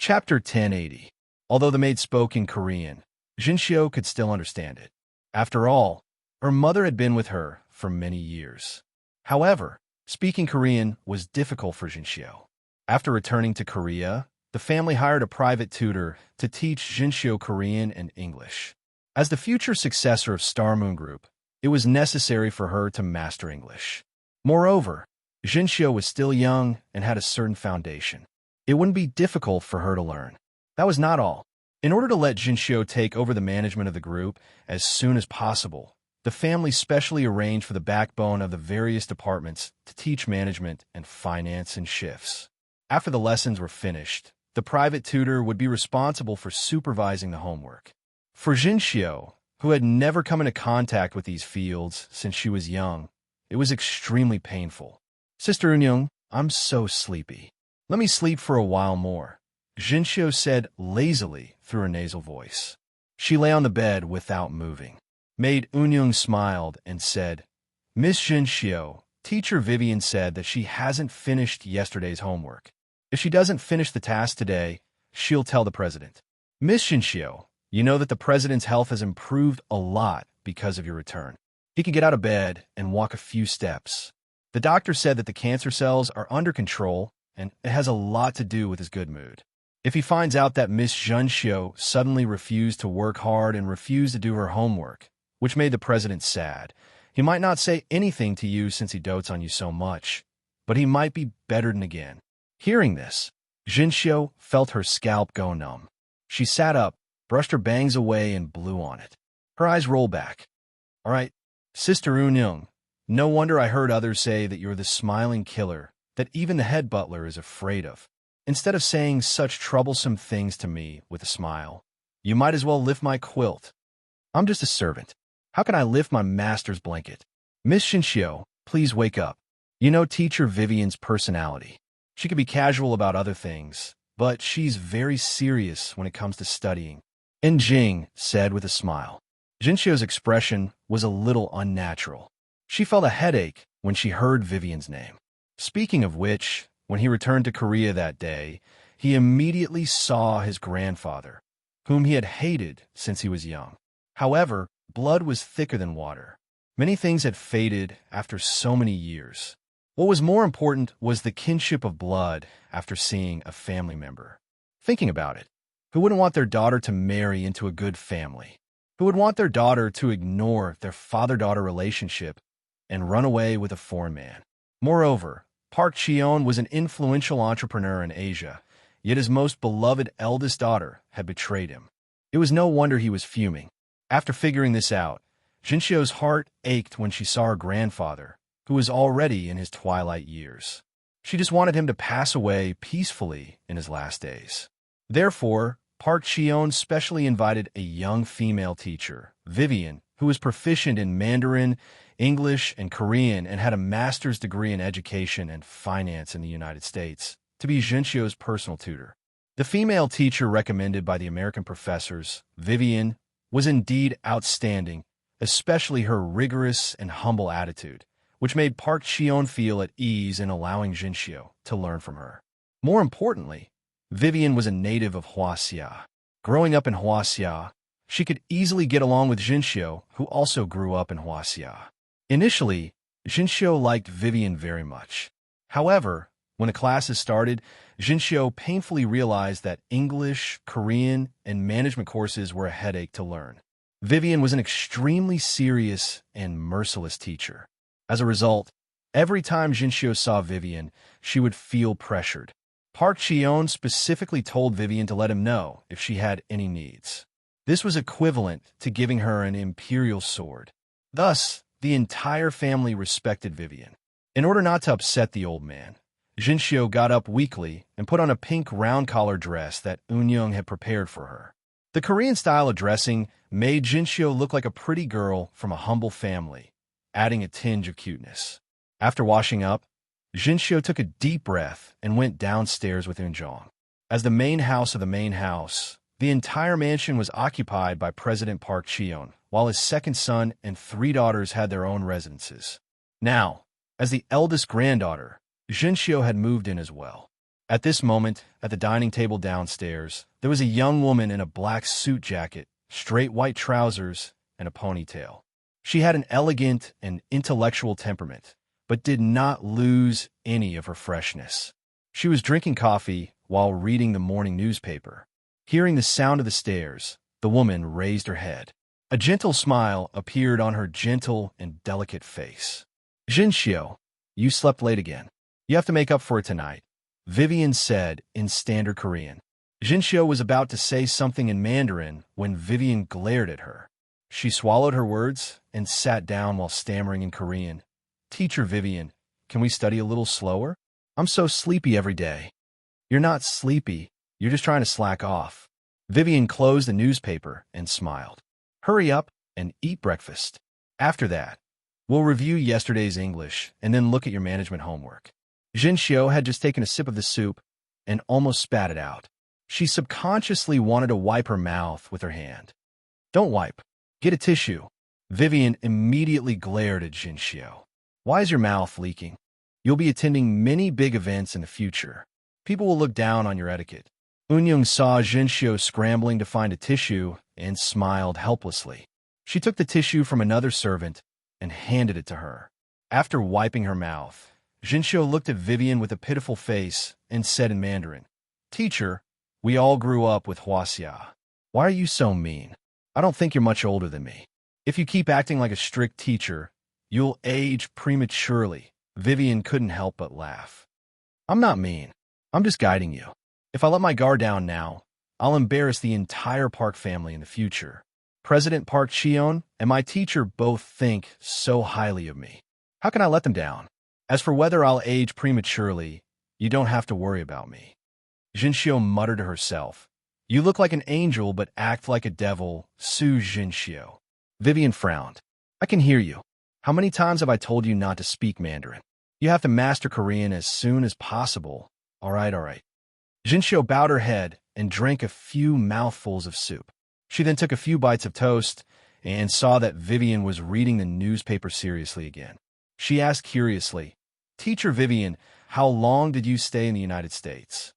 Chapter 1080. Although the maid spoke in Korean, Jinxiu could still understand it. After all, her mother had been with her for many years. However, speaking Korean was difficult for Jinxiu. After returning to Korea, the family hired a private tutor to teach Jinxiu Korean and English. As the future successor of Star Moon Group, it was necessary for her to master English. Moreover, Jinxiu was still young and had a certain foundation. It wouldn't be difficult for her to learn. That was not all. In order to let Jinxiu take over the management of the group as soon as possible, the family specially arranged for the backbone of the various departments to teach management and finance in shifts. After the lessons were finished, the private tutor would be responsible for supervising the homework. For Jinxiu, who had never come into contact with these fields since she was young, it was extremely painful. "Sister Eunyoung, I'm so sleepy. Let me sleep for a while more," Jinxiu said lazily through her nasal voice. She lay on the bed without moving. Maid Eunyoung smiled and said, "Miss Jinxiu, Teacher Vivian said that she hasn't finished yesterday's homework. If she doesn't finish the task today, she'll tell the president. Miss Jinxiu, you know that the president's health has improved a lot because of your return. He can get out of bed and walk a few steps. The doctor said that the cancer cells are under control, and it has a lot to do with his good mood. If he finds out that Miss Jinxiu suddenly refused to work hard and refused to do her homework, which made the president sad, he might not say anything to you since he dotes on you so much, but he might be bettered again." Hearing this, Jinxiu felt her scalp go numb. She sat up, brushed her bangs away, and blew on it. Her eyes rolled back. "All right, Sister Eunyoung, no wonder I heard others say that you're the smiling killer that even the head butler is afraid of. Instead of saying such troublesome things to me with a smile, you might as well lift my quilt. I'm just a servant. How can I lift my master's blanket? Miss Jinxiu, please wake up. You know Teacher Vivian's personality. She can be casual about other things, but she's very serious when it comes to studying," En Jing said with a smile. Jinxiu's expression was a little unnatural. She felt a headache when she heard Vivian's name. Speaking of which, when he returned to Korea that day, he immediately saw his grandfather, whom he had hated since he was young. However, blood was thicker than water. Many things had faded after so many years. What was more important was the kinship of blood after seeing a family member. Thinking about it, who wouldn't want their daughter to marry into a good family? Who would want their daughter to ignore their father-daughter relationship and run away with a foreign man? Moreover, Park Cheon was an influential entrepreneur in Asia, yet his most beloved eldest daughter had betrayed him. It was no wonder he was fuming. After figuring this out, Jinxiu's heart ached when she saw her grandfather, who was already in his twilight years. She just wanted him to pass away peacefully in his last days. Therefore, Park Cheon specially invited a young female teacher, Vivian, who was proficient in Mandarin, English, and Korean and had a master's degree in education and finance in the United States, to be Jinxiu's personal tutor. The female teacher recommended by the American professors, Vivian, was indeed outstanding, especially her rigorous and humble attitude, which made Park Cheon feel at ease in allowing Jinxiu to learn from her. More importantly, Vivian was a native of Huaxia. Growing up in Huaxia, she could easily get along with Jinxiu, who also grew up in Huaxia. Initially, Jinxiu liked Vivian very much. However, when the classes started, Jinxiu painfully realized that English, Korean, and management courses were a headache to learn. Vivian was an extremely serious and merciless teacher. As a result, every time Jinxiu saw Vivian, she would feel pressured. Park Cheon specifically told Vivian to let him know if she had any needs. This was equivalent to giving her an imperial sword. Thus, the entire family respected Vivian. In order not to upset the old man, Jinxiu got up weekly and put on a pink round-collar dress that Eunyoung had prepared for her. The Korean style of dressing made Jinxiu look like a pretty girl from a humble family, adding a tinge of cuteness. After washing up, Jinxiu took a deep breath and went downstairs with Eunjong. As the main house of the main house, the entire mansion was occupied by President Park Cheon, while his second son and 3 daughters had their own residences. Now, as the eldest granddaughter, Jinxiu had moved in as well. At this moment, at the dining table downstairs, there was a young woman in a black suit jacket, straight white trousers, and a ponytail. She had an elegant and intellectual temperament, but did not lose any of her freshness. She was drinking coffee while reading the morning newspaper. Hearing the sound of the stairs, the woman raised her head. A gentle smile appeared on her gentle and delicate face. Jinxiu, you slept late again. You have to make up for it tonight, Vivian said in standard Korean. Jinxiu was about to say something in Mandarin when Vivian glared at her. She swallowed her words and sat down while stammering in Korean. Teacher Vivian, can we study a little slower? I'm so sleepy every day. You're not sleepy, you're just trying to slack off. Vivian closed the newspaper and smiled. Hurry up and eat breakfast. After that, we'll review yesterday's English and then look at your management homework. Jinxiu had just taken a sip of the soup and almost spat it out. She subconsciously wanted to wipe her mouth with her hand. Don't wipe. Get a tissue. Vivian immediately glared at Jinxiu. Why is your mouth leaking? You'll be attending many big events in the future. People will look down on your etiquette. Eunyoung saw Jinxiu scrambling to find a tissue and smiled helplessly. She took the tissue from another servant and handed it to her. After wiping her mouth, Jinxiu looked at Vivian with a pitiful face and said in Mandarin, Teacher, we all grew up with Huaxia. Why are you so mean? I don't think you're much older than me. If you keep acting like a strict teacher, you'll age prematurely. Vivian couldn't help but laugh. I'm not mean. I'm just guiding you. If I let my guard down now, I'll embarrass the entire Park family in the future. President Park Cheon and my teacher both think so highly of me. How can I let them down? As for whether I'll age prematurely, you don't have to worry about me. Jinxiu muttered to herself. You look like an angel but act like a devil, Su Jinxiu. Vivian frowned. I can hear you. How many times have I told you not to speak Mandarin? You have to master Korean as soon as possible. All right. Jinxiu bowed her head and drank a few mouthfuls of soup. She then took a few bites of toast and saw that Vivian was reading the newspaper seriously again. She asked curiously, Teacher Vivian, how long did you stay in the United States?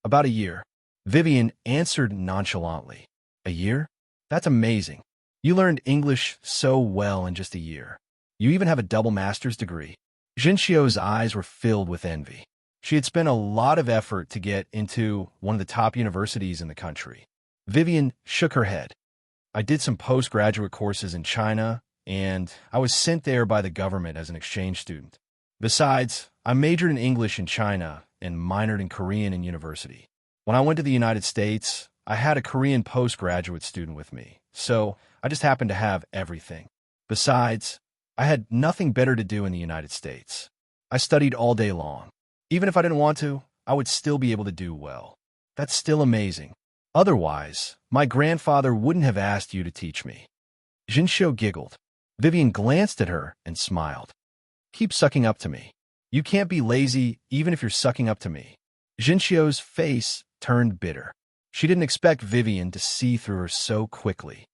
About a year. Vivian answered nonchalantly. A year? That's amazing. You learned English so well in just a year. You even have a double master's degree. Jinxiu's eyes were filled with envy. She had spent a lot of effort to get into one of the top universities in the country. Vivian shook her head. I did some postgraduate courses in China, and I was sent there by the government as an exchange student. Besides, I majored in English in China and minored in Korean in university. When I went to the United States, I had a Korean postgraduate student with me, so I just happened to have everything. Besides, I had nothing better to do in the United States. I studied all day long. Even if I didn't want to, I would still be able to do well. That's still amazing. Otherwise, my grandfather wouldn't have asked you to teach me. Jinxiu giggled. Vivian glanced at her and smiled. Keep sucking up to me. You can't be lazy even if you're sucking up to me. Jinxiu's face turned bitter. She didn't expect Vivian to see through her so quickly.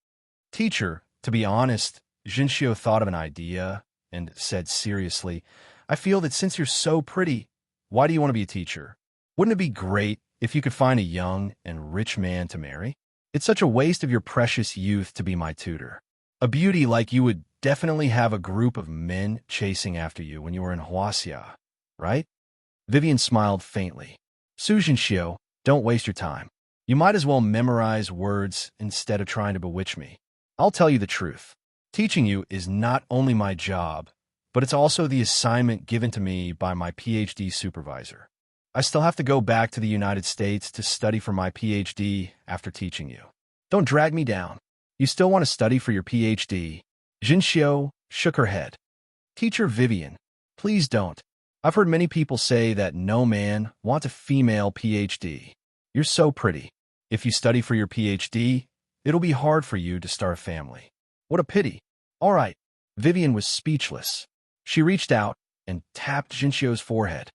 Teacher, to be honest, Jinxiu thought of an idea and said seriously, I feel that since you're so pretty, why do you want to be a teacher? Wouldn't it be great if you could find a young and rich man to marry? It's such a waste of your precious youth to be my tutor. A beauty like you would definitely have a group of men chasing after you when you were in Huaxia, right? Vivian smiled faintly. Su Jinxiu, don't waste your time. You might as well memorize words instead of trying to bewitch me. I'll tell you the truth. Teaching you is not only my job, but it's also the assignment given to me by my PhD supervisor. I still have to go back to the United States to study for my PhD after teaching you. Don't drag me down. You still want to study for your PhD? Jinxiu shook her head. Teacher Vivian, please don't. I've heard many people say that no man wants a female PhD. You're so pretty. If you study for your PhD, it'll be hard for you to start a family. What a pity. All right. Vivian was speechless. She reached out and tapped Jinxiu's forehead.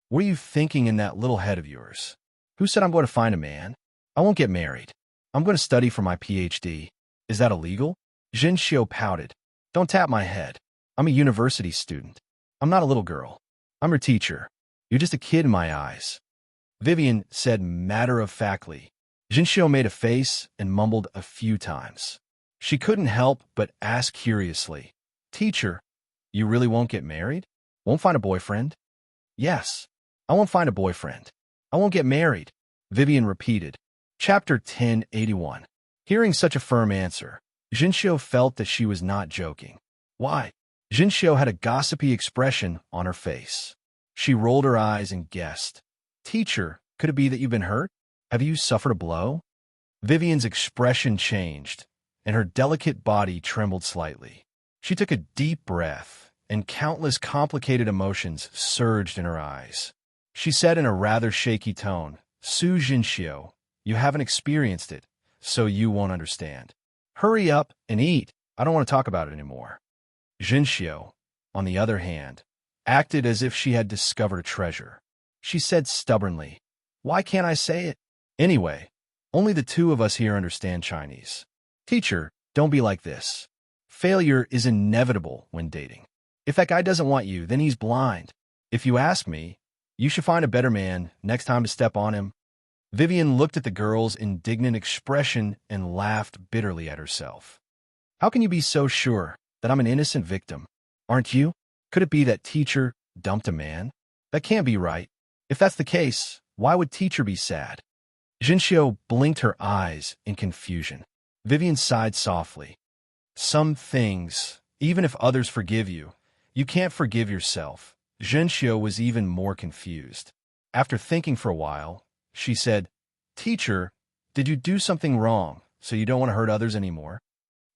What are you thinking in that little head of yours? Who said I'm going to find a man? I won't get married. I'm going to study for my PhD. Is that illegal? Jinxiu pouted. Don't tap my head. I'm a university student. I'm not a little girl. I'm her teacher. You're just a kid in my eyes. Vivian said matter-of-factly. Jinxiu made a face and mumbled a few times. She couldn't help but ask curiously, "Teacher, you really won't get married? Won't find a boyfriend?" "Yes, I won't find a boyfriend. I won't get married," Vivian repeated. Chapter 1081. Hearing such a firm answer, Jinxiu felt that she was not joking. "Why?" Jinxiu had a gossipy expression on her face. She rolled her eyes and guessed. "Teacher, could it be that you've been hurt? Have you suffered a blow?" Vivian's expression changed, and her delicate body trembled slightly. She took a deep breath, and countless complicated emotions surged in her eyes. She said in a rather shaky tone, "Su Jinxiu, you haven't experienced it, so you won't understand. Hurry up and eat. I don't want to talk about it anymore." Jinxiu, on the other hand, acted as if she had discovered a treasure. She said stubbornly, "Why can't I say it? Anyway, only the two of us here understand Chinese. Teacher, don't be like this. Failure is inevitable when dating. If that guy doesn't want you, then he's blind. If you ask me, you should find a better man next time to step on him." Vivian looked at the girl's indignant expression and laughed bitterly at herself. "How can you be so sure that I'm an innocent victim? Aren't you? Could it be that Teacher dumped a man? That can't be right. If that's the case, why would Teacher be sad?" Jinxiu blinked her eyes in confusion. Vivian sighed softly. "Some things, even if others forgive you, you can't forgive yourself." Jinxiu was even more confused. After thinking for a while, she said, "Teacher, did you do something wrong, so you don't want to hurt others anymore?"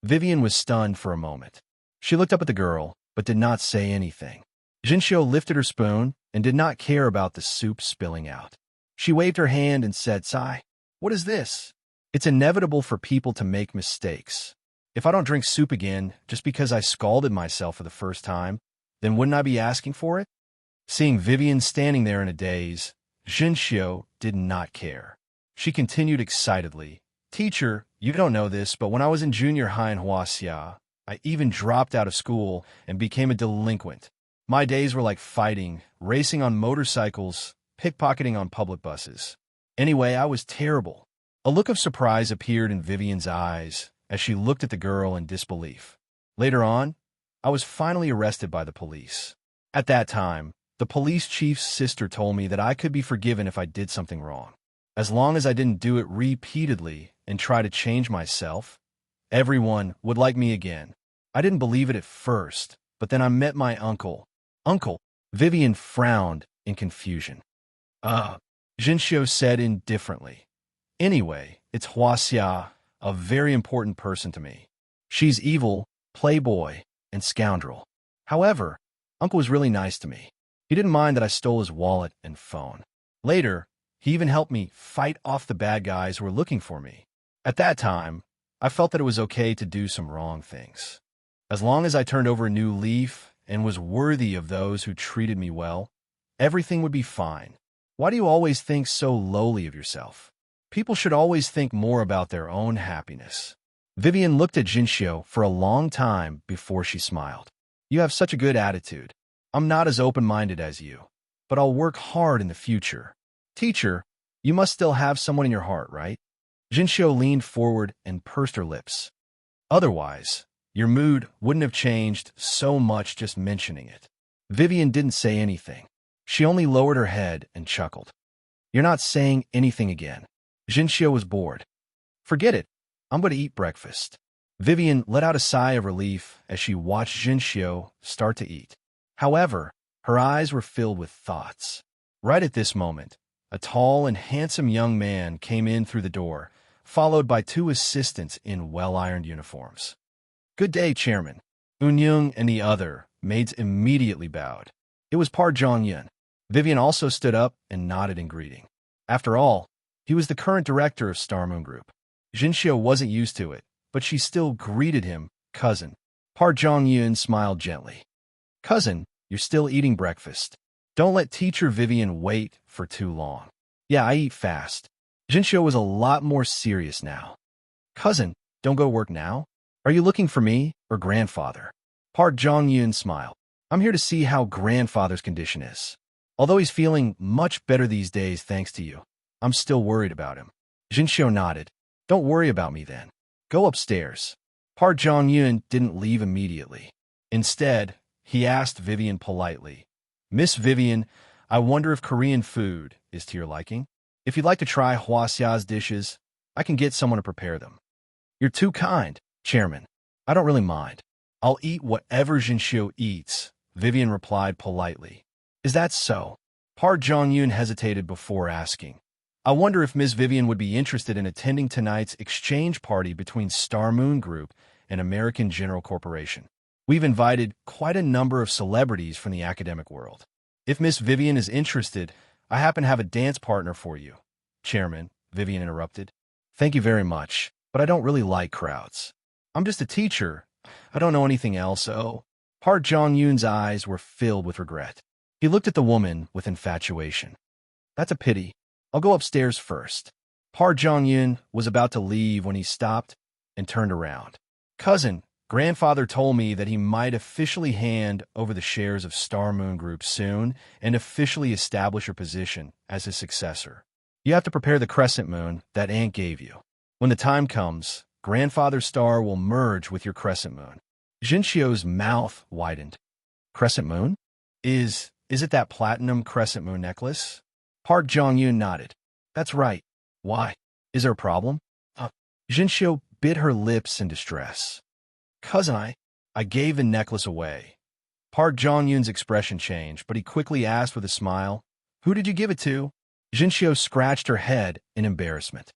Vivian was stunned for a moment. She looked up at the girl, but did not say anything. Jinxiu lifted her spoon and did not care about the soup spilling out. She waved her hand and said, "Sigh, what is this? It's inevitable for people to make mistakes. If I don't drink soup again just because I scalded myself for the first time, then wouldn't I be asking for it?" Seeing Vivian standing there in a daze, Jinxiu did not care. She continued excitedly, "Teacher, you don't know this, but when I was in junior high in Huaxia, I even dropped out of school and became a delinquent. My days were like fighting, racing on motorcycles, pickpocketing on public buses. Anyway, I was terrible." A look of surprise appeared in Vivian's eyes as she looked at the girl in disbelief. "Later on, I was finally arrested by the police. At that time, the police chief's sister told me that I could be forgiven if I did something wrong. As long as I didn't do it repeatedly and try to change myself, everyone would like me again. I didn't believe it at first, but then I met my uncle." "Uncle?" Vivian frowned in confusion. Jinxiu said indifferently. "Anyway, it's Huaxia, a very important person to me. She's evil, playboy, and scoundrel. However, Uncle was really nice to me. He didn't mind that I stole his wallet and phone. Later, he even helped me fight off the bad guys who were looking for me. At that time, I felt that it was okay to do some wrong things. As long as I turned over a new leaf and was worthy of those who treated me well, everything would be fine. Why do you always think so lowly of yourself? People should always think more about their own happiness." Vivian looked at Jinxiu for a long time before she smiled. "You have such a good attitude. I'm not as open-minded as you, but I'll work hard in the future. Teacher, you must still have someone in your heart, right?" Jinxiu leaned forward and pursed her lips. "Otherwise, your mood wouldn't have changed so much just mentioning it." Vivian didn't say anything. She only lowered her head and chuckled. "You're not saying anything again." Jinxiu was bored. "Forget it. I'm going to eat breakfast." Vivian let out a sigh of relief as she watched Jinxiu start to eat. However, her eyes were filled with thoughts. Right at this moment, a tall and handsome young man came in through the door, followed by two assistants in well-ironed uniforms. "Good day, Chairman." Unyung and the other maids immediately bowed. It was Par Zhongyun. Vivian also stood up and nodded in greeting. After all, he was the current director of Star Moon Group. Jinxiu wasn't used to it, but she still greeted him, "Cousin." Par Zhongyun smiled gently. "Cousin, you're still eating breakfast. Don't let Teacher Vivian wait for too long." "Yeah, I eat fast." Jinxiu was a lot more serious now. "Cousin, don't go to work now? Are you looking for me or grandfather?" Par Zhongyun smiled. "I'm here to see how grandfather's condition is." Although he's feeling much better these days thanks to you, I'm still worried about him. Jinxiu nodded. Don't worry about me then. Go upstairs. Park Jong-yun didn't leave immediately. Instead, he asked Vivian politely, Miss Vivian, I wonder if Korean food is to your liking? If you'd like to try Hwasea's dishes, I can get someone to prepare them. You're too kind, Chairman. I don't really mind. I'll eat whatever Jinxiu eats, Vivian replied politely. Is that so? Park Jong-yun hesitated before asking. I wonder if Miss Vivian would be interested in attending tonight's exchange party between Star Moon Group and American General Corporation. We've invited quite a number of celebrities from the academic world. If Miss Vivian is interested, I happen to have a dance partner for you. Chairman, Vivian interrupted. Thank you very much, but I don't really like crowds. I'm just a teacher. I don't know anything else, oh. Park Jong-yun's eyes were filled with regret. He looked at the woman with infatuation. That's a pity. I'll go upstairs first. Park Jong-yun was about to leave when he stopped and turned around. Cousin, grandfather told me that he might officially hand over the shares of Star Moon Group soon and officially establish your position as his successor. You have to prepare the crescent moon that Aunt gave you. When the time comes, Grandfather's star will merge with your crescent moon. Jinxiu's mouth widened. Crescent moon? Is it that platinum crescent moon necklace? Park Jong-yun nodded. That's right. Why? Is there a problem? Jinxiu bit her lips in distress. Cousin, I gave the necklace away. Park Jong-yun's expression changed, but he quickly asked with a smile, Who did you give it to? Jinxiu scratched her head in embarrassment.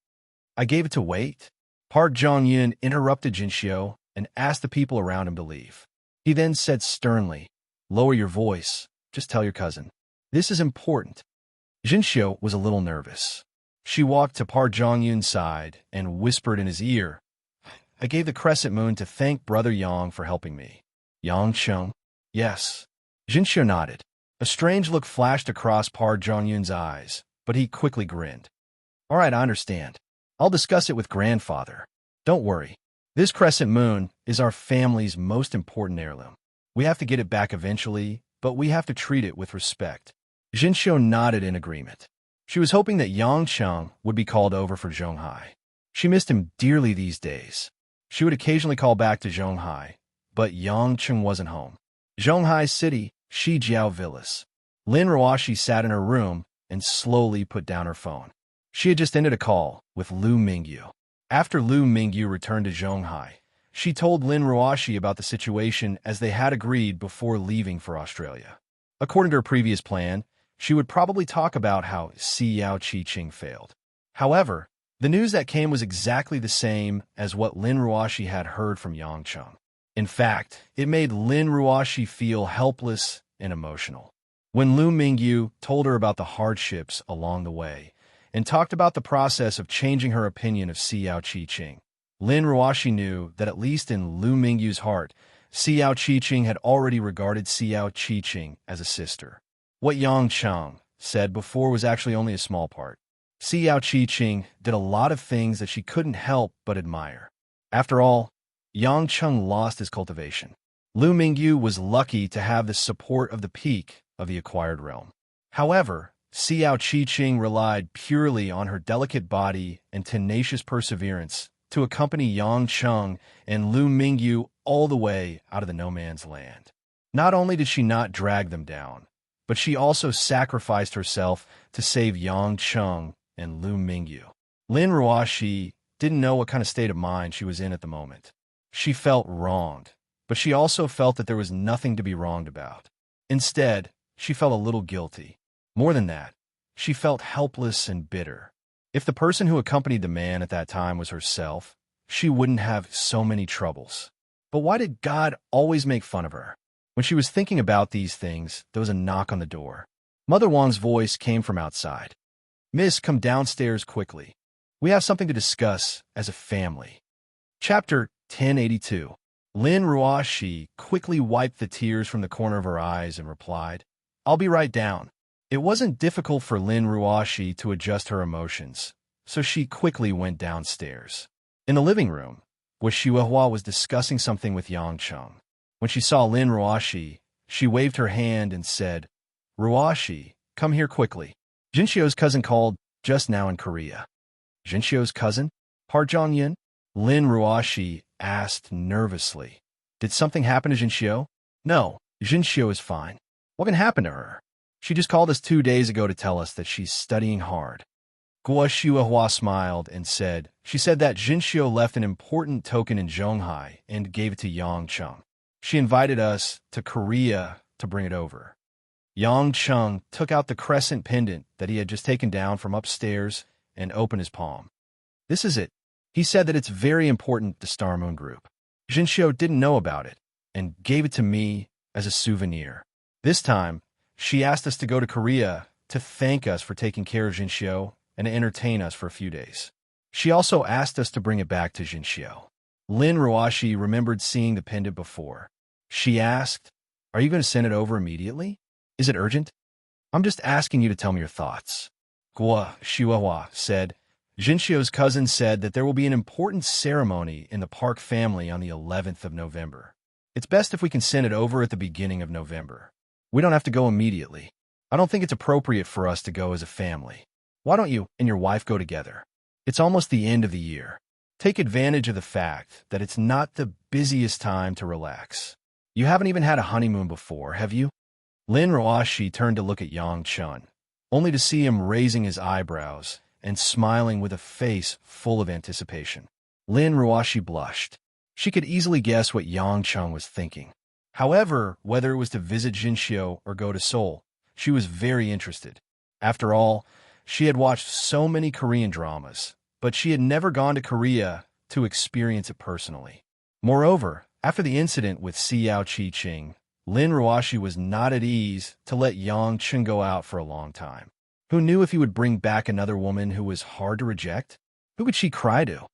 I gave it to Wait. Park Jong-yun interrupted Jinxiu and asked the people around him to leave. He then said sternly, Lower your voice. Just tell your cousin. This is important. Jinxiu was a little nervous. She walked to Park Jong-yun's side and whispered in his ear, I gave the crescent moon to thank Brother Yang for helping me. Yang Chung? Yes. Jinxiu nodded. A strange look flashed across Park Jong-yun's eyes, but he quickly grinned. All right, I understand. I'll discuss it with grandfather. Don't worry. This crescent moon is our family's most important heirloom. We have to get it back eventually, but we have to treat it with respect. Jinxiu nodded in agreement. She was hoping that Yang Chung would be called over for Zhonghai. She missed him dearly these days. She would occasionally call back to Zhonghai, but Yang Chung wasn't home. Zhonghai City, Shijiao Villas. Lin Ruoshi sat in her room and slowly put down her phone. She had just ended a call with Lu Mingyu. After Lu Mingyu returned to Zhonghai, she told Lin Ruoshi about the situation as they had agreed before leaving for Australia. According to her previous plan, she would probably talk about how Xiao Qiqing failed. However, the news that came was exactly the same as what Lin Ruoshi had heard from Yang Chung. In fact, it made Lin Ruoshi feel helpless and emotional. When Lu Mingyu told her about the hardships along the way and talked about the process of changing her opinion of Xiao Qiqing, Lin Ruoshi knew that at least in Lu Mingyu's heart, Xiao Qiqing had already regarded Xiao Qiqing as a sister. What Yang Chung said before was actually only a small part. Xiao Qiqing did a lot of things that she couldn't help but admire. After all, Yang Chung lost his cultivation. Lu Mingyu was lucky to have the support of the peak of the acquired realm. However, Xiao Qiqing relied purely on her delicate body and tenacious perseverance to accompany Yang Chung and Lu Mingyu all the way out of the no-man's land. Not only did she not drag them down, but she also sacrificed herself to save Yang Chung and Lu Mingyu. Lin Ruoshi didn't know what kind of state of mind she was in at the moment. She felt wronged, but she also felt that there was nothing to be wronged about. Instead, she felt a little guilty. More than that, she felt helpless and bitter. If the person who accompanied the man at that time was herself, she wouldn't have so many troubles. But why did God always make fun of her? When she was thinking about these things, there was a knock on the door. Mother Wang's voice came from outside. Miss, come downstairs quickly. We have something to discuss as a family. Chapter 1082. Lin Ruoshi quickly wiped the tears from the corner of her eyes and replied, I'll be right down. It wasn't difficult for Lin Ruoshi to adjust her emotions, so she quickly went downstairs. In the living room, where Xiuehua was discussing something with Yang Chung. When she saw Lin Ruoshi, she waved her hand and said, Ruoshi, come here quickly. Jinxio's cousin called just now in Korea. Jinxio's cousin? Park Jong-yin? Lin Ruoshi asked nervously. Did something happen to Jinxio? No, Jinxio is fine. What can happen to her? She just called us 2 days ago to tell us that she's studying hard. Guo Shuahua smiled and said, she said that Jinxio left an important token in Zhonghai and gave it to Yang Cheng. She invited us to Korea to bring it over. Yang Cheng took out the crescent pendant that he had just taken down from upstairs and opened his palm. This is it. He said that it's very important to Star Moon Group. Jinxio didn't know about it and gave it to me as a souvenir. This time, she asked us to go to Korea to thank us for taking care of Jinxio and to entertain us for a few days. She also asked us to bring it back to Jinxio. Lin Ruoshi remembered seeing the pendant before. She asked, are you going to send it over immediately? Is it urgent? I'm just asking you to tell me your thoughts. Guo Shuahua said, Jinxio's cousin said that there will be an important ceremony in the Park family on the 11th of November. It's best if we can send it over at the beginning of November. We don't have to go immediately. I don't think it's appropriate for us to go as a family. Why don't you and your wife go together? It's almost the end of the year. Take advantage of the fact that it's not the busiest time to relax. You haven't even had a honeymoon before, have you? Lin Ruoshi turned to look at Yang Chun, only to see him raising his eyebrows and smiling with a face full of anticipation. Lin Ruoshi blushed. She could easily guess what Yang Chun was thinking. However, whether it was to visit Jinxio or go to Seoul, she was very interested. After all, she had watched so many Korean dramas, but she had never gone to Korea to experience it personally. Moreover, after the incident with Xiao Qi-ching, Lin Ruoshi was not at ease to let Yang Chun go out for a long time. Who knew if he would bring back another woman who was hard to reject? Who could she cry to?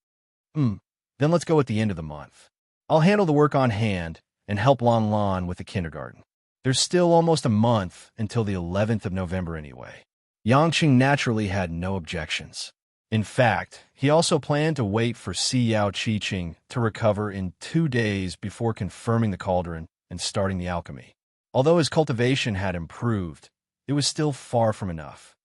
Then let's go at the end of the month. I'll handle the work on hand and help Lan Lan with the kindergarten. There's still almost a month until the 11th of November anyway. Yang Ching naturally had no objections. In fact, he also planned to wait for Xiao Qi-ching to recover in 2 days before confirming the cauldron and starting the alchemy. Although his cultivation had improved, it was still far from enough.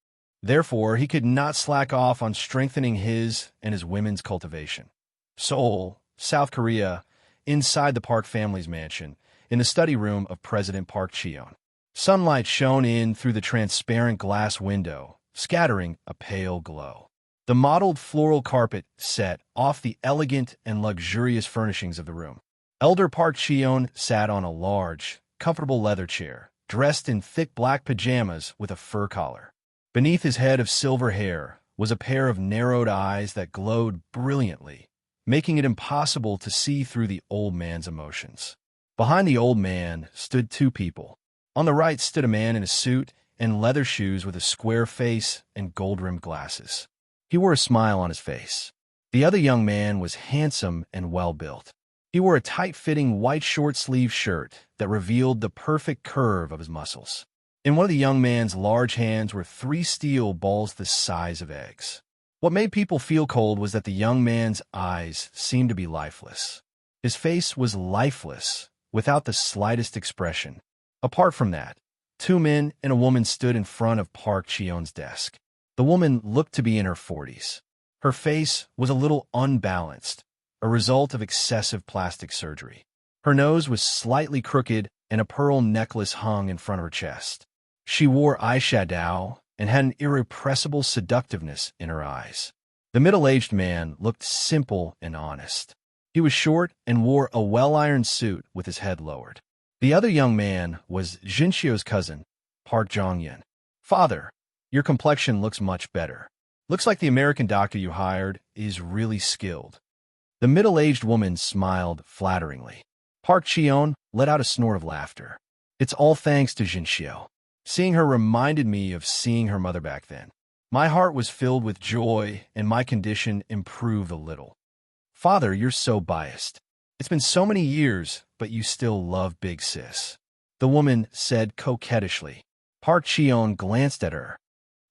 Therefore, he could not slack off on strengthening his and his women's cultivation. Seoul, South Korea, inside the Park family's mansion, in the study room of President Park Cheon. Sunlight shone in through the transparent glass window, scattering a pale glow. The mottled floral carpet set off the elegant and luxurious furnishings of the room. Elder Park Cheon sat on a large, comfortable leather chair, dressed in thick black pajamas with a fur collar. Beneath his head of silver hair was a pair of narrowed eyes that glowed brilliantly, making it impossible to see through the old man's emotions. Behind the old man stood 2 people. On the right stood a man in a suit and leather shoes with a square face and gold-rimmed glasses. He wore a smile on his face. The other young man was handsome and well-built. He wore a tight-fitting white short-sleeved shirt that revealed the perfect curve of his muscles. In one of the young man's large hands were 3 steel balls the size of eggs. What made people feel cold was that the young man's eyes seemed to be lifeless. His face was lifeless, without the slightest expression. Apart from that, 2 men and a woman stood in front of Park Cheon's desk. The woman looked to be in her 40s. Her face was a little unbalanced, a result of excessive plastic surgery. Her nose was slightly crooked and a pearl necklace hung in front of her chest. She wore eyeshadow and had an irrepressible seductiveness in her eyes. The middle-aged man looked simple and honest. He was short and wore a well-ironed suit with his head lowered. The other young man was Jinxio's cousin, Park Jong-yin. Father, your complexion looks much better. Looks like the American doctor you hired is really skilled. The middle-aged woman smiled flatteringly. Park Cheon let out a snort of laughter. It's all thanks to Jinxio. Seeing her reminded me of seeing her mother back then. My heart was filled with joy, and my condition improved a little. Father, you're so biased. It's been so many years, but you still love Big Sis. The woman said coquettishly. Park Cheon glanced at her.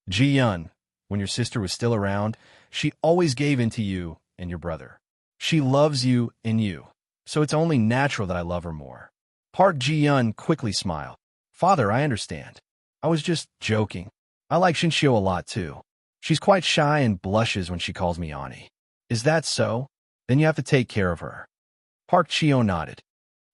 Ji-yun, when your sister was still around, she always gave in to you and your brother. She loves you and you, so it's only natural that I love her more. Park Ji-yun quickly smiled. Father, I understand. I was just joking. I like Shinshio a lot too. She's quite shy and blushes when she calls me Ani. Is that so? Then you have to take care of her. Park Chio nodded.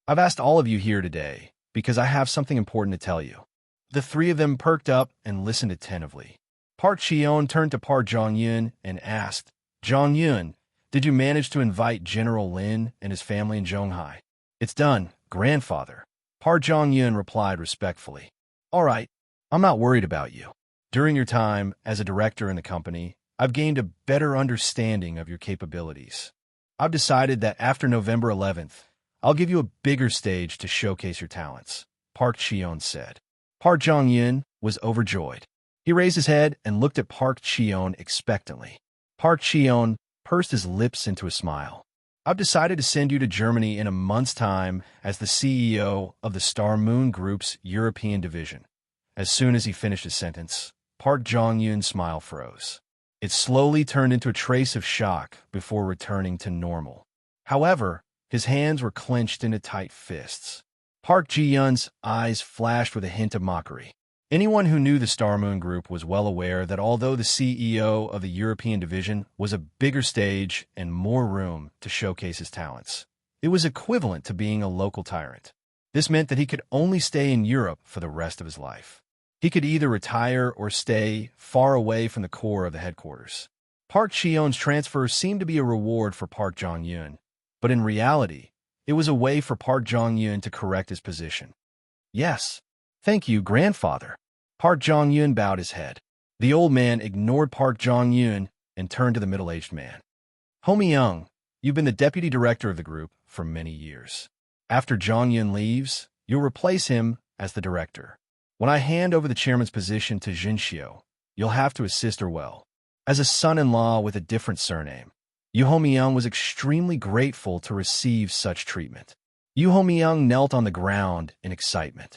I've asked all of you here today because I have something important to tell you. The three of them perked up and listened attentively. Park Cheon turned to Park Jong-yun and asked, Jong-yun, did you manage to invite General Lin and his family in Zhonghai? It's done, grandfather. Park Jong-yun replied respectfully. All right, I'm not worried about you. During your time as a director in the company, I've gained a better understanding of your capabilities. I've decided that after November 11th, I'll give you a bigger stage to showcase your talents, Park Cheon said. Park Jong-yun was overjoyed. He raised his head and looked at Park Cheon expectantly. Park Cheon pursed his lips into a smile. I've decided to send you to Germany in a month's time as the CEO of the Star Moon Group's European division. As soon as he finished his sentence, Park Jong-yun's smile froze. It slowly turned into a trace of shock before returning to normal. However, his hands were clenched into tight fists. Park Ji-yun's eyes flashed with a hint of mockery. Anyone who knew the Star Moon Group was well aware that although the CEO of the European division was a bigger stage and more room to showcase his talents, it was equivalent to being a local tyrant. This meant that he could only stay in Europe for the rest of his life. He could either retire or stay far away from the core of the headquarters. Park Cheon's transfer seemed to be a reward for Park Jong-yun, but in reality, it was a way for Park Jong-yun to correct his position. Yes, thank you, grandfather. Park Jong-yun bowed his head. The old man ignored Park Jong-yun and turned to the middle-aged man. Ho-myung, you've been the deputy director of the group for many years. After Jong-yun leaves, you'll replace him as the director. When I hand over the chairman's position to Jinshio, you'll have to assist her well. As a son-in-law with a different surname, Yu Ho-myung was extremely grateful to receive such treatment. Yu Ho-myung knelt on the ground in excitement.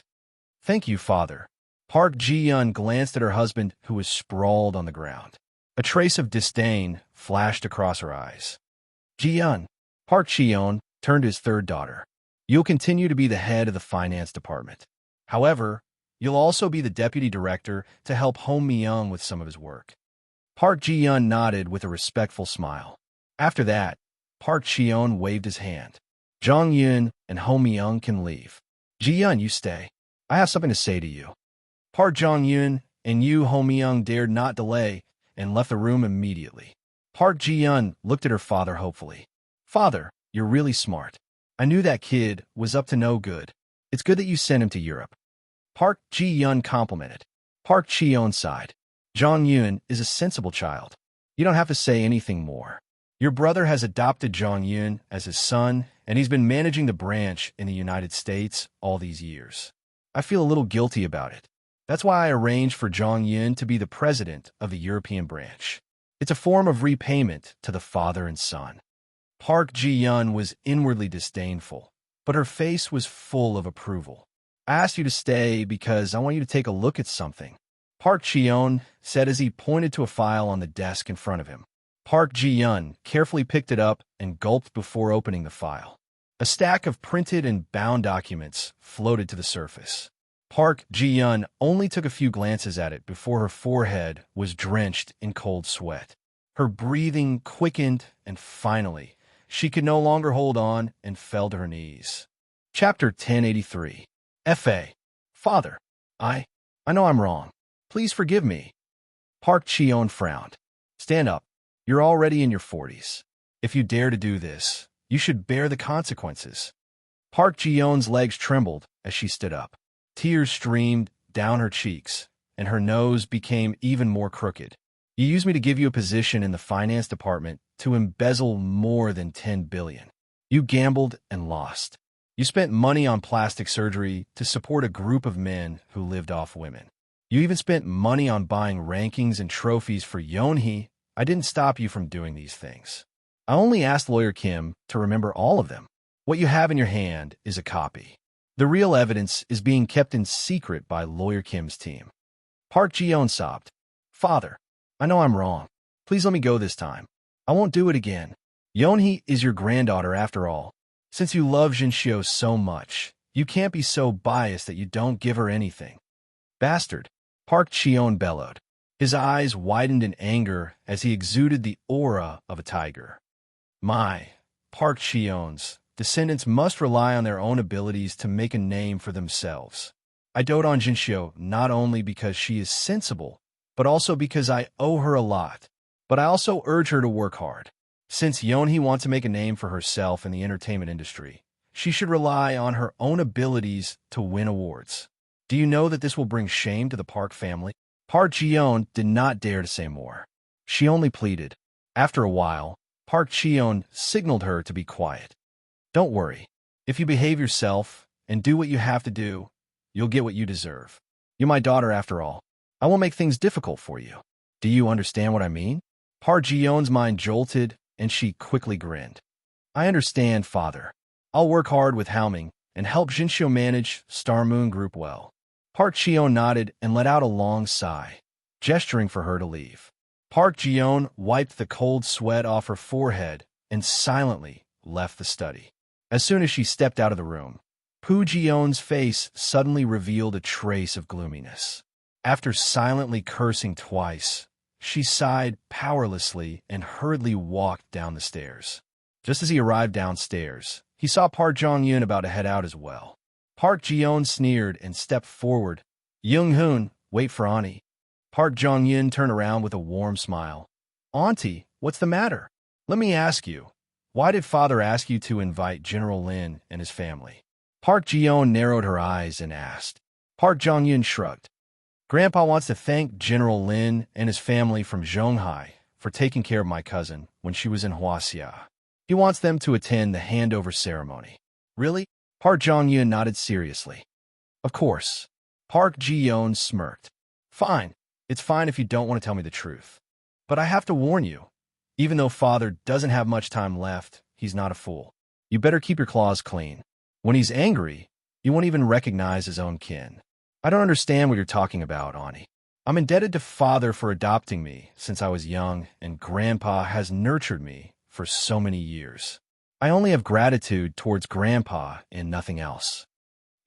Thank you, father. Park Ji-yun glanced at her husband, who was sprawled on the ground. A trace of disdain flashed across her eyes. Ji-yun. Park Cheon turned to his third daughter. You'll continue to be the head of the finance department. However, you'll also be the deputy director to help Ho-myung with some of his work. Park Ji-yun nodded with a respectful smile. After that, Park Cheon waved his hand. Jong-yun and Ho-myung can leave. Ji-yun, you stay. I have something to say to you. Park Jong-yun and Yu Ho-myung dared not delay and left the room immediately. Park Ji-yun looked at her father hopefully. Father, you're really smart. I knew that kid was up to no good. It's good that you sent him to Europe. Park Ji-yun complimented. Park Cheon sighed. Jong-yun is a sensible child. You don't have to say anything more. Your brother has adopted Jong-yun as his son, and he's been managing the branch in the United States all these years. I feel a little guilty about it. That's why I arranged for Jong-yun to be the president of the European branch. It's a form of repayment to the father and son. Park Ji-yun was inwardly disdainful, but her face was full of approval. I asked you to stay because I want you to take a look at something, Park Cheon said as he pointed to a file on the desk in front of him. Park Ji-yun carefully picked it up and gulped before opening the file. A stack of printed and bound documents floated to the surface. Park Ji-yun only took a few glances at it before her forehead was drenched in cold sweat. Her breathing quickened, and finally, she could no longer hold on and fell to her knees. Chapter 1083. F.A. Father, I know I'm wrong. Please forgive me. Park Cheon frowned. Stand up. You're already in your 40s. If you dare to do this, you should bear the consequences. Park Ji-yun's legs trembled as she stood up. Tears streamed down her cheeks, and her nose became even more crooked. You used me to give you a position in the finance department to embezzle more than $10 billion. You gambled and lost. You spent money on plastic surgery to support a group of men who lived off women. You even spent money on buying rankings and trophies for Yonhee. I didn't stop you from doing these things. I only asked Lawyer Kim to remember all of them. What you have in your hand is a copy. The real evidence is being kept in secret by Lawyer Kim's team. Park Ji-yun sobbed. Father, I know I'm wrong. Please let me go this time. I won't do it again. Yonhee is your granddaughter after all. Since you love Jinshio so much, you can't be so biased that you don't give her anything. Bastard, Park Cheon bellowed. His eyes widened in anger as he exuded the aura of a tiger. My, Park Cheon's descendants must rely on their own abilities to make a name for themselves. I dote on Jinxiu not only because she is sensible, but also because I owe her a lot. But I also urge her to work hard. Since Yeonhee wants to make a name for herself in the entertainment industry, she should rely on her own abilities to win awards. Do you know that this will bring shame to the Park family? Park Ji-yeon did not dare to say more. She only pleaded. After a while, Park Ji-yeon signaled her to be quiet. Don't worry. If you behave yourself and do what you have to do, you'll get what you deserve. You're my daughter after all. I won't make things difficult for you. Do you understand what I mean? Park Ji-yeon's mind jolted, and she quickly grinned. I understand, father. I'll work hard with Haoming and help Jinxiu manage Star Moon Group well. Park Ji-yeon nodded and let out a long sigh, gesturing for her to leave. Park Ji-yeon wiped the cold sweat off her forehead and silently left the study. As soon as she stepped out of the room, Poo Ji-yeon's face suddenly revealed a trace of gloominess. After silently cursing twice, she sighed powerlessly and hurriedly walked down the stairs. Just as he arrived downstairs, he saw Park Jong-eun about to head out as well. Park Ji-yeon sneered and stepped forward. Young-hoon, wait for Auntie. Park Jong-eun turned around with a warm smile. Auntie, what's the matter? Let me ask you, why did father ask you to invite General Lin and his family? Park Ji-yeon narrowed her eyes and asked. Park Jong-eun shrugged. Grandpa wants to thank General Lin and his family from Zhonghai for taking care of my cousin when she was in Huaxia. He wants them to attend the handover ceremony. Really? Park Jong-eun nodded seriously. Of course. Park Ji-yeon smirked. Fine. It's fine if you don't want to tell me the truth. But I have to warn you. Even though father doesn't have much time left, he's not a fool. You better keep your claws clean. When he's angry, you won't even recognize his own kin. I don't understand what you're talking about, Auntie. I'm indebted to father for adopting me since I was young, and grandpa has nurtured me for so many years. I only have gratitude towards grandpa and nothing else.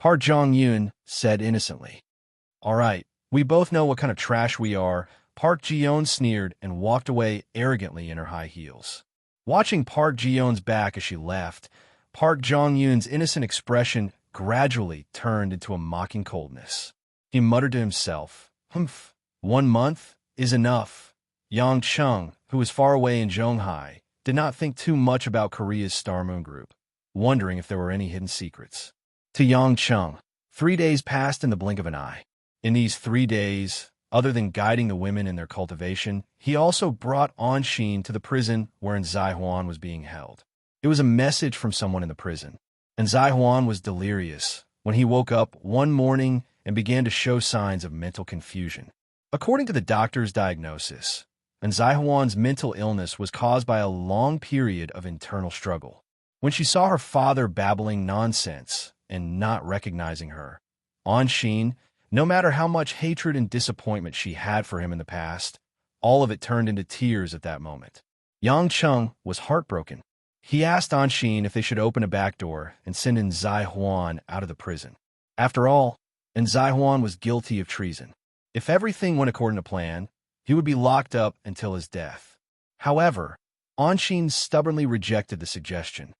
Park Jong-eun said innocently. All right, we both know what kind of trash we are. Park Ji-yeon sneered and walked away arrogantly in her high heels. Watching Park Ji-yeon's back as she left, Park Jong-eun's innocent expression gradually turned into a mocking coldness. He muttered to himself, Humph, 1 month is enough. Yang Chung, who was far away in Zhonghai, did not think too much about Korea's Star Moon Group, wondering if there were any hidden secrets. To Yang Chung, 3 days passed in the blink of an eye. In these 3 days, other than guiding the women in their cultivation, he also brought Anshin to the prison wherein Zai Huan was being held. It was a message from someone in the prison, and Zai Huan was delirious when he woke up one morning and began to show signs of mental confusion. According to the doctor's diagnosis, Zai Huan's mental illness was caused by a long period of internal struggle. When she saw her father babbling nonsense and not recognizing her, Anshin, no matter how much hatred and disappointment she had for him in the past, all of it turned into tears at that moment. Yang Chung was heartbroken. He asked Anshin if they should open a back door and send in Zai Huan out of the prison. After all, Zai Huan was guilty of treason. If everything went according to plan, he would be locked up until his death. However, Anshin stubbornly rejected the suggestion.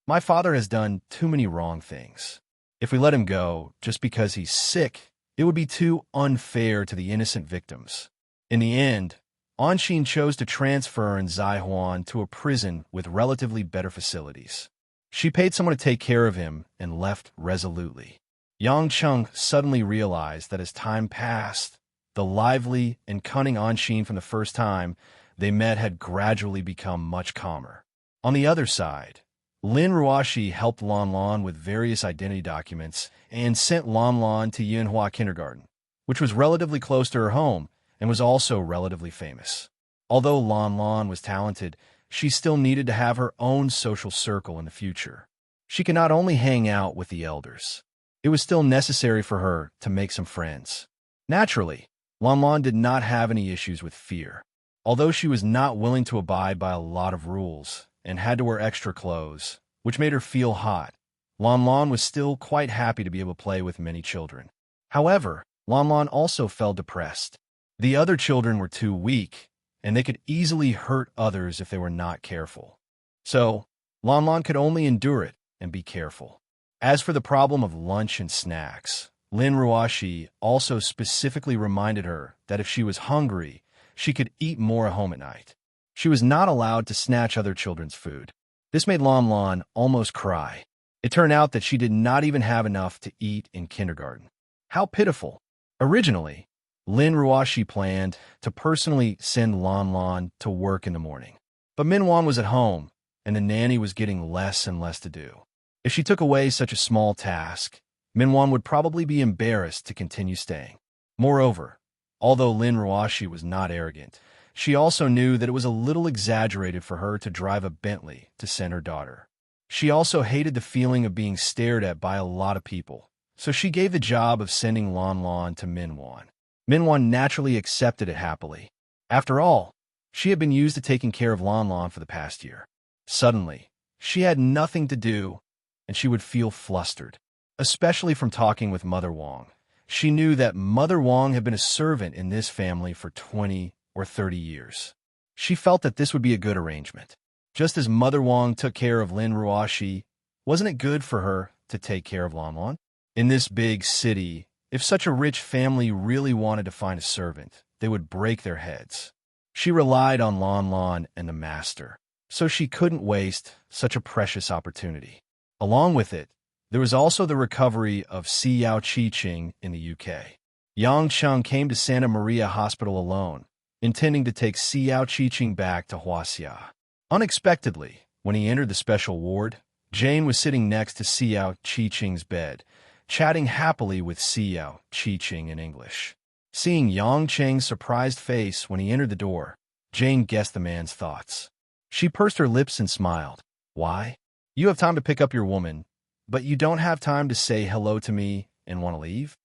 My father has done too many wrong things. If we let him go just because he's sick, it would be too unfair to the innocent victims. In the end, Anshin chose to transfer Zai Huan to a prison with relatively better facilities. She paid someone to take care of him and left resolutely. Yang Chung suddenly realized that as time passed, the lively and cunning Anshin from the first time they met had gradually become much calmer. On the other side, Lin Ruoshi helped Lan Lan with various identity documents and sent Lan Lan to Yunhua Kindergarten, which was relatively close to her home and was also relatively famous. Although Lan Lan was talented, she still needed to have her own social circle in the future. She could not only hang out with the elders. It was still necessary for her to make some friends. Naturally, Lan Lan did not have any issues with fear. Although she was not willing to abide by a lot of rules and had to wear extra clothes, which made her feel hot, Lan Lan was still quite happy to be able to play with many children. However, Lan Lan also felt depressed. The other children were too weak, and they could easily hurt others if they were not careful. So, Lon Lon could only endure it and be careful. As for the problem of lunch and snacks, Lin Ruashi also specifically reminded her that if she was hungry, she could eat more at home at night. She was not allowed to snatch other children's food. This made Lon Lon almost cry. It turned out that she did not even have enough to eat in kindergarten. How pitiful. Originally, Lin Ruashi planned to personally send Lon Lon to work in the morning. But Minwan was at home, and the nanny was getting less and less to do. If she took away such a small task, Minwan would probably be embarrassed to continue staying. Moreover, although Lin Ruashi was not arrogant, she also knew that it was a little exaggerated for her to drive a Bentley to send her daughter. She also hated the feeling of being stared at by a lot of people, so she gave the job of sending Lon Lon to Minwan. Minwan naturally accepted it happily. After all, she had been used to taking care of Lon Lon for the past year. Suddenly, she had nothing to do, and she would feel flustered, especially from talking with Mother Wong. She knew that Mother Wong had been a servant in this family for 20 or 30 years. She felt that this would be a good arrangement. Just as Mother Wong took care of Lin Ruashi, wasn't it good for her to take care of Lon Lon? In this big city, if such a rich family really wanted to find a servant, they would break their heads. She relied on Lon Lon and the master, so she couldn't waste such a precious opportunity. Along with it, there was also the recovery of Si Yao Chi Ching in the UK. Yang Chung came to Santa Maria Hospital alone, intending to take Si Yao Chi Ching back to Huaxia. Unexpectedly, when he entered the special ward, Jane was sitting next to Si Yao Chi Ching's bed, chatting happily with Si Yao Chi Ching in English. Seeing Yang Cheng's surprised face when he entered the door, Jane guessed the man's thoughts. She pursed her lips and smiled. Why? You have time to pick up your woman, but you don't have time to say hello to me and want to leave?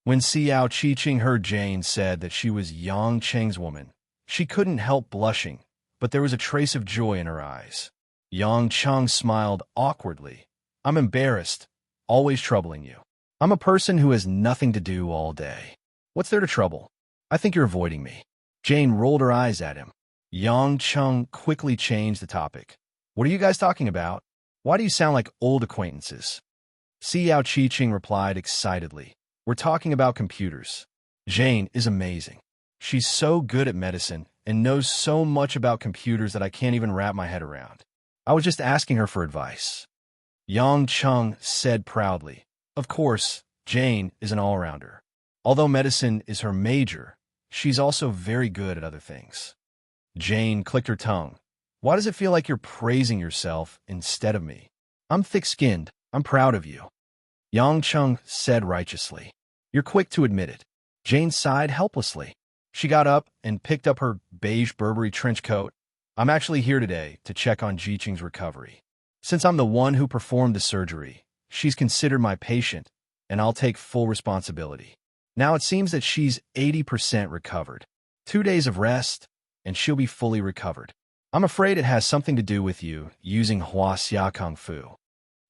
When Si Yao Chi Ching heard Jane said that she was Yang Cheng's woman, she couldn't help blushing, but there was a trace of joy in her eyes. Yang Cheng smiled awkwardly. I'm embarrassed, always troubling you. I'm a person who has nothing to do all day. What's there to trouble? I think you're avoiding me. Jane rolled her eyes at him. Yang Cheng quickly changed the topic. What are you guys talking about? Why do you sound like old acquaintances? Si Yao Chi Ching replied excitedly. We're talking about computers. Jane is amazing. She's so good at medicine and knows so much about computers that I can't even wrap my head around. I was just asking her for advice. Yang Cheng said proudly. Of course, Jane is an all-rounder. Although medicine is her major, she's also very good at other things. Jane clicked her tongue. Why does it feel like you're praising yourself instead of me? I'm thick-skinned. I'm proud of you. Yang Cheng said righteously. You're quick to admit it. Jane sighed helplessly. She got up and picked up her beige Burberry trench coat. I'm actually here today to check on Ji Qing's recovery. Since I'm the one who performed the surgery, she's considered my patient, and I'll take full responsibility. Now it seems that she's 80% recovered. 2 days of rest, and she'll be fully recovered. I'm afraid it has something to do with you using Huaxia Kung Fu.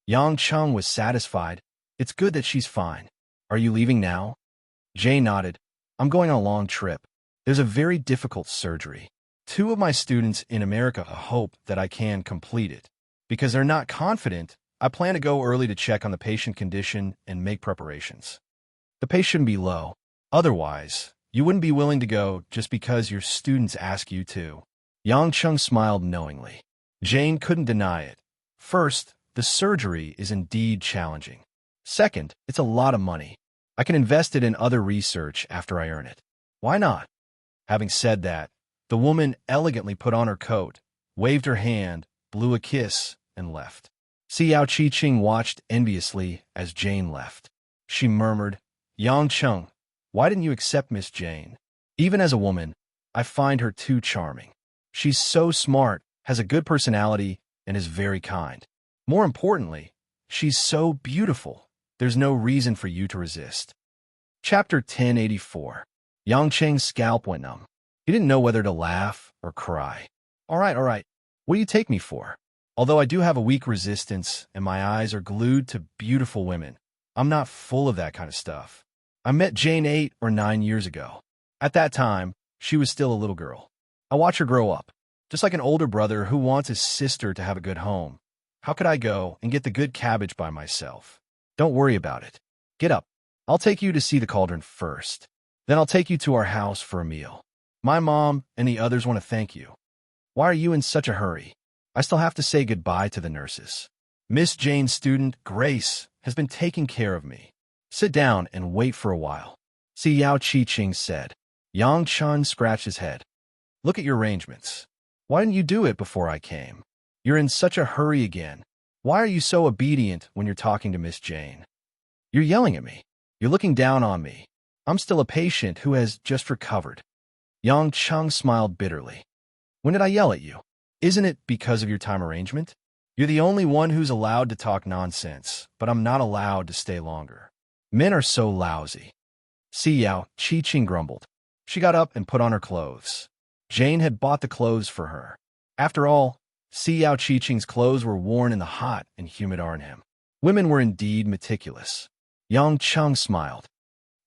Yang Cheng was satisfied. It's good that she's fine. Are you leaving now? Jay nodded. I'm going on a long trip. There's a very difficult surgery. 2 of my students in America hope that I can complete it. Because they're not confident, I plan to go early to check on the patient condition and make preparations. The pace shouldn't be low. Otherwise, you wouldn't be willing to go just because your students ask you to. Yang Cheng smiled knowingly. Jane couldn't deny it. First, the surgery is indeed challenging. Second, it's a lot of money. I can invest it in other research after I earn it. Why not? Having said that, the woman elegantly put on her coat, waved her hand, blew a kiss, and left. Si Yao Chi Ching watched enviously as Jane left. She murmured, Yang Cheng, why didn't you accept Miss Jane? Even as a woman, I find her too charming. She's so smart, has a good personality, and is very kind. More importantly, she's so beautiful. There's no reason for you to resist. Chapter 1084. Yang Cheng's scalp went numb. He didn't know whether to laugh or cry. All right. What do you take me for? Although I do have a weak resistance and my eyes are glued to beautiful women, I'm not full of that kind of stuff. I met Jane 8 or 9 years ago. At that time, she was still a little girl. I watch her grow up, just like an older brother who wants his sister to have a good home. How could I go and get the good cabbage by myself? Don't worry about it. Get up. I'll take you to see the cauldron first. Then I'll take you to our house for a meal. My mom and the others want to thank you. Why are you in such a hurry? I still have to say goodbye to the nurses. Miss Jane's student, Grace, has been taking care of me. Sit down and wait for a while. See, Yao Chi-Ching said. Yang Chun scratched his head. Look at your arrangements. Why didn't you do it before I came? You're in such a hurry again. Why are you so obedient when you're talking to Miss Jane? You're yelling at me. You're looking down on me. I'm still a patient who has just recovered. Yang Chung smiled bitterly. When did I yell at you? Isn't it because of your time arrangement? You're the only one who's allowed to talk nonsense, but I'm not allowed to stay longer. Men are so lousy. Si Yao Chi-Ching grumbled. She got up and put on her clothes. Jane had bought the clothes for her. After all, Si Yao Chi-Ching's clothes were worn in the hot and humid Arnhem. Women were indeed meticulous. Yang Chung smiled.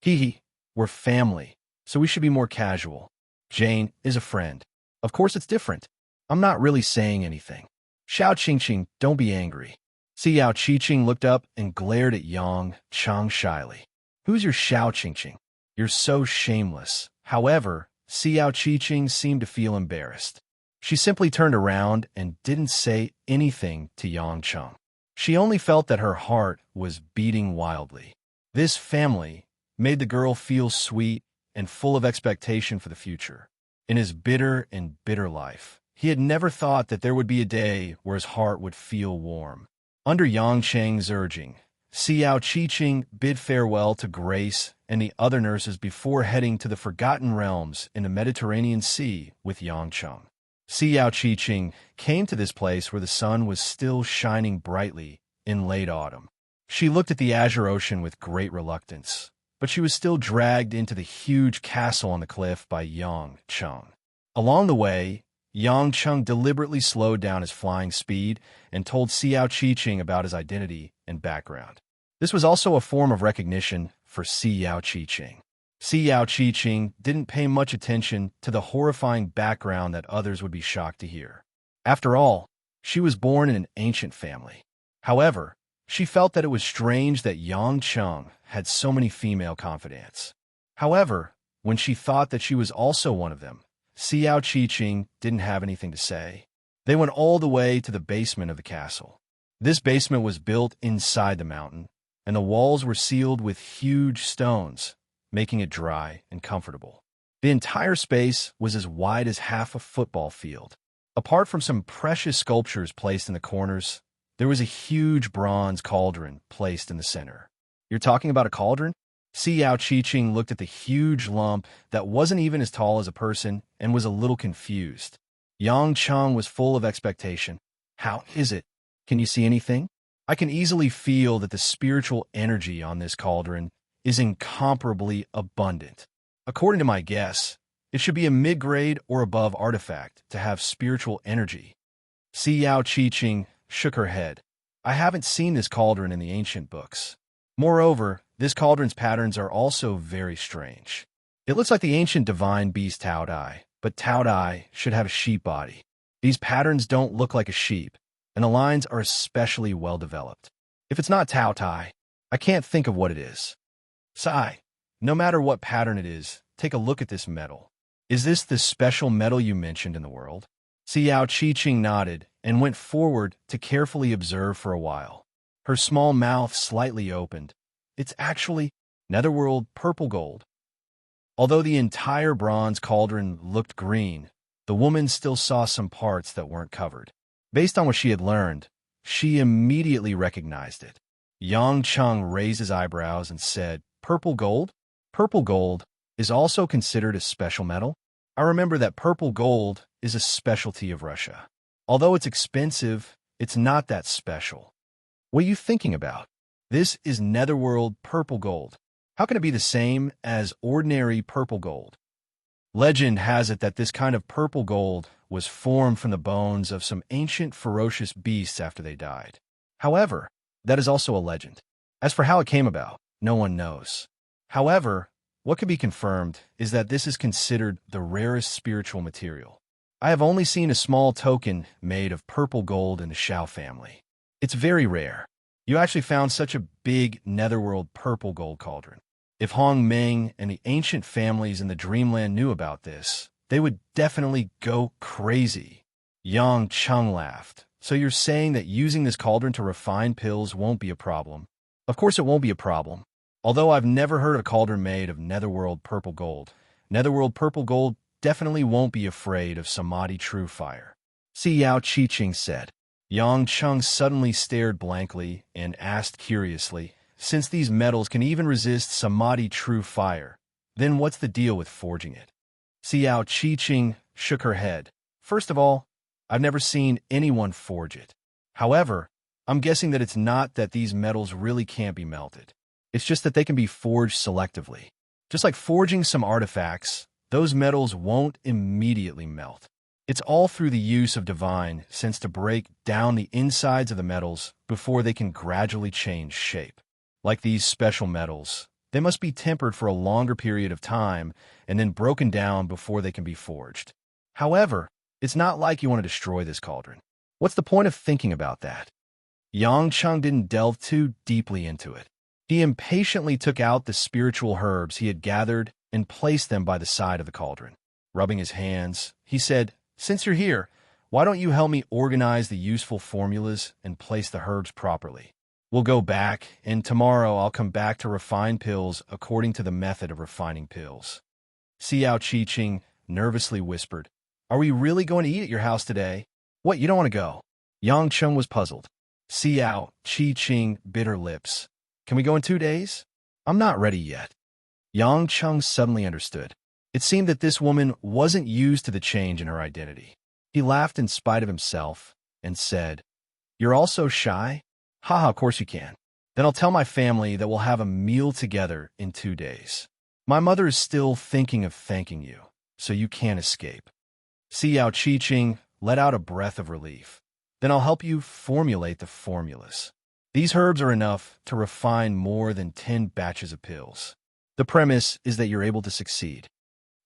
Hee, we're family, so we should be more casual. Jane is a friend. Of course it's different. I'm not really saying anything. Xiao Qingqing, don't be angry. Si Yao Chi-Ching looked up and glared at Yang Chung shyly. Who's your Xiao Qingqing? You're so shameless. However, Si Yao Chi-Ching seemed to feel embarrassed. She simply turned around and didn't say anything to Yang Chung. She only felt that her heart was beating wildly. This family made the girl feel sweet and full of expectation for the future. In his bitter and bitter life, he had never thought that there would be a day where his heart would feel warm. Under Yang Cheng's urging, Si Yao Chi-Ching bid farewell to Grace and the other nurses before heading to the Forgotten Realms in the Mediterranean Sea with Yang Chung. Si Yao Chi-Ching came to this place where the sun was still shining brightly in late autumn. She looked at the azure ocean with great reluctance, but she was still dragged into the huge castle on the cliff by Yang Chung. Along the way, Yang Chung deliberately slowed down his flying speed and told Si Yao Chi-Ching about his identity and background. This was also a form of recognition for Si Yao Chi-Ching. Si Yao Chi-Ching didn't pay much attention to the horrifying background that others would be shocked to hear. After all, she was born in an ancient family. However, she felt that it was strange that Yang Chung had so many female confidants. However, when she thought that she was also one of them, Si Yao Chi-Ching didn't have anything to say. They went all the way to the basement of the castle. This basement was built inside the mountain, and the walls were sealed with huge stones, making it dry and comfortable. The entire space was as wide as half a football field. Apart from some precious sculptures placed in the corners, there was a huge bronze cauldron placed in the center. You're talking about a cauldron? Si Yao Chi-Ching looked at the huge lump that wasn't even as tall as a person and was a little confused. Yang Chung was full of expectation. How is it? Can you see anything? I can easily feel that the spiritual energy on this cauldron is incomparably abundant. According to my guess, it should be a mid-grade or above artifact to have spiritual energy. Si Yao Chi-Ching shook her head. I haven't seen this cauldron in the ancient books. Moreover, this cauldron's patterns are also very strange. It looks like the ancient divine beast Tao Dai, but Tao Dai should have a sheep body. These patterns don't look like a sheep, and the lines are especially well developed. If it's not Tao Dai, I can't think of what it is. Sai, no matter what pattern it is, take a look at this metal. Is this the special metal you mentioned in the world? Si Yao Chi-Ching nodded and went forward to carefully observe for a while. Her small mouth slightly opened. It's actually netherworld purple gold. Although the entire bronze cauldron looked green, the woman still saw some parts that weren't covered. Based on what she had learned, she immediately recognized it. Yang Chung raised his eyebrows and said, Purple gold? Purple gold is also considered a special metal? I remember that purple gold is a specialty of Russia. Although it's expensive, it's not that special. What are you thinking about? This is netherworld purple gold. How can it be the same as ordinary purple gold? Legend has it that this kind of purple gold was formed from the bones of some ancient ferocious beasts after they died. However, that is also a legend. As for how it came about, no one knows. However, What can be confirmed is that this is considered the rarest spiritual material. I have only seen a small token made of purple gold in the Xiao family. It's very rare. You actually found such a big netherworld purple gold cauldron. If Hong Meng and the ancient families in the Dreamland knew about this, they would definitely go crazy. Yang Chung laughed. So you're saying that using this cauldron to refine pills won't be a problem? Of course it won't be a problem. Although I've never heard of a cauldron made of netherworld purple gold, netherworld purple gold definitely won't be afraid of samadhi true fire. Xiao Qiqing said. Yang Chung suddenly stared blankly and asked curiously, since these metals can even resist samadhi true fire, then what's the deal with forging it? Xiao Qiqing shook her head. First of all, I've never seen anyone forge it. However, I'm guessing that it's not that these metals really can't be melted. It's just that they can be forged selectively. Just like forging some artifacts, those metals won't immediately melt. It's all through the use of divine sense to break down the insides of the metals before they can gradually change shape. Like these special metals, they must be tempered for a longer period of time and then broken down before they can be forged. However, it's not like you want to destroy this cauldron. What's the point of thinking about that? Yang Chung didn't delve too deeply into it. He impatiently took out the spiritual herbs he had gathered and placed them by the side of the cauldron. Rubbing his hands, he said, "Since you're here, why don't you help me organize the useful formulas and place the herbs properly? We'll go back, and tomorrow I'll come back to refine pills according to the method of refining pills." Xiao Qiqing nervously whispered, "Are we really going to eat at your house today? What, you don't want to go?" Yang Chung was puzzled. Xiao Qiqing bit her lips. "Can we go in 2 days? I'm not ready yet." Yang Chung suddenly understood. It seemed that this woman wasn't used to the change in her identity. He laughed in spite of himself and said, "You're also shy? Haha, of course you can. Then I'll tell my family that we'll have a meal together in 2 days. My mother is still thinking of thanking you, so you can't escape." Xiao Qiqing let out a breath of relief. "Then I'll help you formulate the formulas. These herbs are enough to refine more than 10 batches of pills. The premise is that you're able to succeed."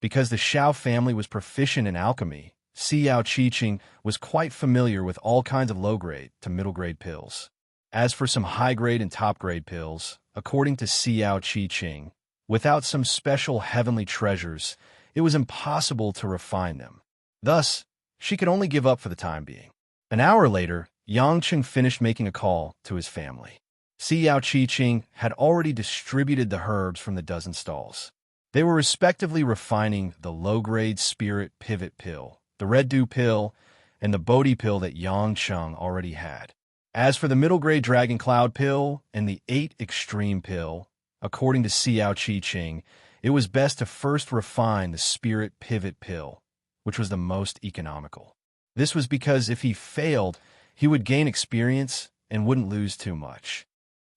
Because the Xiao family was proficient in alchemy, Xiao Qiqing was quite familiar with all kinds of low-grade to middle-grade pills. As for some high-grade and top-grade pills, according to Xiao Qiqing, without some special heavenly treasures, it was impossible to refine them. Thus, she could only give up for the time being. An hour later, Yang Chung finished making a call to his family. Xiao Qiqing had already distributed the herbs from the dozen stalls. They were respectively refining the low-grade spirit pivot pill, the red dew pill, and the Bodhi pill that Yang Chung already had. As for the middle-grade dragon cloud pill and the 8 extreme pill, according to Xiao Qiqing, it was best to first refine the spirit pivot pill, which was the most economical. This was because if he failed, he would gain experience and wouldn't lose too much.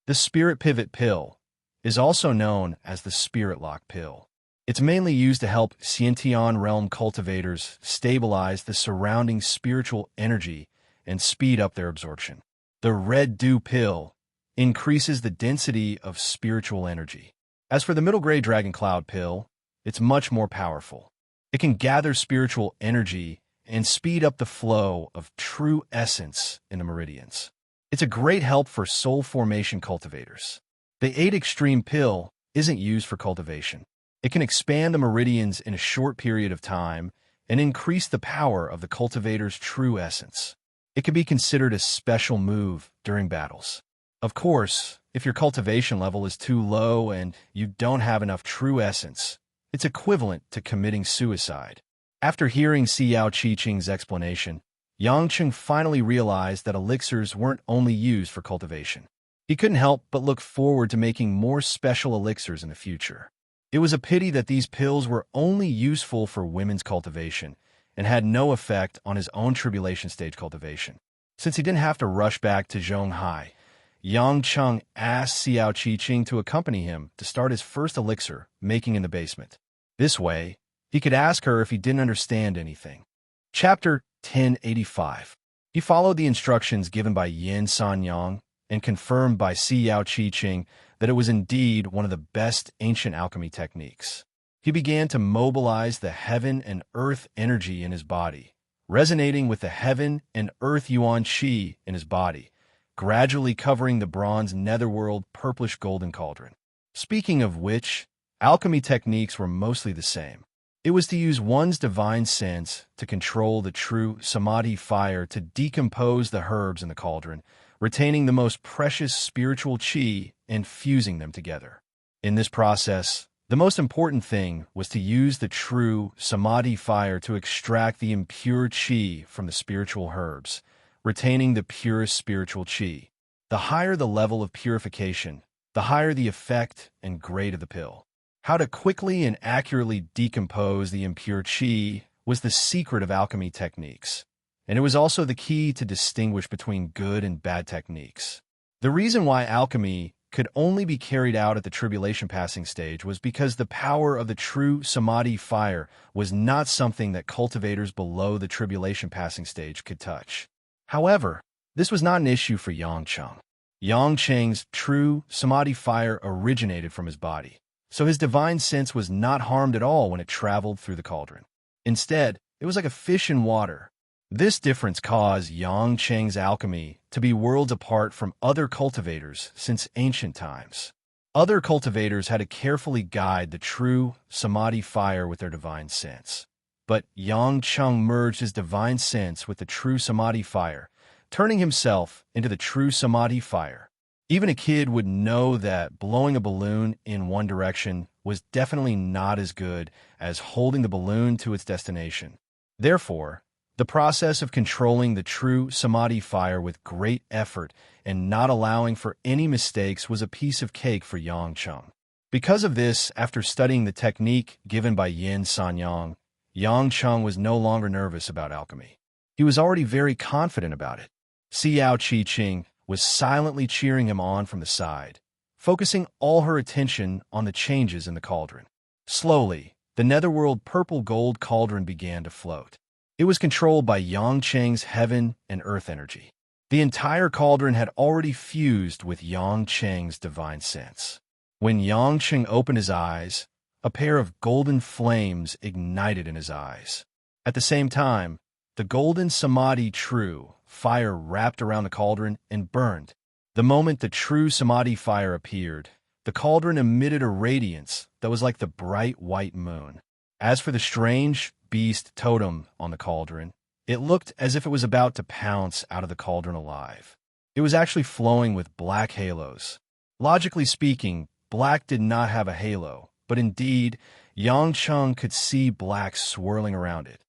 The spirit pivot pill is also known as the spirit lock pill. It's mainly used to help Xiantian realm cultivators stabilize the surrounding spiritual energy and speed up their absorption. The red dew pill increases the density of spiritual energy. As for the middle-grade dragon cloud pill, it's much more powerful. It can gather spiritual energy and speed up the flow of true essence in the meridians. It's a great help for soul formation cultivators. The 8 extreme pill isn't used for cultivation. It can expand the meridians in a short period of time and increase the power of the cultivator's true essence. It can be considered a special move during battles. Of course, if your cultivation level is too low and you don't have enough true essence, it's equivalent to committing suicide. After hearing Xiao Qiqing's explanation, Yang Chung finally realized that elixirs weren't only used for cultivation. He couldn't help but look forward to making more special elixirs in the future. It was a pity that these pills were only useful for women's cultivation and had no effect on his own tribulation stage cultivation. Since he didn't have to rush back to Zhonghai, Yang Chung asked Xiao Qiqing to accompany him to start his first elixir making in the basement. This way, he could ask her if he didn't understand anything. Chapter 1085. He followed the instructions given by Yin Sanyang and confirmed by Siyao Qi that it was indeed one of the best ancient alchemy techniques. He began to mobilize the heaven and earth energy in his body, resonating with the heaven and earth yuan qi in his body, gradually covering the bronze netherworld purplish golden cauldron. Speaking of which, alchemy techniques were mostly the same. It was to use one's divine sense to control the true samadhi fire to decompose the herbs in the cauldron, retaining the most precious spiritual qi and fusing them together. In this process, the most important thing was to use the true samadhi fire to extract the impure qi from the spiritual herbs, retaining the purest spiritual qi. The higher the level of purification, the higher the effect and grade of the pill. How to quickly and accurately decompose the impure qi was the secret of alchemy techniques, and it was also the key to distinguish between good and bad techniques. The reason why alchemy could only be carried out at the tribulation passing stage was because the power of the true samadhi fire was not something that cultivators below the tribulation passing stage could touch. However, this was not an issue for Yang Cheng. Yang Cheng's true samadhi fire originated from his body, so his divine sense was not harmed at all when it traveled through the cauldron. Instead, it was like a fish in water. This difference caused Yang Cheng's alchemy to be worlds apart from other cultivators since ancient times. Other cultivators had to carefully guide the true samadhi fire with their divine sense. But Yang Cheng merged his divine sense with the true samadhi fire, turning himself into the true samadhi fire. Even a kid would know that blowing a balloon in one direction was definitely not as good as holding the balloon to its destination. Therefore, the process of controlling the true samadhi fire with great effort and not allowing for any mistakes was a piece of cake for Yang Cheng. Because of this, after studying the technique given by Yin Sanyang, Yang Cheng was no longer nervous about alchemy. He was already very confident about it. Siyao Qi was silently cheering him on from the side, focusing all her attention on the changes in the cauldron. Slowly, the netherworld purple-gold cauldron began to float. It was controlled by Yang Cheng's heaven and earth energy. The entire cauldron had already fused with Yang Cheng's divine sense. When Yang Cheng opened his eyes, a pair of golden flames ignited in his eyes. At the same time, the golden samadhi true fire wrapped around the cauldron and burned. The moment the true samadhi fire appeared, the cauldron emitted a radiance that was like the bright white moon. As for the strange beast totem on the cauldron, it looked as if it was about to pounce out of the cauldron alive. It was actually flowing with black halos. Logically speaking, black did not have a halo, but indeed, Yang Cheng could see black swirling around it.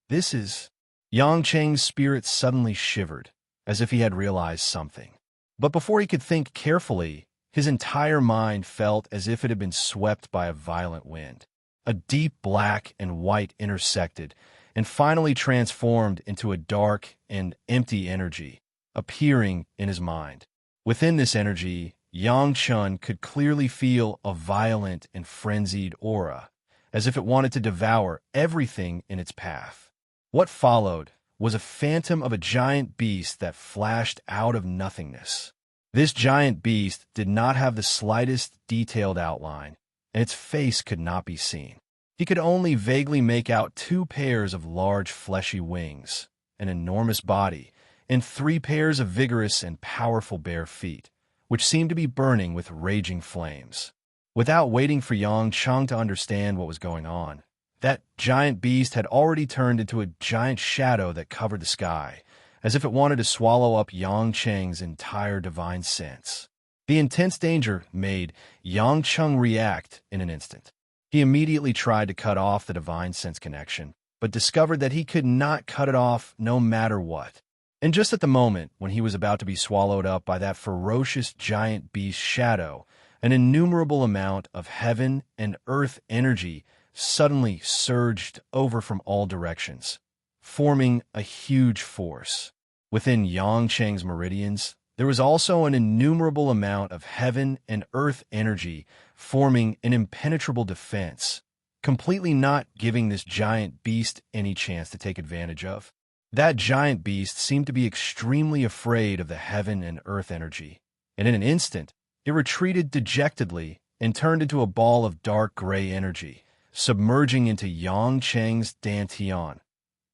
This is... Yang Cheng's spirit suddenly shivered, as if he had realized something. But before he could think carefully, his entire mind felt as if it had been swept by a violent wind. A deep black and white intersected, and finally transformed into a dark and empty energy, appearing in his mind. Within this energy, Yang Cheng could clearly feel a violent and frenzied aura, as if it wanted to devour everything in its path. What followed was a phantom of a giant beast that flashed out of nothingness. This giant beast did not have the slightest detailed outline, and its face could not be seen. He could only vaguely make out 2 pairs of large fleshy wings, an enormous body, and 3 pairs of vigorous and powerful bare feet, which seemed to be burning with raging flames. Without waiting for Yang Cheng to understand what was going on, that giant beast had already turned into a giant shadow that covered the sky, as if it wanted to swallow up Yang Cheng's entire divine sense. The intense danger made Yang Cheng react in an instant. He immediately tried to cut off the divine sense connection, but discovered that he could not cut it off no matter what. And just at the moment when he was about to be swallowed up by that ferocious giant beast's shadow, an innumerable amount of heaven and earth energy suddenly surged over from all directions, forming a huge force. Within Yang Cheng's meridians, there was also an innumerable amount of heaven and earth energy forming an impenetrable defense, completely not giving this giant beast any chance to take advantage of. That giant beast seemed to be extremely afraid of the heaven and earth energy, and in an instant, it retreated dejectedly and turned into a ball of dark gray energy, submerging into Yang Cheng's dantian.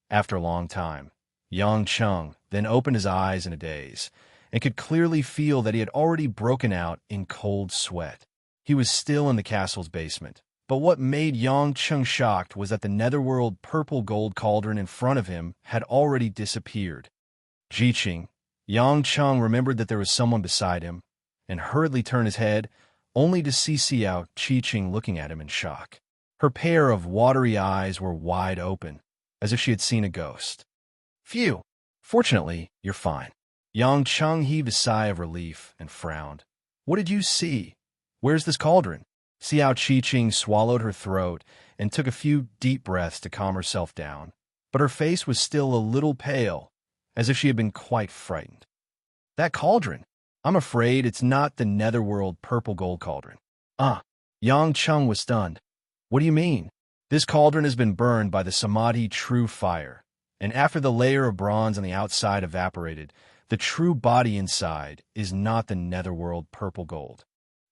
After a long time, Yang Cheng then opened his eyes in a daze and could clearly feel that he had already broken out in cold sweat. He was still in the castle's basement, but what made Yang Cheng shocked was that the netherworld purple-gold cauldron in front of him had already disappeared. Jiqing, Yang Cheng remembered that there was someone beside him and hurriedly turned his head, only to see Xiao Qiqing looking at him in shock. Her pair of watery eyes were wide open, as if she had seen a ghost. Phew! Fortunately, you're fine. Yang Cheng heaved a sigh of relief and frowned. What did you see? Where's this cauldron? Xiao Qiqing swallowed her throat and took a few deep breaths to calm herself down, but her face was still a little pale, as if she had been quite frightened. That cauldron! I'm afraid it's not the netherworld purple-gold cauldron. Yang Cheng was stunned. What do you mean? This cauldron has been burned by the Samadhi true fire, and after the layer of bronze on the outside evaporated, the true body inside is not the netherworld purple-gold.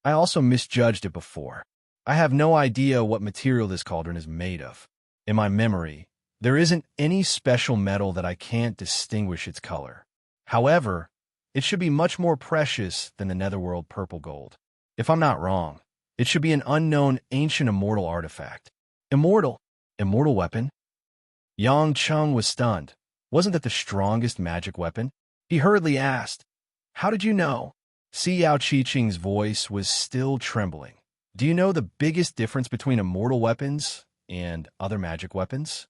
I also misjudged it before. I have no idea what material this cauldron is made of. In my memory, there isn't any special metal that I can't distinguish its color. However, it should be much more precious than the netherworld purple-gold. If I'm not wrong, it should be an unknown ancient immortal artifact. Immortal? Immortal weapon? Yang Cheng was stunned. Wasn't that the strongest magic weapon? He hurriedly asked, How did you know? Xiao Qiqing's voice was still trembling. Do you know the biggest difference between immortal weapons and other magic weapons?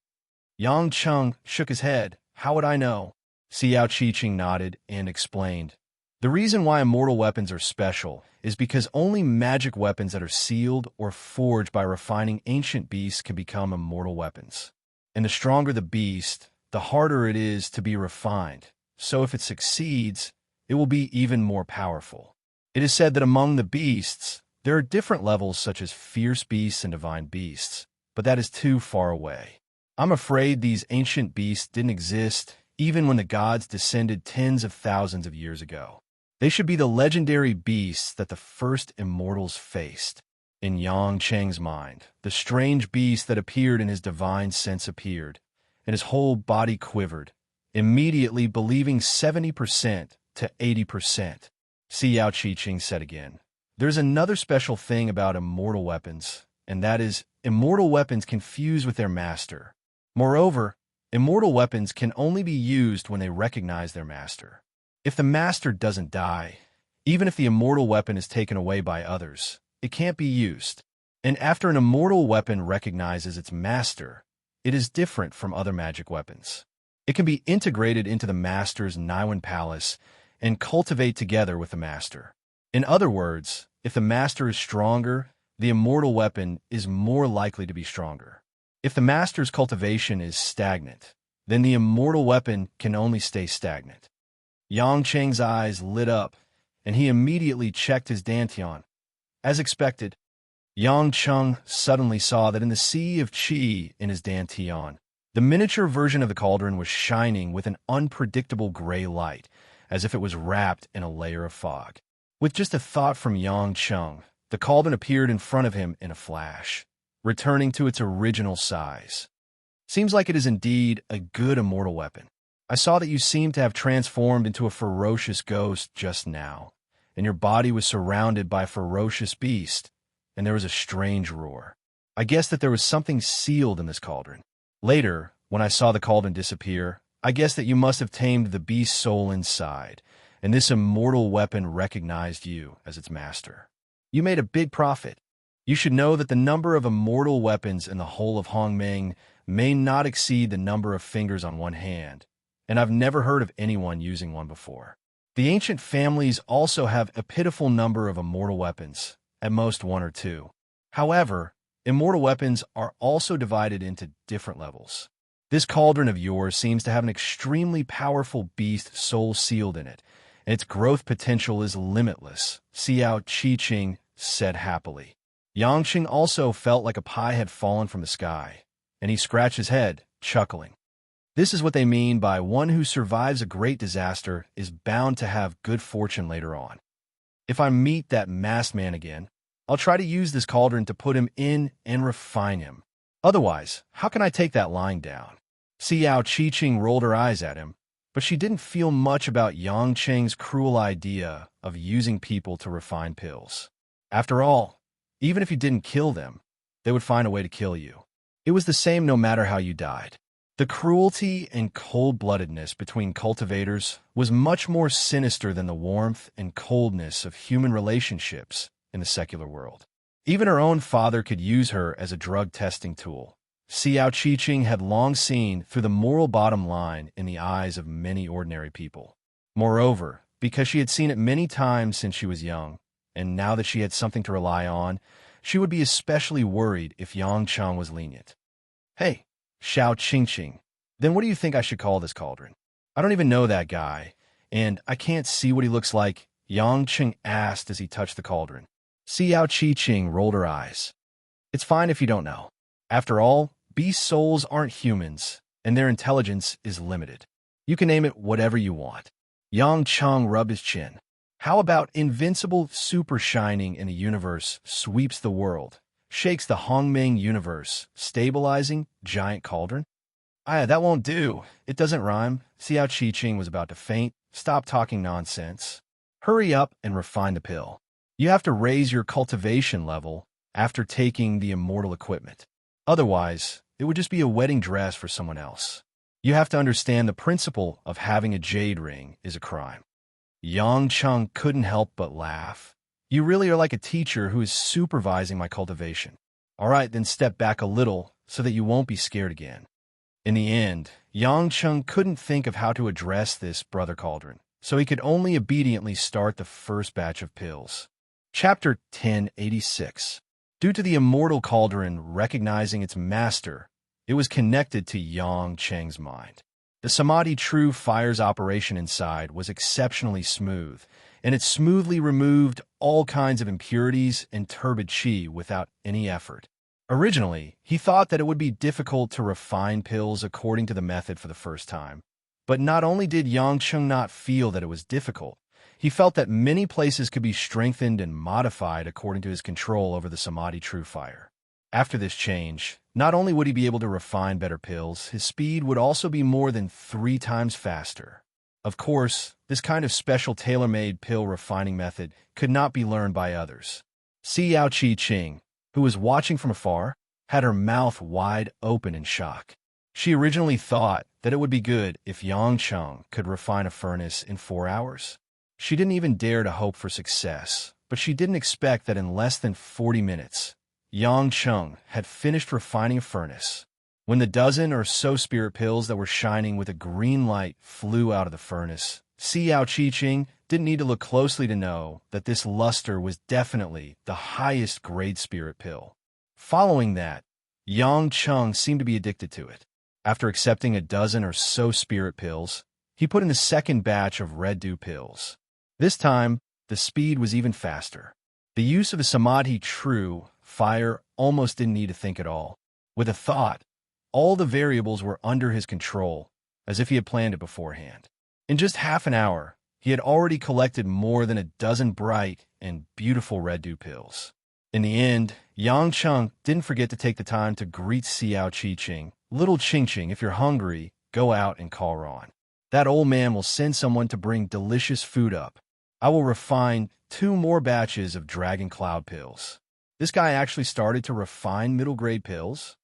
Yang Cheng shook his head. How would I know? Xiao Qiqing nodded and explained. The reason why immortal weapons are special is because only magic weapons that are sealed or forged by refining ancient beasts can become immortal weapons. And the stronger the beast, the harder it is to be refined. So if it succeeds, it will be even more powerful. It is said that among the beasts, there are different levels such as fierce beasts and divine beasts, but that is too far away. I'm afraid these ancient beasts didn't exist even when the gods descended tens of thousands of years ago. They should be the legendary beasts that the first immortals faced. In Yang Cheng's mind, the strange beast that appeared in his divine sense appeared, and his whole body quivered, immediately believing 70% to 80%. Xiao Qiqing said again, There's another special thing about immortal weapons, and that is immortal weapons can fuse with their master. Moreover, immortal weapons can only be used when they recognize their master. If the master doesn't die, even if the immortal weapon is taken away by others, it can't be used. And after an immortal weapon recognizes its master, it is different from other magic weapons. It can be integrated into the master's Niwen palace and cultivate together with the master. In other words, if the master is stronger, the immortal weapon is more likely to be stronger. If the master's cultivation is stagnant, then the immortal weapon can only stay stagnant. Yang Cheng's eyes lit up, and he immediately checked his dantian. As expected, Yang Cheng suddenly saw that in the sea of qi in his dantian, the miniature version of the cauldron was shining with an unpredictable gray light, as if it was wrapped in a layer of fog. With just a thought from Yang Cheng, the cauldron appeared in front of him in a flash, returning to its original size. Seems like it is indeed a good immortal weapon. I saw that you seemed to have transformed into a ferocious ghost just now, and your body was surrounded by a ferocious beast, and there was a strange roar. I guessed that there was something sealed in this cauldron. Later, when I saw the cauldron disappear, I guessed that you must have tamed the beast's soul inside, and this immortal weapon recognized you as its master. You made a big profit. You should know that the number of immortal weapons in the whole of Hongmeng may not exceed the number of fingers on one hand, and I've never heard of anyone using one before. The ancient families also have a pitiful number of immortal weapons, at most 1 or 2. However, immortal weapons are also divided into different levels. This cauldron of yours seems to have an extremely powerful beast soul sealed in it, and its growth potential is limitless, Xiao Qiqing said happily. Yang Qing also felt like a pie had fallen from the sky, and he scratched his head, chuckling. This is what they mean by one who survives a great disaster is bound to have good fortune later on. If I meet that masked man again, I'll try to use this cauldron to put him in and refine him. Otherwise, how can I take that lying down? Xiao Qiqing rolled her eyes at him, but she didn't feel much about Yang Cheng's cruel idea of using people to refine pills. After all, even if you didn't kill them, they would find a way to kill you. It was the same no matter how you died. The cruelty and cold-bloodedness between cultivators was much more sinister than the warmth and coldness of human relationships in the secular world. Even her own father could use her as a drug-testing tool. Xiao Qiqing had long seen through the moral bottom line in the eyes of many ordinary people. Moreover, because she had seen it many times since she was young, and now that she had something to rely on, she would be especially worried if Yang Cheng was lenient. Hey, Xiao Qingqing, then what do you think I should call this cauldron? I don't even know that guy, and I can't see what he looks like, Yang Cheng asked as he touched the cauldron. Xiao Qiqing rolled her eyes. It's fine if you don't know. After all, beast souls aren't humans, and their intelligence is limited. You can name it whatever you want. Yang Cheng rubbed his chin. How about invincible super shining in the universe sweeps the world, shakes the Hongming universe, stabilizing giant cauldron? That won't do. It doesn't rhyme. Xiao Qiqing was about to faint. Stop talking nonsense. Hurry up and refine the pill. You have to raise your cultivation level after taking the immortal equipment. Otherwise, it would just be a wedding dress for someone else. You have to understand the principle of having a jade ring is a crime. Yang Cheng couldn't help but laugh. You really are like a teacher who is supervising my cultivation. All right, then step back a little so that you won't be scared again. In the end, Yang Cheng couldn't think of how to address this brother cauldron, so he could only obediently start the first batch of pills. Chapter 1086. Due to the immortal cauldron recognizing its master, it was connected to Yang Cheng's mind. The Samadhi True Fire's operation inside was exceptionally smooth, and it smoothly removed all kinds of impurities and turbid qi without any effort. Originally, he thought that it would be difficult to refine pills according to the method for the first time. But not only did Yang Cheng not feel that it was difficult, he felt that many places could be strengthened and modified according to his control over the Samadhi True Fire. After this change, not only would he be able to refine better pills, his speed would also be more than 3 times faster. Of course, this kind of special tailor-made pill refining method could not be learned by others. Xiao Qiqing, who was watching from afar, had her mouth wide open in shock. She originally thought that it would be good if Yang Cheng could refine a furnace in 4 hours. She didn't even dare to hope for success, but she didn't expect that in less than 40 minutes, Yang Cheng had finished refining a furnace. When the dozen or so spirit pills that were shining with a green light flew out of the furnace, Xiao Qiqing didn't need to look closely to know that this luster was definitely the highest grade spirit pill. Following that, Yang Cheng seemed to be addicted to it. After accepting a dozen or so spirit pills, he put in the second batch of red dew pills. This time, the speed was even faster. The use of the Samadhi True Fire almost didn't need to think at all. With a thought, all the variables were under his control, as if he had planned it beforehand. In just half an hour, he had already collected more than a dozen bright and beautiful red dew pills. In the end, Yang Cheng didn't forget to take the time to greet Xiao Qiqing. Little Qingqing, if you're hungry, go out and call Ron. That old man will send someone to bring delicious food up. I will refine 2 more batches of Dragon Cloud pills. This guy actually started to refine middle-grade pills?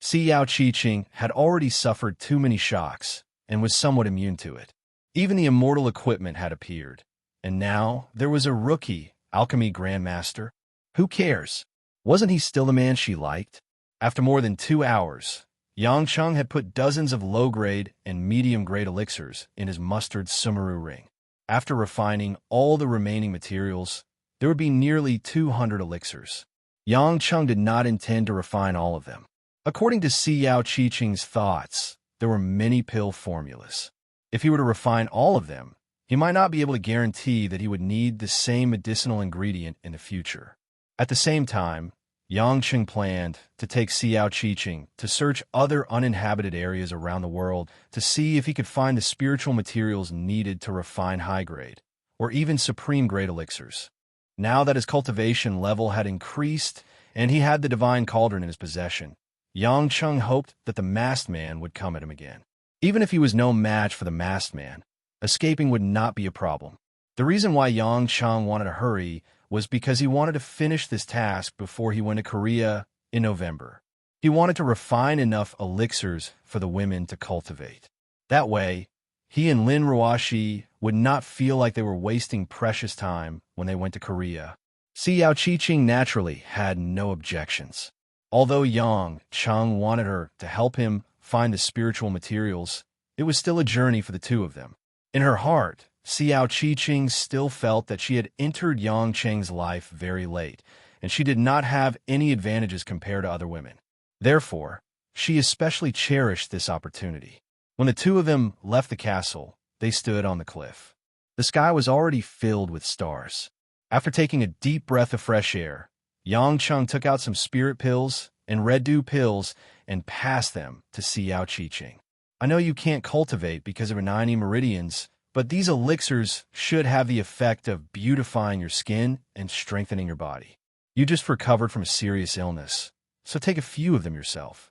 Xiao Qiqing had already suffered too many shocks and was somewhat immune to it. Even the immortal equipment had appeared, and now there was a rookie alchemy grandmaster. Who cares? Wasn't he still the man she liked? After more than 2 hours, Yang Cheng had put dozens of low-grade and medium-grade elixirs in his mustard sumaru ring. After refining all the remaining materials, there would be nearly 200 elixirs. Yang Cheng did not intend to refine all of them. According to Xiao Qiqing's thoughts, there were many pill formulas. If he were to refine all of them, he might not be able to guarantee that he would need the same medicinal ingredient in the future. At the same time, Yang Cheng planned to take Xiao Qiqing to search other uninhabited areas around the world to see if he could find the spiritual materials needed to refine high-grade, or even supreme-grade elixirs. Now that his cultivation level had increased and he had the divine cauldron in his possession, Yang Cheng hoped that the masked man would come at him again. Even if he was no match for the masked man, escaping would not be a problem. The reason why Yang Cheng wanted to hurry was because he wanted to finish this task before he went to Korea in November. He wanted to refine enough elixirs for the women to cultivate. That way, he and Lin Ruoxi would not feel like they were wasting precious time when they went to Korea. Xiao Qiqing naturally had no objections. Although Yang Cheng wanted her to help him find the spiritual materials, it was still a journey for the two of them. In her heart, Xiao Qiqing still felt that she had entered Yang Cheng's life very late, and she did not have any advantages compared to other women. Therefore, she especially cherished this opportunity. When the two of them left the castle, they stood on the cliff. The sky was already filled with stars. After taking a deep breath of fresh air, Yang Cheng took out some spirit pills and red dew pills and passed them to Xiao Qiqing. I know you can't cultivate because of your 90 meridians, but these elixirs should have the effect of beautifying your skin and strengthening your body. You just recovered from a serious illness, so take a few of them yourself.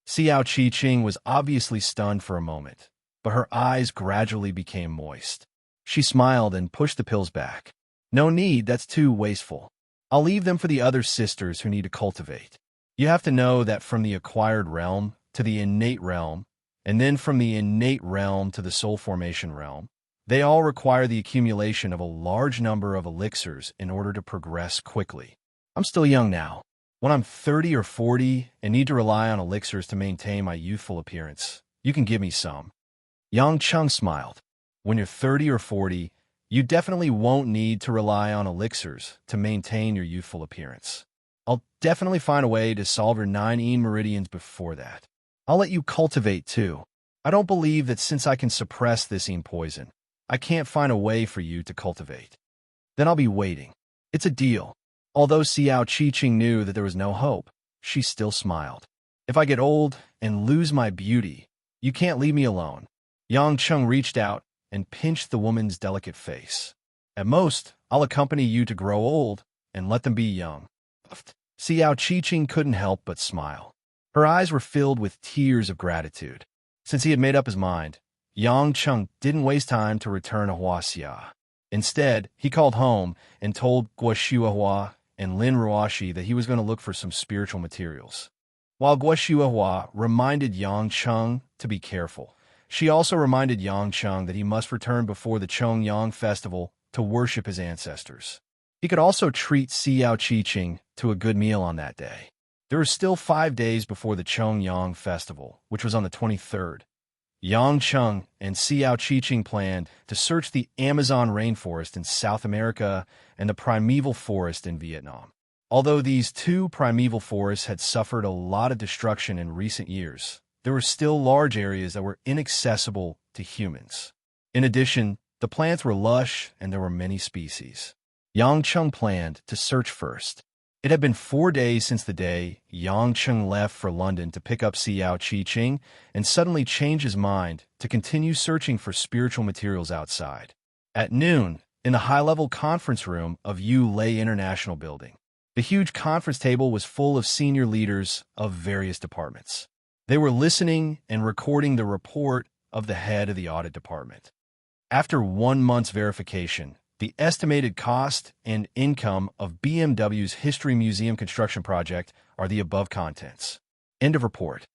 Xiao Qiqing was obviously stunned for a moment, but her eyes gradually became moist. She smiled and pushed the pills back. No need, that's too wasteful. I'll leave them for the other sisters who need to cultivate. You have to know that from the acquired realm to the innate realm, and then from the innate realm to the soul formation realm, they all require the accumulation of a large number of elixirs in order to progress quickly. I'm still young now. When I'm 30 or 40 and need to rely on elixirs to maintain my youthful appearance, you can give me some. Yang Cheng smiled. When you're 30 or 40, you definitely won't need to rely on elixirs to maintain your youthful appearance. I'll definitely find a way to solve your 9 meridians before that. I'll let you cultivate too. I don't believe that since I can suppress this poison, I can't find a way for you to cultivate. Then I'll be waiting. It's a deal. Although Xiao Qiqing knew that there was no hope, she still smiled. If I get old and lose my beauty, you can't leave me alone. Yang Cheng reached out and pinched the woman's delicate face. At most, I'll accompany you to grow old and let them be young. Xiao Qiqing couldn't help but smile. Her eyes were filled with tears of gratitude. Since he had made up his mind, Yang Cheng didn't waste time to return to Huaxia. Instead, he called home and told Guo Shuahua and Lin Ruoxi that he was going to look for some spiritual materials. While Guo Shuahua reminded Yang Cheng to be careful, she also reminded Yang Cheng that he must return before the Chongyang festival to worship his ancestors. He could also treat Xiao Qiqing to a good meal on that day. There were still 5 days before the Chongyang festival, which was on the 23rd. Yang Cheng and Xiao Qiqing planned to search the Amazon rainforest in South America and the primeval forest in Vietnam. Although these two primeval forests had suffered a lot of destruction in recent years, there were still large areas that were inaccessible to humans. In addition, the plants were lush and there were many species. Yang Cheng planned to search first. It had been 4 days since the day Yang Cheng left for London to pick up Xiao Qiqing and suddenly changed his mind to continue searching for spiritual materials outside. At noon, in the high-level conference room of Yu Lei International Building, the huge conference table was full of senior leaders of various departments. They were listening and recording the report of the head of the audit department. After 1 month's verification, the estimated cost and income of BMW's History Museum construction project are the above contents. End of report.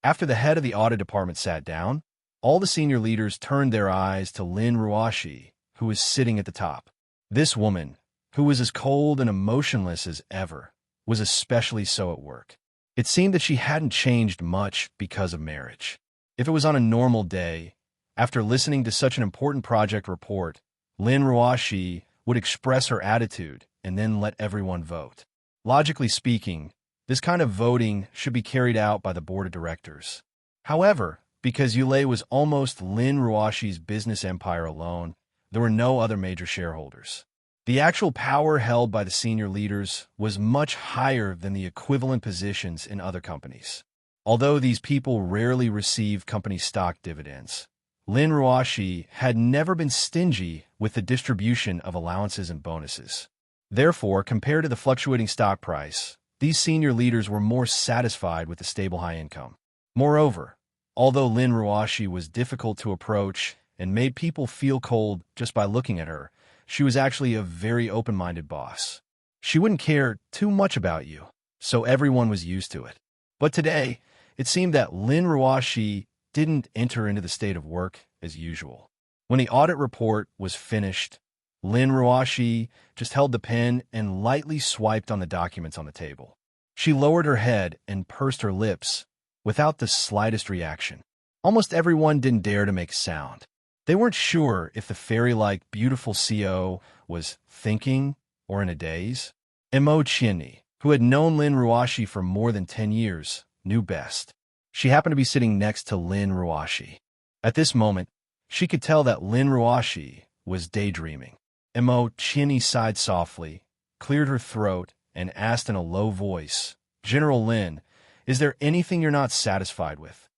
After the head of the audit department sat down, all the senior leaders turned their eyes to Lin Ruoxi, who was sitting at the top. This woman, who was as cold and emotionless as ever, was especially so at work. It seemed that she hadn't changed much because of marriage. If it was on a normal day, after listening to such an important project report, Lin Ruoxi would express her attitude and then let everyone vote. Logically speaking, this kind of voting should be carried out by the board of directors. However, because Yulei was almost Lin Ruoxi's business empire alone, there were no other major shareholders. The actual power held by the senior leaders was much higher than the equivalent positions in other companies. Although these people rarely received company stock dividends, Lin Ruoshi had never been stingy with the distribution of allowances and bonuses. Therefore, compared to the fluctuating stock price, these senior leaders were more satisfied with the stable high income. Moreover, although Lin Ruoshi was difficult to approach and made people feel cold just by looking at her, she was actually a very open-minded boss. She wouldn't care too much about you, so everyone was used to it. But today, it seemed that Lin Ruoshi didn't enter into the state of work as usual. When the audit report was finished, Lin Ruoshi just held the pen and lightly swiped on the documents on the table. She lowered her head and pursed her lips without the slightest reaction. Almost everyone didn't dare to make sound. They weren't sure if the fairy-like beautiful CO was thinking or in a daze. Mo Chinni, who had known Lin Ruoshi for more than 10 years, knew best. She happened to be sitting next to Lin Ruoshi. At this moment, she could tell that Lin Ruoshi was daydreaming. Mo Chinni sighed softly, cleared her throat, and asked in a low voice, "General Lin, is there anything you're not satisfied with?"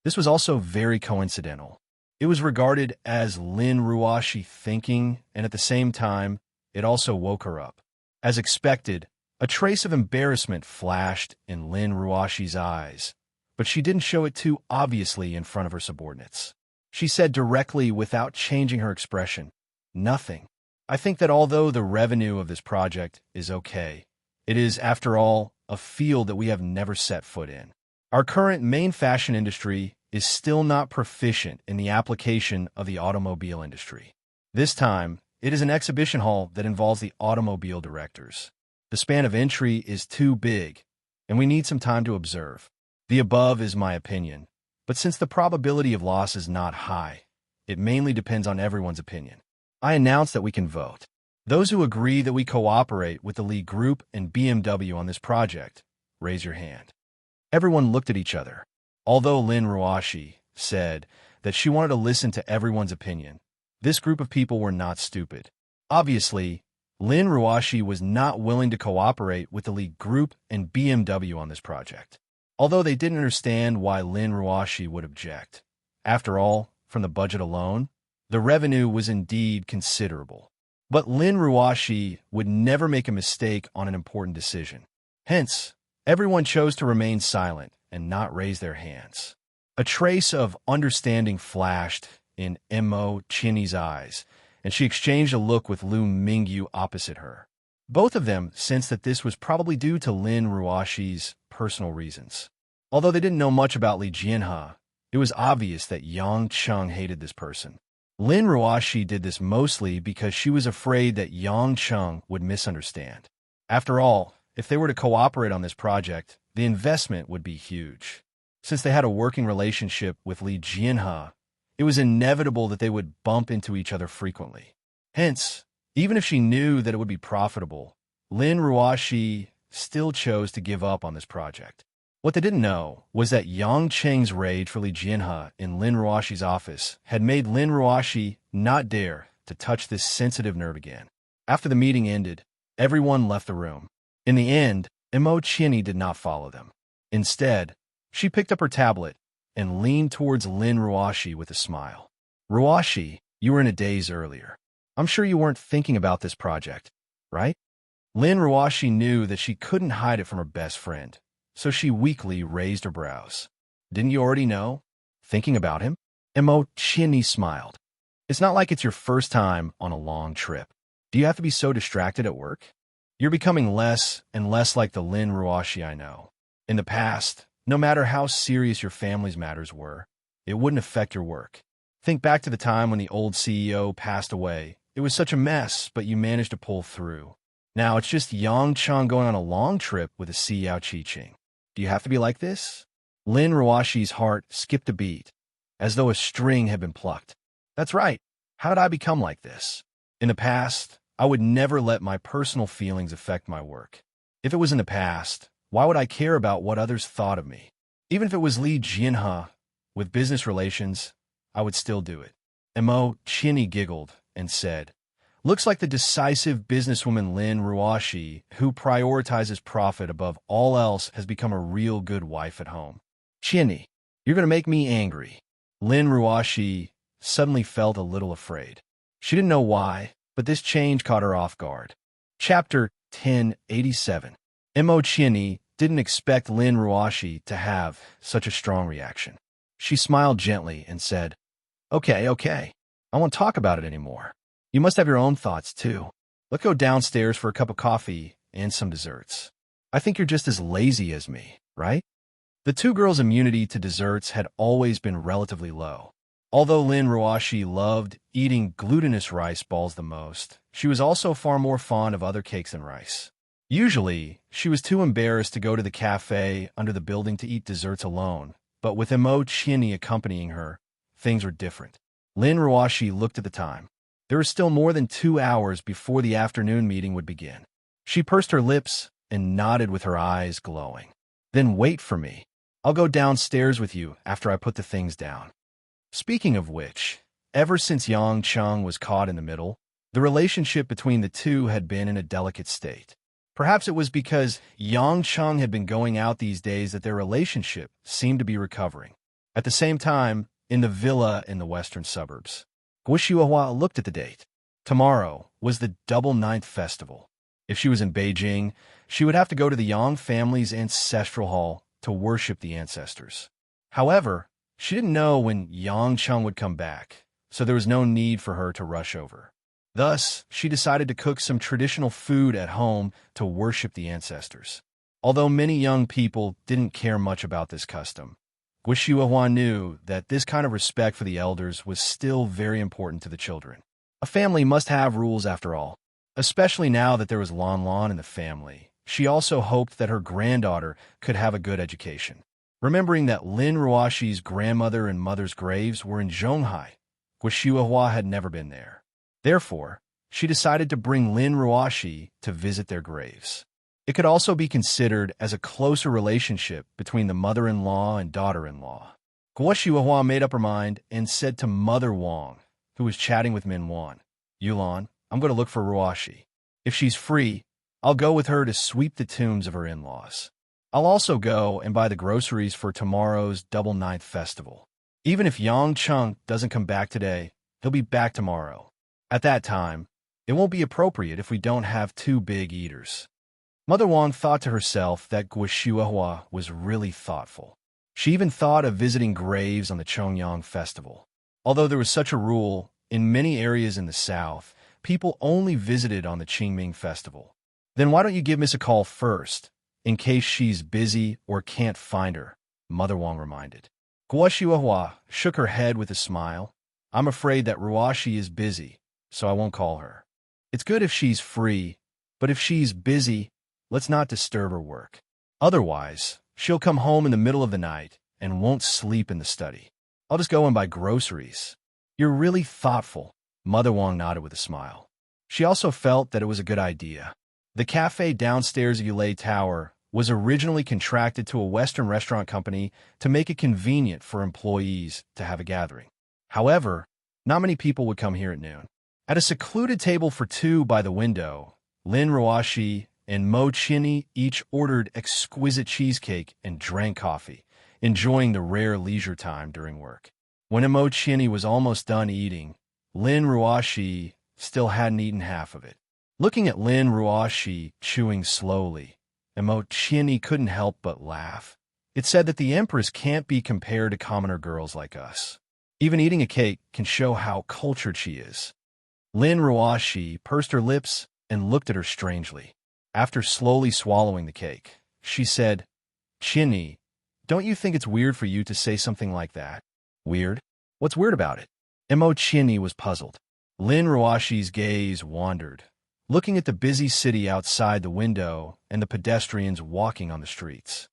This was also very coincidental. It was regarded as Lin Ruoshi thinking, and at the same time, it also woke her up. As expected, a trace of embarrassment flashed in Lin Ruoshi's eyes, but she didn't show it too obviously in front of her subordinates. She said directly without changing her expression, "Nothing. I think that although the revenue of this project is okay, it is, after all, a field that we have never set foot in. Our current main fashion industry is still not proficient in the application of the automobile industry. This time, it is an exhibition hall that involves the automobile directors. The span of entry is too big, and we need some time to observe. The above is my opinion, but since the probability of loss is not high, it mainly depends on everyone's opinion. I announce that we can vote. Those who agree that we cooperate with the Lee Group and BMW on this project, raise your hand." Everyone looked at each other. Although Lin Ruoshi said that she wanted to listen to everyone's opinion, this group of people were not stupid. Obviously, Lin Ruoshi was not willing to cooperate with the Lee Group and BMW on this project, although they didn't understand why Lin Ruoshi would object. After all, from the budget alone, the revenue was indeed considerable. But Lin Ruoshi would never make a mistake on an important decision. Hence, everyone chose to remain silent and not raise their hands. A trace of understanding flashed in Mo Chinni's eyes, and she exchanged a look with Lu Mingyu opposite her. Both of them sensed that this was probably due to Lin Ruoshi's personal reasons. Although they didn't know much about Li Jianhe, it was obvious that Yang Cheng hated this person. Lin Ruoshi did this mostly because she was afraid that Yang Cheng would misunderstand. After all, if they were to cooperate on this project, the investment would be huge. Since they had a working relationship with Li Jianhe, it was inevitable that they would bump into each other frequently. Hence, even if she knew that it would be profitable, Lin Ruoshi still chose to give up on this project. What they didn't know was that Yang Cheng's rage for Li Jianhe in Lin Ruoshi's office had made Lin Ruoshi not dare to touch this sensitive nerve again. After the meeting ended, everyone left the room. In the end, Mo Chinni did not follow them. Instead, she picked up her tablet and leaned towards Lin Ruoshi with a smile. "Ruoshi, you were in a daze earlier. I'm sure you weren't thinking about this project, right?" Lin Ruoshi knew that she couldn't hide it from her best friend, so she weakly raised her brows. "Didn't you already know? Thinking about him?" Mo Chinni smiled. "It's not like it's your first time on a long trip. Do you have to be so distracted at work? You're becoming less and less like the Lin Ruoshi I know. In the past, no matter how serious your family's matters were, it wouldn't affect your work. Think back to the time when the old CEO passed away. It was such a mess, but you managed to pull through. Now it's just Yang Cheng going on a long trip with a Xiao Qiqing. Do you have to be like this?" Lin Ruoshi's heart skipped a beat, as though a string had been plucked. "That's right. How did I become like this? In the past, I would never let my personal feelings affect my work. If it was in the past, why would I care about what others thought of me? Even if it was Li Jianhe with business relations, I would still do it." Mo Chinni giggled and said, Looks like the decisive businesswoman Lin Ruashi, who prioritizes profit above all else, has become a real good wife at home. Chinny, you're going to make me angry. Lin Ruashi suddenly felt a little afraid. She didn't know why, but this change caught her off guard. Chapter 1087. Mo Chinny didn't expect Lin Ruashi to have such a strong reaction. She smiled gently and said, Okay, I won't talk about it anymore. You must have your own thoughts, too. Let's go downstairs for a cup of coffee and some desserts. I think you're just as lazy as me, right? The two girls' immunity to desserts had always been relatively low. Although Lin Ruashi loved eating glutinous rice balls the most, she was also far more fond of other cakes than rice. Usually, she was too embarrassed to go to the cafe under the building to eat desserts alone, but with Mo Chinny accompanying her, things were different. Lin Ruashi looked at the time. There was still more than 2 hours before the afternoon meeting would begin. She pursed her lips and nodded with her eyes glowing. Then wait for me. I'll go downstairs with you after I put the things down. Speaking of which, ever since Yang Cheng was caught in the middle, the relationship between the two had been in a delicate state. Perhaps it was because Yang Cheng had been going out these days that their relationship seemed to be recovering. At the same time, in the villa in the western suburbs, Guo Xiuhua looked at the date. Tomorrow was the Double Ninth Festival. If she was in Beijing, she would have to go to the Yang family's ancestral hall to worship the ancestors. However, she didn't know when Yang Cheng would come back, so there was no need for her to rush over. Thus, she decided to cook some traditional food at home to worship the ancestors. Although many young people didn't care much about this custom, Guo Xiuhua knew that this kind of respect for the elders was still very important to the children. A family must have rules after all, especially now that there was Lan Lan in the family. She also hoped that her granddaughter could have a good education. Remembering that Lin Ruashi's grandmother and mother's graves were in Zhonghai, Guo Xiuhua had never been there. Therefore, she decided to bring Lin Ruashi to visit their graves. It could also be considered as a closer relationship between the mother-in-law and daughter-in-law. Guo Xiuhua made up her mind and said to Mother Wang, who was chatting with Min Wan, Yulan, I'm going to look for Ruashi. If she's free, I'll go with her to sweep the tombs of her in-laws. I'll also go and buy the groceries for tomorrow's Double Ninth Festival. Even if Yang Cheng doesn't come back today, he'll be back tomorrow. At that time, it won't be appropriate if we don't have two big eaters. Mother Wang thought to herself that Guo Xiuhua was really thoughtful. She even thought of visiting graves on the Chongyang festival. Although there was such a rule, in many areas in the south, people only visited on the Qingming festival. Then why don't you give Miss a call first, in case she's busy or can't find her, Mother Wang reminded. Guo Xiuhua shook her head with a smile. I'm afraid that Ruashi is busy, so I won't call her. It's good if she's free, but if she's busy, let's not disturb her work. Otherwise, she'll come home in the middle of the night and won't sleep in the study. I'll just go and buy groceries. You're really thoughtful, Mother Wang nodded with a smile. She also felt that it was a good idea. The cafe downstairs of Yulei Tower was originally contracted to a Western restaurant company to make it convenient for employees to have a gathering. However, not many people would come here at noon. At a secluded table for two by the window, Lin Ruashi and Mo Chinny each ordered exquisite cheesecake and drank coffee, enjoying the rare leisure time during work. When Mo Chinny was almost done eating, Lin Ruashi still hadn't eaten half of it. Looking at Lin Ruashi chewing slowly, Mo Chinny couldn't help but laugh. It said that the Empress can't be compared to commoner girls like us. Even eating a cake can show how cultured she is. Lin Ruashi pursed her lips and looked at her strangely. After slowly swallowing the cake, she said, Chinny, don't you think it's weird for you to say something like that? Weird? What's weird about it? Mo Chinny was puzzled. Lin Ruashi's gaze wandered, looking at the busy city outside the window and the pedestrians walking on the streets.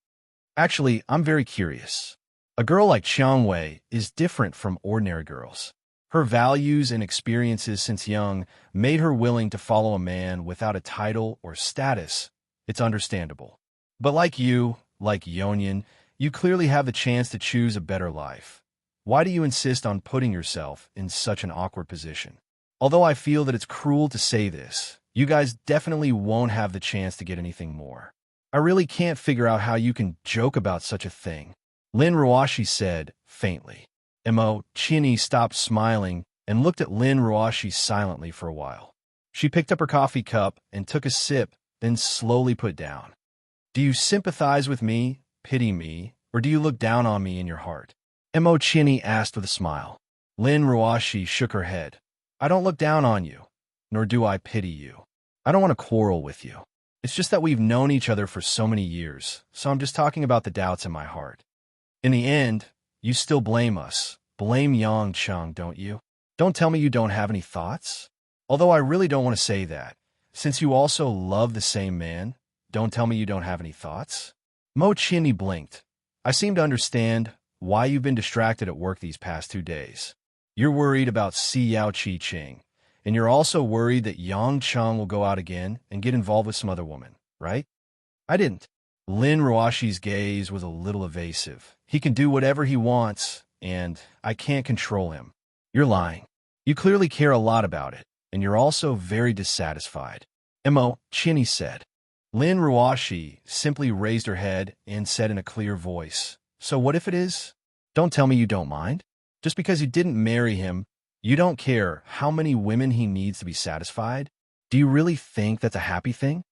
Actually, I'm very curious. A girl like Qiang Wei is different from ordinary girls. Her values and experiences since young made her willing to follow a man without a title or status. It's understandable. But like you, like Yonyan, you clearly have the chance to choose a better life. Why do you insist on putting yourself in such an awkward position? Although I feel that it's cruel to say this, you guys definitely won't have the chance to get anything more. I really can't figure out how you can joke about such a thing, Lin Ruashi said, faintly. Mo Chinny stopped smiling and looked at Lin Ruashi silently for a while. She picked up her coffee cup and took a sip, then slowly put it down. Do you sympathize with me, pity me, or do you look down on me in your heart? Mo Chinny asked with a smile. Lin Ruashi shook her head. I don't look down on you, nor do I pity you. I don't want to quarrel with you. It's just that we've known each other for so many years, so I'm just talking about the doubts in my heart. In the end, you still blame us. Blame Yang Cheng, don't you? Don't tell me you don't have any thoughts? Although I really don't want to say that. Since you also love the same man, don't tell me you don't have any thoughts? Mo Chinny blinked. I seem to understand why you've been distracted at work these past 2 days. You're worried about Si Yao Chi Ching, and you're also worried that Yang Cheng will go out again and get involved with some other woman, right? I didn't. Lin Ruashi's gaze was a little evasive. He can do whatever he wants, and I can't control him. You're lying. You clearly care a lot about it, and you're also very dissatisfied. Mo Chinny said. Lin Ruashi simply raised her head and said in a clear voice, So what if it is? Don't tell me you don't mind. Just because you didn't marry him, you don't care how many women he needs to be satisfied? Do you really think that's a happy thing?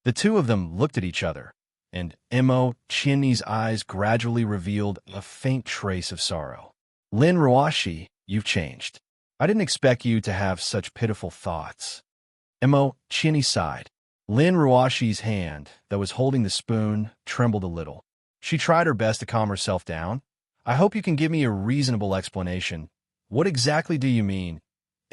The two of them looked at each other, and Mo Chinny's eyes gradually revealed a faint trace of sorrow. Lin Ruashi, you've changed. I didn't expect you to have such pitiful thoughts. Mo Chinny sighed. Lin Ruashi's hand, that was holding the spoon, trembled a little. She tried her best to calm herself down. I hope you can give me a reasonable explanation. What exactly do you mean?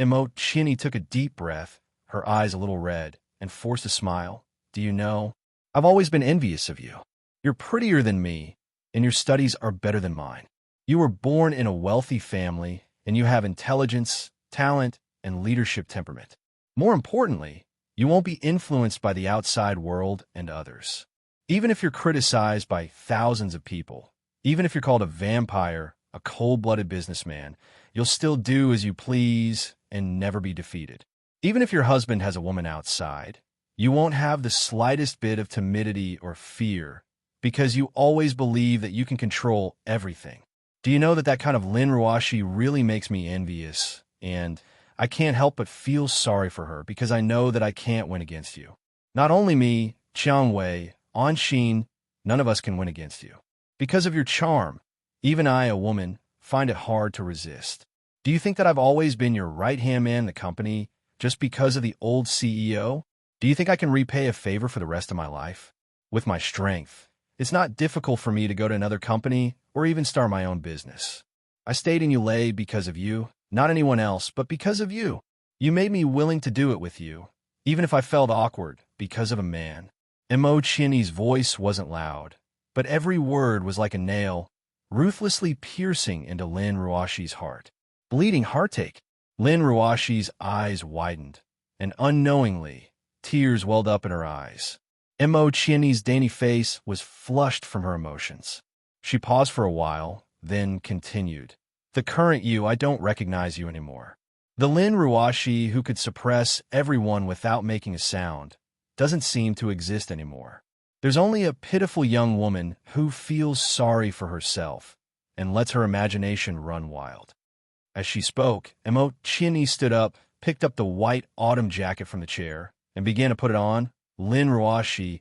Mo Chinny took a deep breath, her eyes a little red, and forced a smile. Do you know? I've always been envious of you. You're prettier than me, and your studies are better than mine. You were born in a wealthy family, and you have intelligence, talent, and leadership temperament. More importantly, you won't be influenced by the outside world and others. Even if you're criticized by thousands of people, even if you're called a vampire, a cold-blooded businessman, you'll still do as you please and never be defeated. Even if your husband has a woman outside, you won't have the slightest bit of timidity or fear because you always believe that you can control everything. Do you know that that kind of Lin Ruashi really makes me envious, and I can't help but feel sorry for her because I know that I can't win against you. Not only me, Chiang Wei, An Xin, none of us can win against you. Because of your charm, even I, a woman, find it hard to resist. Do you think that I've always been your right-hand man in the company just because of the old CEO? Do you think I can repay a favor for the rest of my life? With my strength, it's not difficult for me to go to another company or even start my own business. I stayed in Ulay because of you, not anyone else, but because of you. You made me willing to do it with you, even if I felt awkward because of a man. Mo Chinny's voice wasn't loud, but every word was like a nail, ruthlessly piercing into Lin Ruashi's heart. Bleeding heartache. Lin Ruashi's eyes widened, and unknowingly, tears welled up in her eyes. Mo Chinny's dainty face was flushed from her emotions. She paused for a while, then continued. The current you, I don't recognize you anymore. The Lin Ruashi who could suppress everyone without making a sound doesn't seem to exist anymore. There's only a pitiful young woman who feels sorry for herself and lets her imagination run wild. As she spoke, Mo Chinny stood up, picked up the white autumn jacket from the chair, and began to put it on. Lin Ruashi,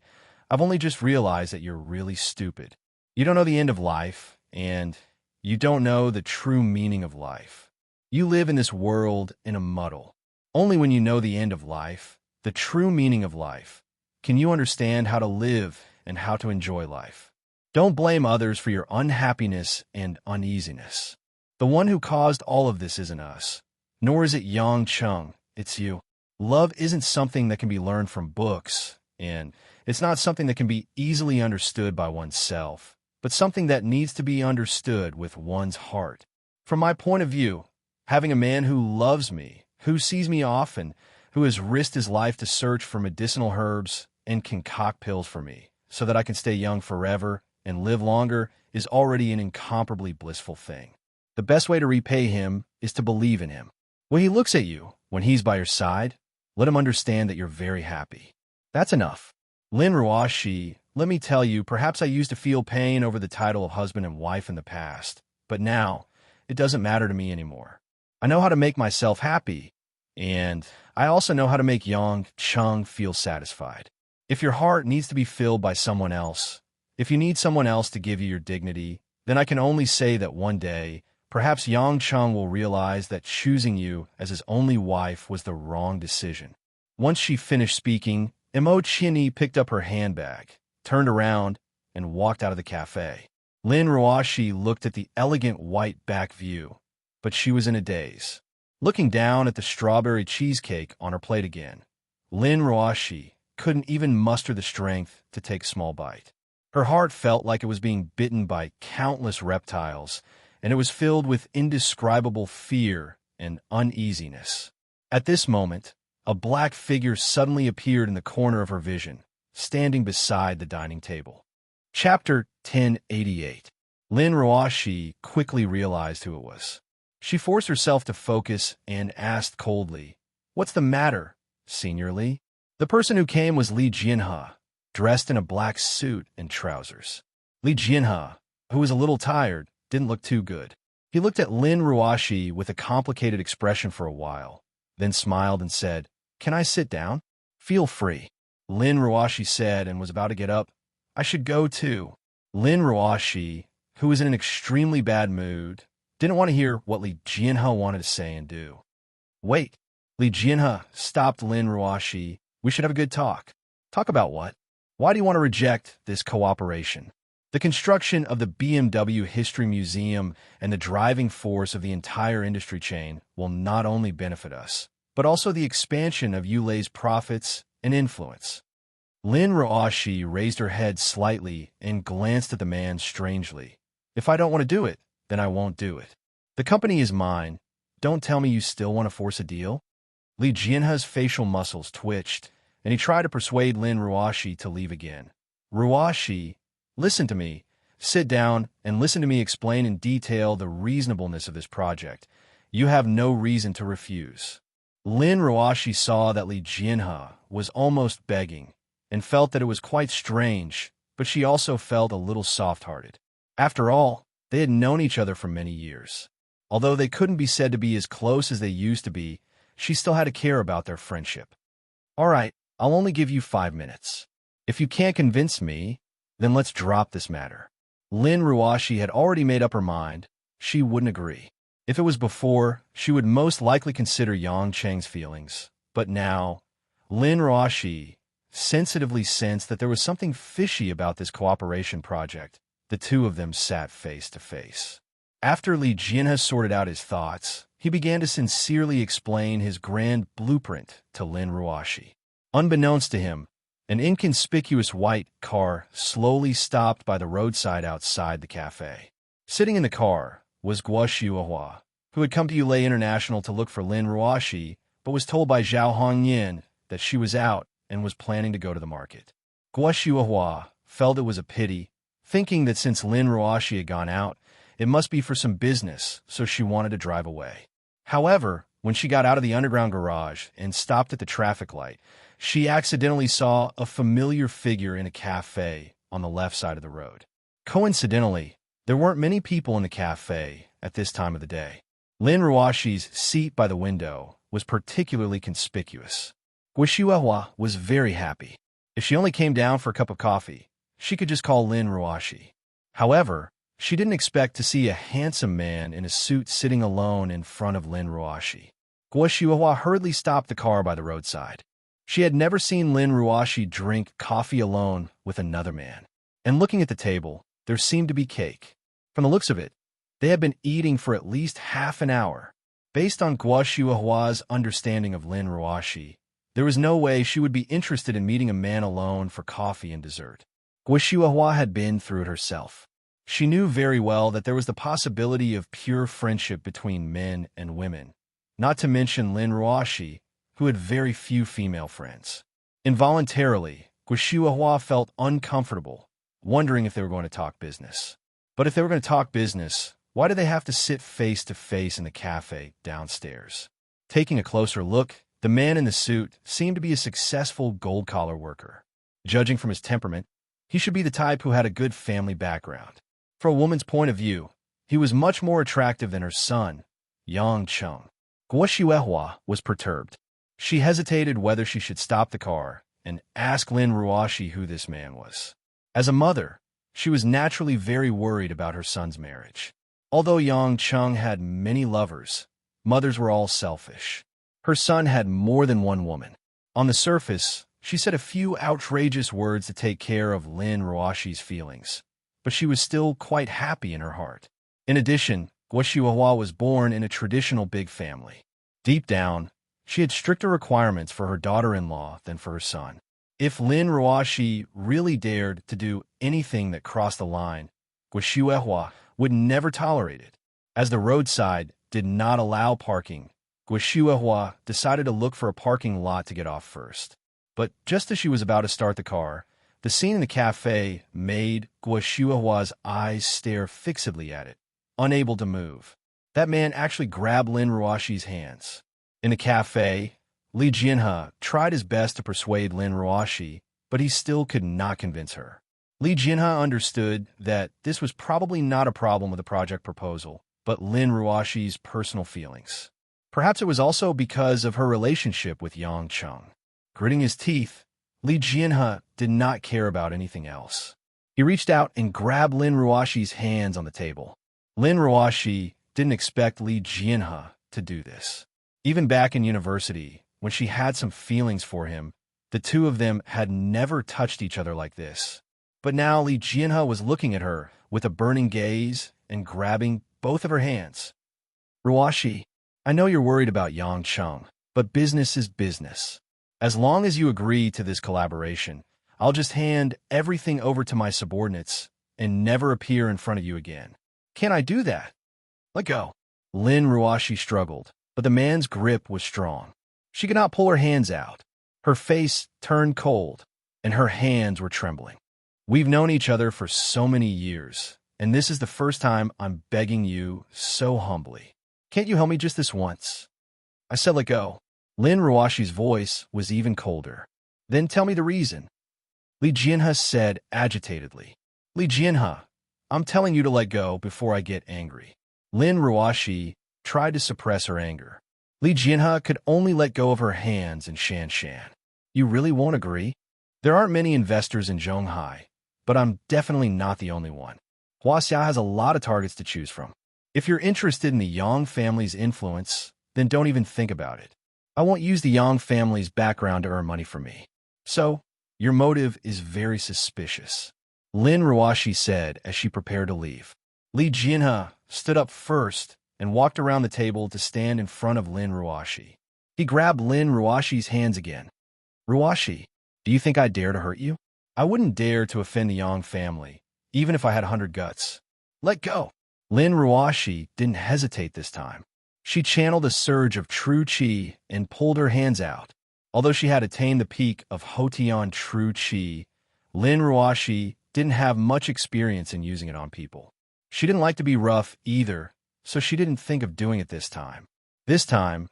I've only just realized that you're really stupid. You don't know the end of life, and you don't know the true meaning of life. You live in this world in a muddle. Only when you know the end of life, the true meaning of life, can you understand how to live and how to enjoy life. Don't blame others for your unhappiness and uneasiness. The one who caused all of this isn't us, nor is it Yang Cheng, it's you. Love isn't something that can be learned from books, and it's not something that can be easily understood by oneself, but something that needs to be understood with one's heart. From my point of view, having a man who loves me, who sees me often, who has risked his life to search for medicinal herbs and concoct pills for me so that I can stay young forever and live longer is already an incomparably blissful thing. The best way to repay him is to believe in him. When he looks at you, When he's by your side, let him understand that you're very happy. That's enough. Lin Ruoshi, let me tell you, perhaps I used to feel pain over the title of husband and wife in the past, but now, it doesn't matter to me anymore. I know how to make myself happy, and I also know how to make Yang Chung feel satisfied. If your heart needs to be filled by someone else, if you need someone else to give you your dignity, then I can only say that one day, perhaps Yang Chung will realize that choosing you as his only wife was the wrong decision. Once she finished speaking, Imo Chini picked up her handbag, turned around, and walked out of the cafe. Lin Ruoshi looked at the elegant white back view, but she was in a daze. Looking down at the strawberry cheesecake on her plate again, Lin Ruoshi couldn't even muster the strength to take a small bite. Her heart felt like it was being bitten by countless reptiles, and it was filled with indescribable fear and uneasiness. At this moment, a black figure suddenly appeared in the corner of her vision, standing beside the dining table. Chapter 1088. Lin Ruoshi quickly realized who it was. She forced herself to focus and asked coldly, "What's the matter, Senior Li?" The person who came was Li Jianhe, dressed in a black suit and trousers. Li Jianhe, who was a little tired, didn't look too good. He looked at Lin Ruoshi with a complicated expression for a while, then smiled and said, "Can I sit down?" "Feel free," Lin Ruoshi said and was about to get up. "I should go too." Lin Ruoshi, who was in an extremely bad mood, didn't want to hear what Li Jianhe wanted to say and do. "Wait." Li Jianhe stopped Lin Ruoshi. "We should have a good talk." "Talk about what? Why do you want to reject this cooperation?" "The construction of the BMW History Museum and the driving force of the entire industry chain will not only benefit us, but also the expansion of Yulei's profits and influence." Lin Ruoshi raised her head slightly and glanced at the man strangely. "If I don't want to do it, then I won't do it. The company is mine. Don't tell me you still want to force a deal." Li Jianhe's facial muscles twitched, and he tried to persuade Lin Ruoshi to leave again. "Ruoshi, listen to me. Sit down and listen to me explain in detail the reasonableness of this project. You have no reason to refuse." Lin Ruoshi saw that Li Jianhe was almost begging, and felt that it was quite strange, but she also felt a little soft-hearted. After all, they had known each other for many years. Although they couldn't be said to be as close as they used to be, she still had to care about their friendship. "All right, I'll only give you 5 minutes. If you can't convince me, then let's drop this matter." Lin Ruoshi had already made up her mind. She wouldn't agree. If it was before, she would most likely consider Yang Cheng's feelings. But now, Lin Ruoshi sensitively sensed that there was something fishy about this cooperation project. The two of them sat face to face. After Li Jianhe sorted out his thoughts, he began to sincerely explain his grand blueprint to Lin Ruoshi. Unbeknownst to him, an inconspicuous white car slowly stopped by the roadside outside the cafe. Sitting in the car was Guo Xiuhua, who had come to Yulei International to look for Lin Ruoshi, but was told by Zhao Hongyan that she was out and was planning to go to the market. Guo Xiuhua felt it was a pity, thinking that since Lin Ruoshi had gone out, it must be for some business, so she wanted to drive away. However, when she got out of the underground garage and stopped at the traffic light, she accidentally saw a familiar figure in a cafe on the left side of the road. Coincidentally, there weren't many people in the cafe at this time of the day. Lin Ruoshi's seat by the window was particularly conspicuous. Guo Xiuhua was very happy. If she only came down for a cup of coffee, she could just call Lin Ruoshi. However, she didn't expect to see a handsome man in a suit sitting alone in front of Lin Ruoshi. Guo Xiuhua hurriedly stopped the car by the roadside. She had never seen Lin Ruoshi drink coffee alone with another man. And looking at the table, there seemed to be cake. From the looks of it, they had been eating for at least half an hour. Based on Guo Xiuhua's understanding of Lin Ruoshi, there was no way she would be interested in meeting a man alone for coffee and dessert. Guo Xiuhua had been through it herself. She knew very well that there was the possibility of pure friendship between men and women, not to mention Lin Ruoshi, who had very few female friends. Involuntarily, Guo Xiuhua felt uncomfortable, wondering if they were going to talk business. But if they were going to talk business, why did they have to sit face to face in the cafe downstairs? Taking a closer look, the man in the suit seemed to be a successful gold-collar worker. Judging from his temperament, he should be the type who had a good family background. From a woman's point of view, he was much more attractive than her son, Yang Cheng. Guo Xuehua was perturbed. She hesitated whether she should stop the car and ask Lin Ruoshi who this man was. As a mother, she was naturally very worried about her son's marriage. Although Yang Cheng had many lovers, mothers were all selfish. Her son had more than one woman. On the surface, she said a few outrageous words to take care of Lin Ruoshi's feelings, but she was still quite happy in her heart. In addition, Guo Xuehua was born in a traditional big family. Deep down, she had stricter requirements for her daughter-in-law than for her son. If Lin Ruoshi really dared to do anything that crossed the line, Guo Xuehua would never tolerate it. As the roadside did not allow parking, Guo Xuehua decided to look for a parking lot to get off first. But just as she was about to start the car, the scene in the cafe made Guo Xuehua's eyes stare fixedly at it, unable to move. That man actually grabbed Lin Ruoshi's hands. In the cafe, Li Jianhe tried his best to persuade Lin Ruoshi, but he still could not convince her. Li Jianhe understood that this was probably not a problem with the project proposal, but Lin Ruoshi's personal feelings. Perhaps it was also because of her relationship with Yang Cheng. Gritting his teeth, Li Jianhe did not care about anything else. He reached out and grabbed Lin Ruoshi's hands on the table. Lin Ruoshi didn't expect Li Jianhe to do this. Even back in university, when she had some feelings for him, the two of them had never touched each other like this. But now Li Jianhe was looking at her with a burning gaze and grabbing both of her hands. Ruoshi, I know you're worried about Yang Cheng, but business is business. As long as you agree to this collaboration, I'll just hand everything over to my subordinates and never appear in front of you again. Can't I do that? Let go. Lin Ruoshi struggled, but the man's grip was strong. She could not pull her hands out. Her face turned cold, and her hands were trembling. We've known each other for so many years, and this is the first time I'm begging you so humbly. Can't you help me just this once? I said let go. Lin Ruoshi's voice was even colder. Then tell me the reason. Li Jianhe said agitatedly. Li Jianhe, I'm telling you to let go before I get angry. Lin Ruoshi tried to suppress her anger. Li Jianhe could only let go of her hands in Shanshan. You really won't agree? There aren't many investors in Zhonghai, but I'm definitely not the only one. Huaxia has a lot of targets to choose from. If you're interested in the Yang family's influence, then don't even think about it. I won't use the Yang family's background to earn money for me. So, your motive is very suspicious. Lin Ruoshi said as she prepared to leave. Li Jianhe stood up first and walked around the table to stand in front of Lin Ruoshi. He grabbed Lin Ruoshi's hands again. Ruoshi, do you think I dare to hurt you? I wouldn't dare to offend the Yang family, even if I had 100 guts. Let go. Lin Ruoshi didn't hesitate this time. She channeled a surge of true qi and pulled her hands out. Although she had attained the peak of Houtian true qi, Lin Ruoshi didn't have much experience in using it on people. She didn't like to be rough either, so she didn't think of doing it this time. This time,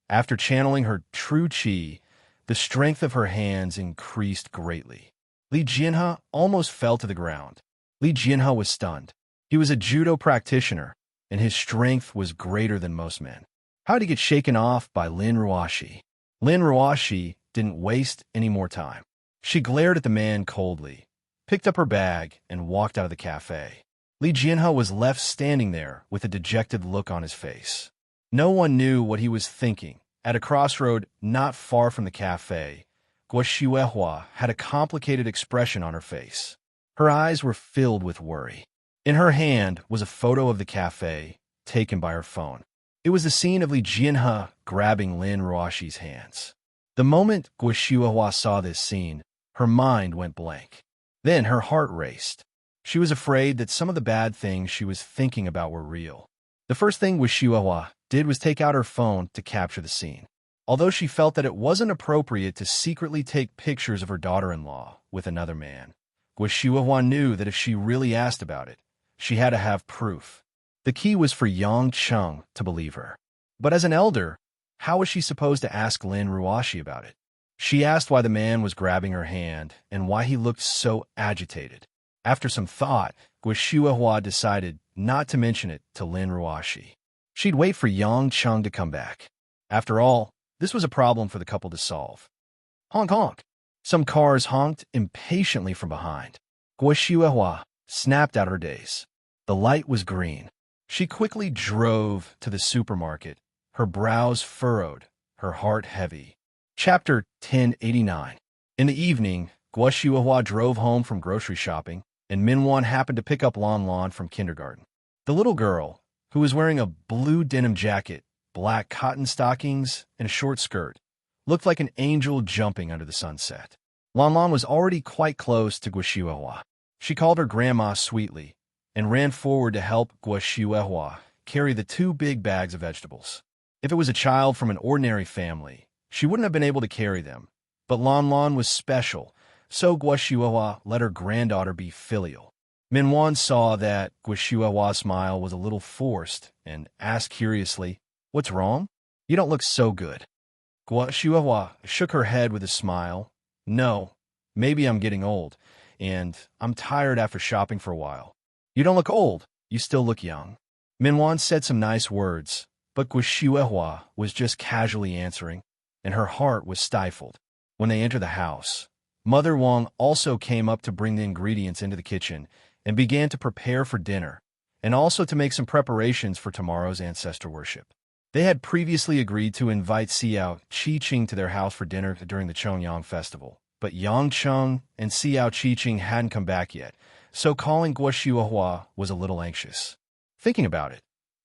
after channeling her true qi, the strength of her hands increased greatly. Li Jianhe almost fell to the ground. Li Jianhe was stunned. He was a judo practitioner, and his strength was greater than most men. How did he get shaken off by Lin Ruoshi? Lin Ruoshi didn't waste any more time. She glared at the man coldly, picked up her bag, and walked out of the cafe. Li Jianhe was left standing there with a dejected look on his face. No one knew what he was thinking. At a crossroad not far from the cafe, Guo Xuehua had a complicated expression on her face. Her eyes were filled with worry. In her hand was a photo of the cafe, taken by her phone. It was the scene of Li Jianhe grabbing Lin Ruoshi's hands. The moment Guo Xuehua saw this scene, her mind went blank. Then her heart raced. She was afraid that some of the bad things she was thinking about were real. The first thing Guo Xuehua did was take out her phone to capture the scene. Although she felt that it wasn't appropriate to secretly take pictures of her daughter-in-law with another man, Guo Xuehua knew that if she really asked about it, she had to have proof. The key was for Yang Cheng to believe her. But as an elder, How was she supposed to ask Lin Ruashi about it? She asked why the man was grabbing her hand and why he looked so agitated. After some thought, Guo decided not to mention it to Lin Ruashi. She'd wait for Yang Chung to come back. After all, this was a problem for the couple to solve. Honk honk. Some cars honked impatiently from behind. Guo snapped out her daze. The light was green. She quickly drove to the supermarket, her brows furrowed, her heart heavy. Chapter 1089. In the evening, Guo drove home from grocery shopping, and Minwan happened to pick up Lan Lan from kindergarten. The little girl, who was wearing a blue denim jacket, black cotton stockings, and a short skirt, looked like an angel jumping under the sunset. Lan Lan was already quite close to Guo. She called her grandma sweetly and ran forward to help Guo carry the 2 big bags of vegetables. If it was a child from an ordinary family, she wouldn't have been able to carry them, but Lan Lan was special, so Guo let her granddaughter be filial. Minwan saw that Guo's smile was a little forced and asked curiously, "What's wrong? You don't look so good." Guo shook her head with a smile. "No, maybe I'm getting old, and I'm tired after shopping for a while." "You don't look old. You still look young." Minwan said some nice words, but Guo was just casually answering, and her heart was stifled. When they entered the house, Mother Wang also came up to bring the ingredients into the kitchen and began to prepare for dinner, and also to make some preparations for tomorrow's ancestor worship. They had previously agreed to invite Xiao Qiqing to their house for dinner during the Chongyang festival, but Yang Chung and Xiao Qiqing hadn't come back yet, so calling Guo was a little anxious. Thinking about it,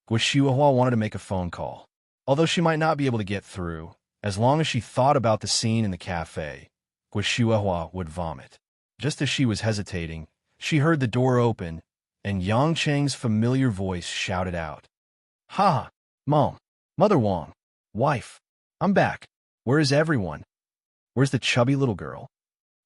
Guo wanted to make a phone call. Although she might not be able to get through, as long as she thought about the scene in the cafe, Guo would vomit. Just as she was hesitating, she heard the door open, and Yang Cheng's familiar voice shouted out, "Ha! Mom! Mother Wang! Wife! I'm back! Where is everyone? Where's the chubby little girl?"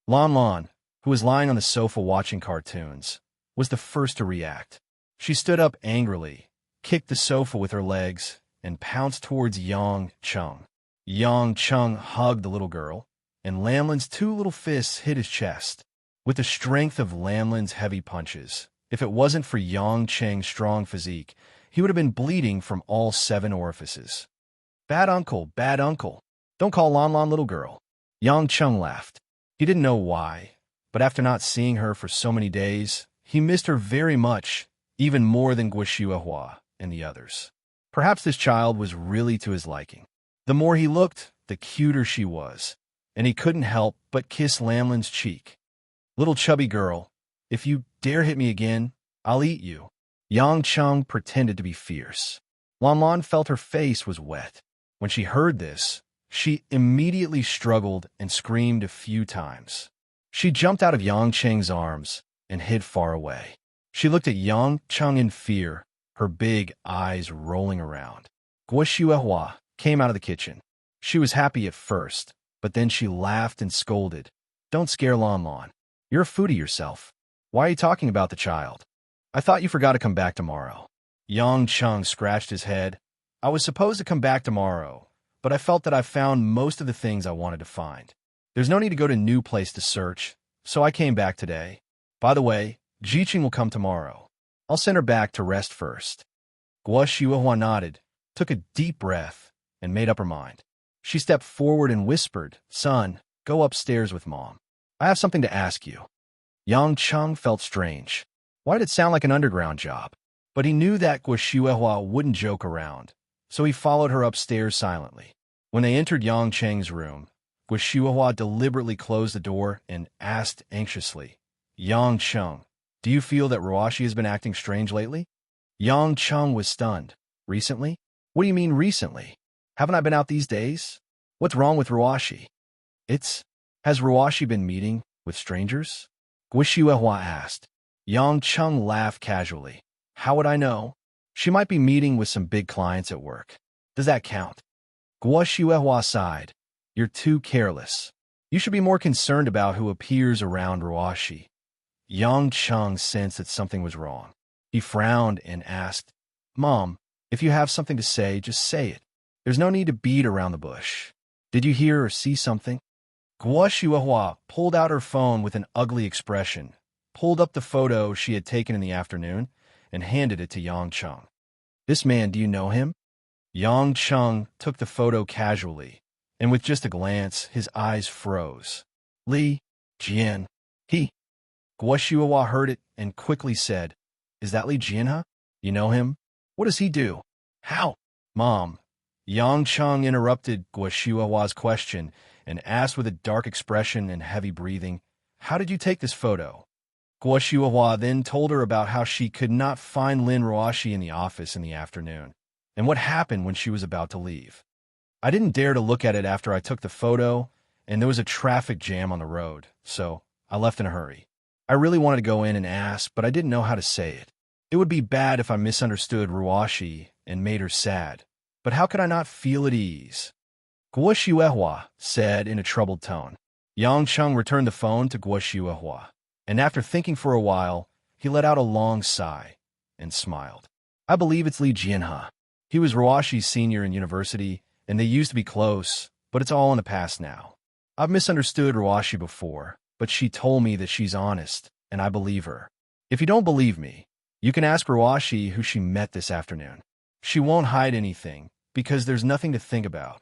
Lan Lan, who was lying on the sofa watching cartoons, was the first to react. She stood up angrily, kicked the sofa with her legs, and pounced towards Yang Chung. Yang Chung hugged the little girl, and Lamlin's 2 little fists hit his chest. With the strength of Lamlin's heavy punches, if it wasn't for Yang Cheng's strong physique, he would have been bleeding from all 7 orifices. Bad uncle, don't call Lan Lan little girl." Yang Chung laughed. He didn't know why, but after not seeing her for so many days, he missed her very much, even more than Guo and the others. Perhaps this child was really to his liking. The more he looked, the cuter she was, and he couldn't help but kiss Lamlin's cheek. "Little chubby girl, if you dare hit me again, I'll eat you." Yang Chung pretended to be fierce. Lan Lan felt her face was wet. When she heard this, she immediately struggled and screamed a few times. She jumped out of Yang Cheng's arms and hid far away. She looked at Yang Chung in fear, her big eyes rolling around. Guo came out of the kitchen. She was happy at first, but then she laughed and scolded. "Don't scare Lan Lan. You're a foodie yourself. Why are you talking about the child? I thought you forgot to come back tomorrow." Yang Chung scratched his head. "I was supposed to come back tomorrow, but I felt that I found most of the things I wanted to find. There's no need to go to a new place to search, so I came back today. By the way, Jiqing will come tomorrow. I'll send her back to rest first." Guo nodded, took a deep breath, and made up her mind. She stepped forward and whispered, "Son, go upstairs with Mom. I have something to ask you." Yang Chung felt strange. Why did it sound like an underground job? But he knew that Guo wouldn't joke around, so he followed her upstairs silently. When they entered Yang Cheng's room, Guo deliberately closed the door and asked anxiously, "Yang Chung, do you feel that Ruashi has been acting strange lately?" Yang Chung was stunned. "Recently? What do you mean recently? Haven't I been out these days? What's wrong with Ruashi?" Has Ruashi been meeting with strangers?" Guo asked. Yang Chung laughed casually. "How would I know? She might be meeting with some big clients at work. Does that count?" Guo sighed. "You're too careless. You should be more concerned about who appears around Ruashi." Yang Chung sensed that something was wrong. He frowned and asked, "Mom, if you have something to say, just say it. There's no need to beat around the bush. Did you hear or see something? Guo Shuahua pulled out her phone with an ugly expression, pulled up the photo she had taken in the afternoon, and handed it to Yang Cheng. This man, do you know him? Yang Cheng took the photo casually, and with just a glance, his eyes froze. Li Jian. He. Guo Shuahua heard it and quickly said, Is that Li Jian? You know him? What does he do? How? Mom. Yang Cheng interrupted Guo Shuahua's question and asked with a dark expression and heavy breathing, How did you take this photo? Guo Shuahua then told her about how she could not find Lin Ruoxi in the office in the afternoon, and what happened when she was about to leave. I didn't dare to look at it after I took the photo, and there was a traffic jam on the road, so I left in a hurry. I really wanted to go in and ask, but I didn't know how to say it. It would be bad if I misunderstood Ruoxi and made her sad, but how could I not feel at ease? Guo Shuahua said in a troubled tone. Yang Cheng returned the phone to Guo Shuahua, and after thinking for a while, he let out a long sigh and smiled. I believe it's Li Jianhe. He was Ruoxi's senior in university, and they used to be close, but it's all in the past now. I've misunderstood Ruoxi before, but she told me that she's honest, and I believe her. If you don't believe me, you can ask Ruoxi who she met this afternoon. She won't hide anything, because there's nothing to think about.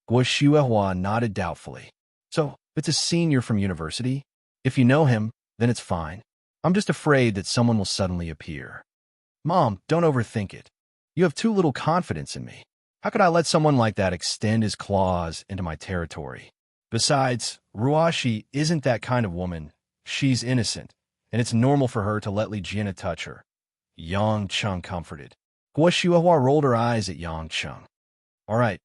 Guo Shuahua nodded doubtfully. So, it's a senior from university? If you know him, then it's fine. I'm just afraid that someone will suddenly appear. Mom, don't overthink it. You have too little confidence in me. How could I let someone like that extend his claws into my territory? Besides, Ruoxi isn't that kind of woman. She's innocent, and it's normal for her to let Li Jianhe touch her. Yang Cheng comforted. Guo Shuahua rolled her eyes at Yang Cheng. All right,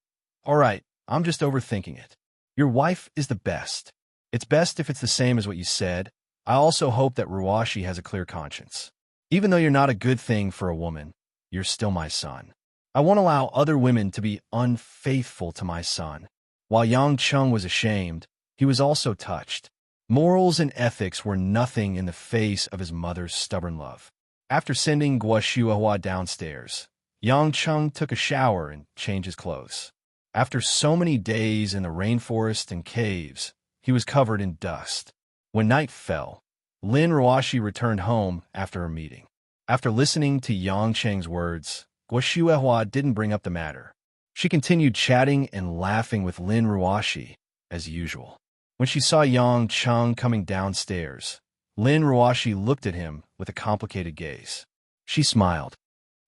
I'm just overthinking it. Your wife is the best. It's best if it's the same as what you said. I also hope that Ruoxi has a clear conscience. Even though you're not a good thing for a woman, you're still my son. I won't allow other women to be unfaithful to my son. While Yang Cheng was ashamed, he was also touched. Morals and ethics were nothing in the face of his mother's stubborn love. After sending Guo Shuahua downstairs, Yang Cheng took a shower and changed his clothes. After so many days in the rainforest and caves, he was covered in dust. When night fell, Lin Ruoxi returned home after her meeting. After listening to Yang Cheng's words, Guo Shuahua didn't bring up the matter. She continued chatting and laughing with Lin Ruoxi, as usual. When she saw Yang Cheng coming downstairs, Lin Ruoxi looked at him with a complicated gaze. She smiled.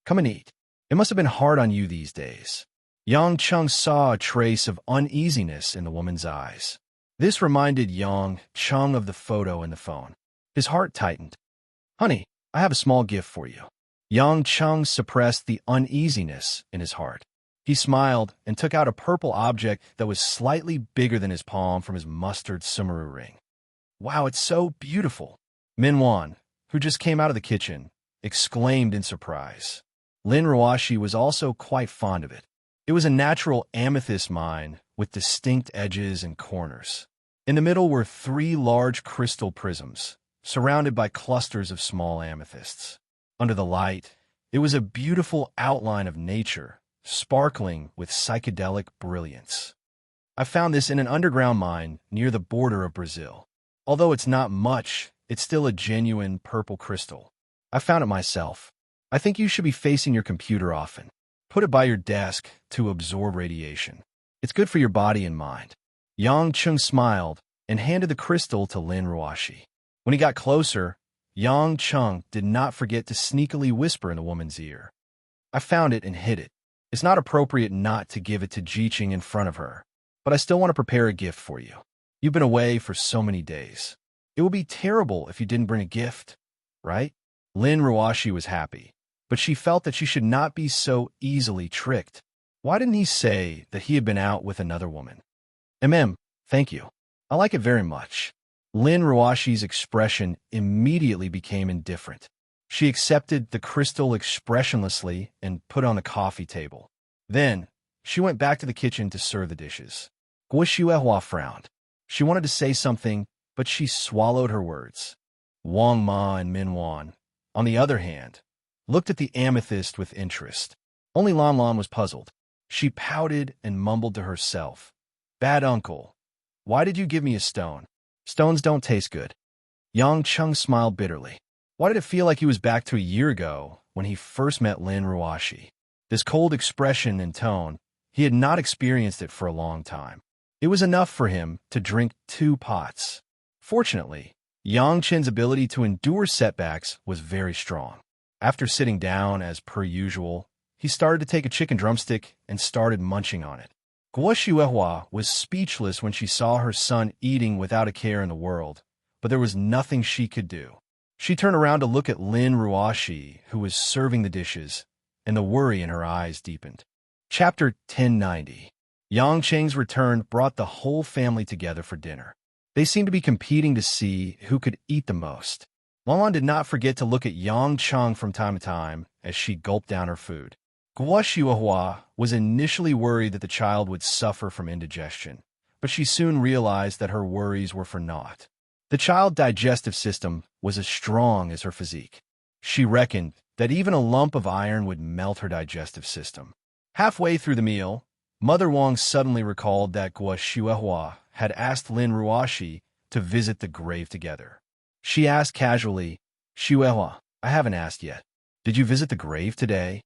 Come and eat. It must have been hard on you these days. Yang Cheng saw a trace of uneasiness in the woman's eyes. This reminded Yang Cheng of the photo in the phone. His heart tightened. Honey, I have a small gift for you. Yang Cheng suppressed the uneasiness in his heart. He smiled and took out a purple object that was slightly bigger than his palm from his mustard sumaru ring. Wow, it's so beautiful. Minwan, who just came out of the kitchen, exclaimed in surprise. Lin Ruoxi was also quite fond of it. It was a natural amethyst mine with distinct edges and corners. In the middle were 3 large crystal prisms, surrounded by clusters of small amethysts. Under the light, it was a beautiful outline of nature, sparkling with psychedelic brilliance. I found this in an underground mine near the border of Brazil. Although it's not much, it's still a genuine purple crystal. I found it myself. I think you should be facing your computer often. Put it by your desk to absorb radiation. It's good for your body and mind. Yang Cheng smiled and handed the crystal to Lin Ruoxi. When he got closer, Yang Cheng did not forget to sneakily whisper in the woman's ear. I found it and hid it. It's not appropriate not to give it to Jiqing in front of her, but I still want to prepare a gift for you. You've been away for so many days. It would be terrible if you didn't bring a gift, right? Lin Ruoxi was happy, but she felt that she should not be so easily tricked. Why didn't he say that he had been out with another woman? Thank you. I like it very much. Lin Ruoxi's expression immediately became indifferent. She accepted the crystal expressionlessly and put it on the coffee table. Then, she went back to the kitchen to serve the dishes. Guo Shuahua frowned. She wanted to say something, but she swallowed her words. Wang Ma and Minwan, on the other hand, looked at the amethyst with interest. Only Lan Lan was puzzled. She pouted and mumbled to herself, "Bad uncle, why did you give me a stone? Stones don't taste good." Yang Chung smiled bitterly. Why did it feel like he was back to a year ago when he first met Lin Ruashi? This cold expression and tone, he had not experienced it for a long time. It was enough for him to drink 2 pots. Fortunately, Yang Chen's ability to endure setbacks was very strong. After sitting down as per usual, he started to take a chicken drumstick and started munching on it. Guo Xuehua was speechless when she saw her son eating without a care in the world, but there was nothing she could do. She turned around to look at Lin Ruashi, who was serving the dishes, and the worry in her eyes deepened. Chapter 1090. Yang Cheng's return brought the whole family together for dinner. They seemed to be competing to see who could eat the most. Lan did not forget to look at Yang Cheng from time to time as she gulped down her food. Guo Xuehua was initially worried that the child would suffer from indigestion, but she soon realized that her worries were for naught. The child's digestive system was as strong as her physique. She reckoned that even a lump of iron would melt her digestive system. Halfway through the meal, Mother Wang suddenly recalled that Guo Xuehua had asked Lin Ruashi to visit the grave together. She asked casually, "Xuehua, I haven't asked yet. Did you visit the grave today?"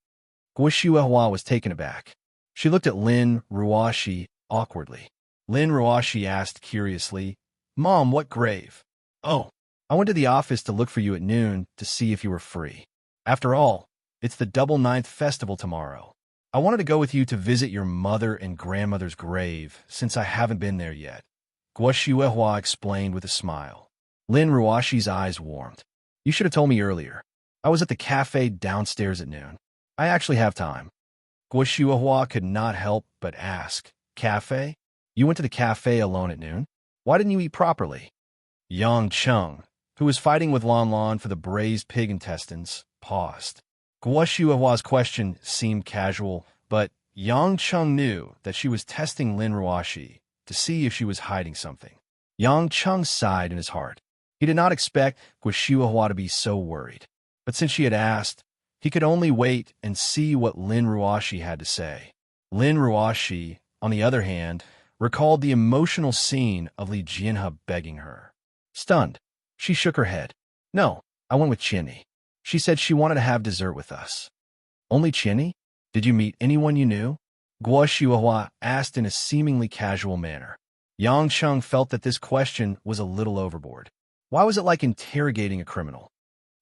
Guo Xuehua was taken aback. She looked at Lin Ruashi awkwardly. Lin Ruashi asked curiously, "Mom, what grave?" "Oh, I went to the office to look for you at noon to see if you were free. After all, it's the Double Ninth Festival tomorrow. I wanted to go with you to visit your mother and grandmother's grave since I haven't been there yet," Guo Xuehua explained with a smile. Lin Ruashi's eyes warmed. "You should have told me earlier. I was at the cafe downstairs at noon. I actually have time." Guo Xuehua could not help but ask, "Cafe? You went to the cafe alone at noon? Why didn't you eat properly?" Yang Cheng, who was fighting with Lan for the braised pig intestines, paused. Guo Xuehua's question seemed casual, but Yang Cheng knew that she was testing Lin Ruashi to see if she was hiding something. Yang Cheng sighed in his heart. He did not expect Guo Xuehua to be so worried, but since she had asked, he could only wait and see what Lin Ruashi had to say. Lin Ruashi, on the other hand, recalled the emotional scene of Li Jianhe begging her. Stunned, she shook her head. "No, I went with Chinny. She said she wanted to have dessert with us." "Only Chinny? Did you meet anyone you knew?" Guo Xuehua asked in a seemingly casual manner. Yang Cheng felt that this question was a little overboard. Why was it like interrogating a criminal?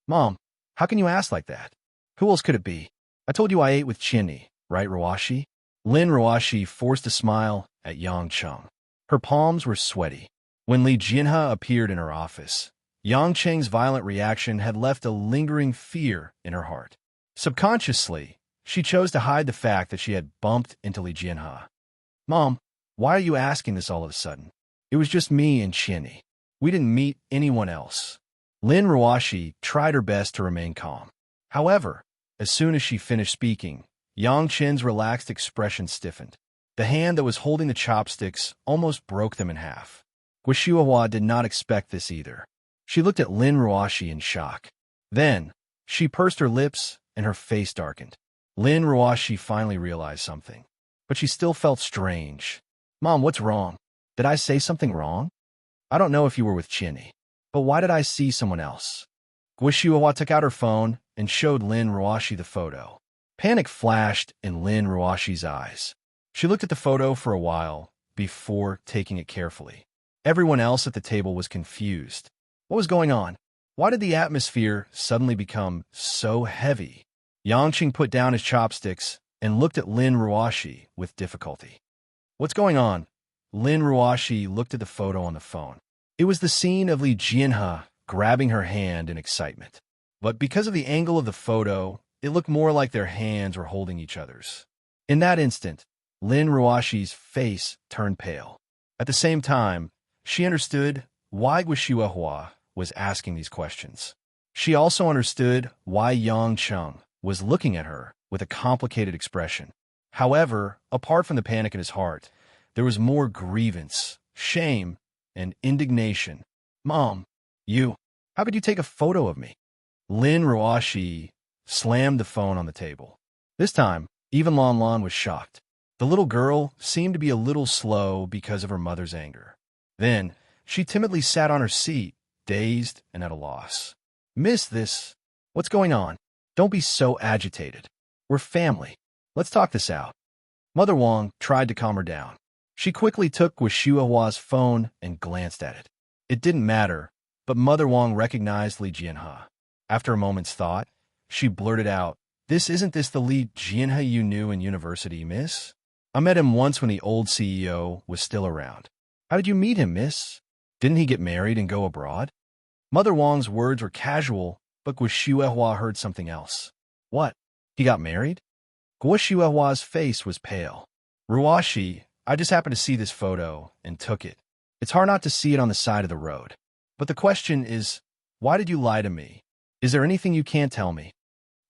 "Mom, how can you ask like that? Who else could it be? I told you I ate with Chinny, right, Ruashi?" Lin Ruashi forced a smile at Yang Cheng. Her palms were sweaty. When Li Jianhe appeared in her office, Yang Cheng's violent reaction had left a lingering fear in her heart. Subconsciously, she chose to hide the fact that she had bumped into Li Jianhe. "Mom, why are you asking this all of a sudden? It was just me and Chinny. We didn't meet anyone else." Lin Ruashi tried her best to remain calm. However, as soon as she finished speaking, Yang Chen's relaxed expression stiffened. The hand that was holding the chopsticks almost broke them in half. Guo Xuehua did not expect this either. She looked at Lin Ruashi in shock. Then, she pursed her lips and her face darkened. Lin Ruashi finally realized something, but she still felt strange. "Mom, what's wrong? Did I say something wrong? I don't know if you were with Chinny, but why did I see someone else?" Guo Xuehua took out her phone and showed Lin Ruashi the photo. Panic flashed in Lin Ruashi's eyes. She looked at the photo for a while before taking it carefully. Everyone else at the table was confused. What was going on? Why did the atmosphere suddenly become so heavy? Yang Cheng put down his chopsticks and looked at Lin Ruashi with difficulty. "What's going on?" Lin Ruashi looked at the photo on the phone. It was the scene of Li Jianhe grabbing her hand in excitement. But because of the angle of the photo, it looked more like their hands were holding each other's. In that instant, Lin Ruashi's face turned pale. At the same time, she understood why Guo Xuehua was asking these questions. She also understood why Yang Cheng was looking at her with a complicated expression. However, apart from the panic in his heart, there was more grievance, shame, and indignation. "Mom, how could you take a photo of me?" Lin Ruashi slammed the phone on the table. This time, even Lan was shocked. The little girl seemed to be a little slow because of her mother's anger. Then, she timidly sat on her seat, dazed and at a loss. Miss this. What's going on? Don't be so agitated. We're family. Let's talk this out. Mother Wang tried to calm her down. She quickly took Wishuahua's phone and glanced at it. It didn't matter, but Mother Wang recognized Li Jianhe. After a moment's thought, she blurted out, Isn't this the Li Jianhe you knew in university, miss? I met him once when the old CEO was still around. How did you meet him, miss? Didn't he get married and go abroad? Mother Wang's words were casual, but Guo heard something else. What? He got married? Guo face was pale. Ruashi, I just happened to see this photo and took it. It's hard not to see it on the side of the road. But the question is, why did you lie to me? Is there anything you can't tell me?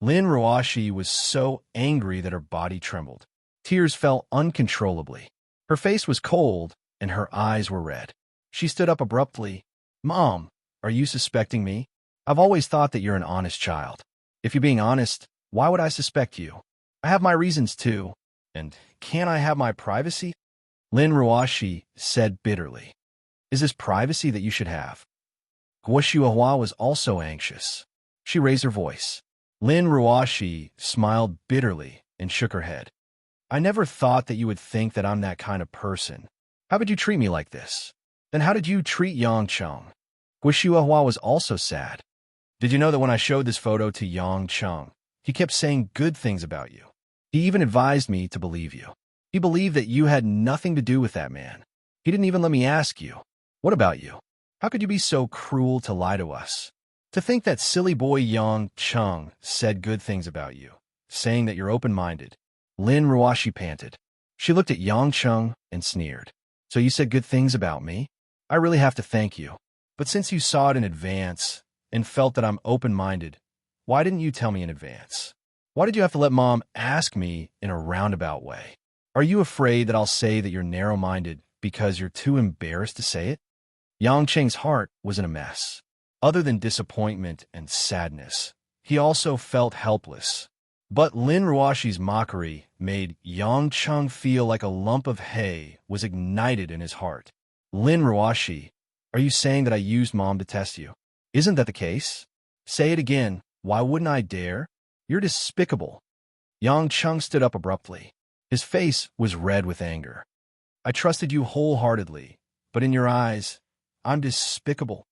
Lin Ruashi was so angry that her body trembled. Tears fell uncontrollably. Her face was cold, and her eyes were red. She stood up abruptly. Mom, are you suspecting me? I've always thought that you're an honest child. If you're being honest, why would I suspect you? I have my reasons too. And can't I have my privacy? Lin Ruashi said bitterly. Is this privacy that you should have? Guo was also anxious. She raised her voice. Lin Ruashi smiled bitterly and shook her head. I never thought that you would think that I'm that kind of person. How would you treat me like this? Then how did you treat Yang Cheng? Guo was also sad. Did you know that when I showed this photo to Yang Cheng, he kept saying good things about you? He even advised me to believe you. He believed that you had nothing to do with that man. He didn't even let me ask you. What about you? How could you be so cruel to lie to us? To think that silly boy Yang Cheng said good things about you, saying that you're open-minded. Lin Ruashi panted. She looked at Yang Cheng and sneered. So you said good things about me? I really have to thank you. But since you saw it in advance and felt that I'm open-minded, why didn't you tell me in advance? Why did you have to let Mom ask me in a roundabout way? Are you afraid that I'll say that you're narrow-minded because you're too embarrassed to say it? Yang Cheng's heart was in a mess. Other than disappointment and sadness, he also felt helpless. But Lin Ruashi's mockery made Yang Cheng feel like a lump of hay was ignited in his heart. Lin Ruashi, are you saying that I used Mom to test you? Isn't that the case? Say it again. Why wouldn't I dare? You're despicable. Yang Cheng stood up abruptly. His face was red with anger. I trusted you wholeheartedly, but in your eyes, I'm despicable.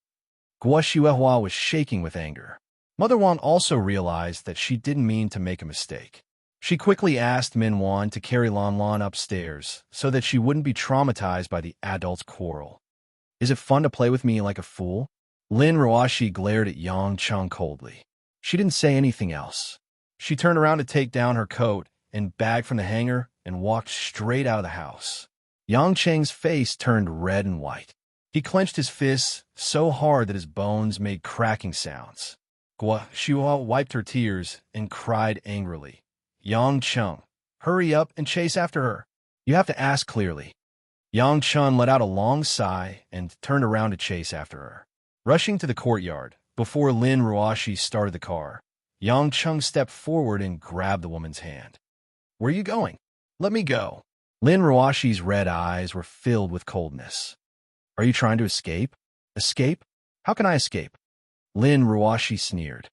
Guo was shaking with anger. Mother Wang also realized that she didn't mean to make a mistake. She quickly asked Min Wan to carry Lan Lan upstairs so that she wouldn't be traumatized by the adults' quarrel. Is it fun to play with me like a fool? Lin Ruashi glared at Yang Cheng coldly. She didn't say anything else. She turned around to take down her coat and bag from the hanger and walked straight out of the house. Yang Cheng's face turned red and white. He clenched his fists so hard that his bones made cracking sounds. Guo wiped her tears and cried angrily. Yang Cheng, hurry up and chase after her. You have to ask clearly. Yang Cheng let out a long sigh and turned around to chase after her. Rushing to the courtyard, before Lin Ruashi started the car, Yang Cheng stepped forward and grabbed the woman's hand. Where are you going? Let me go. Lin Ruashi's red eyes were filled with coldness. Are you trying to escape? Escape? How can I escape? Lin Ruashi sneered.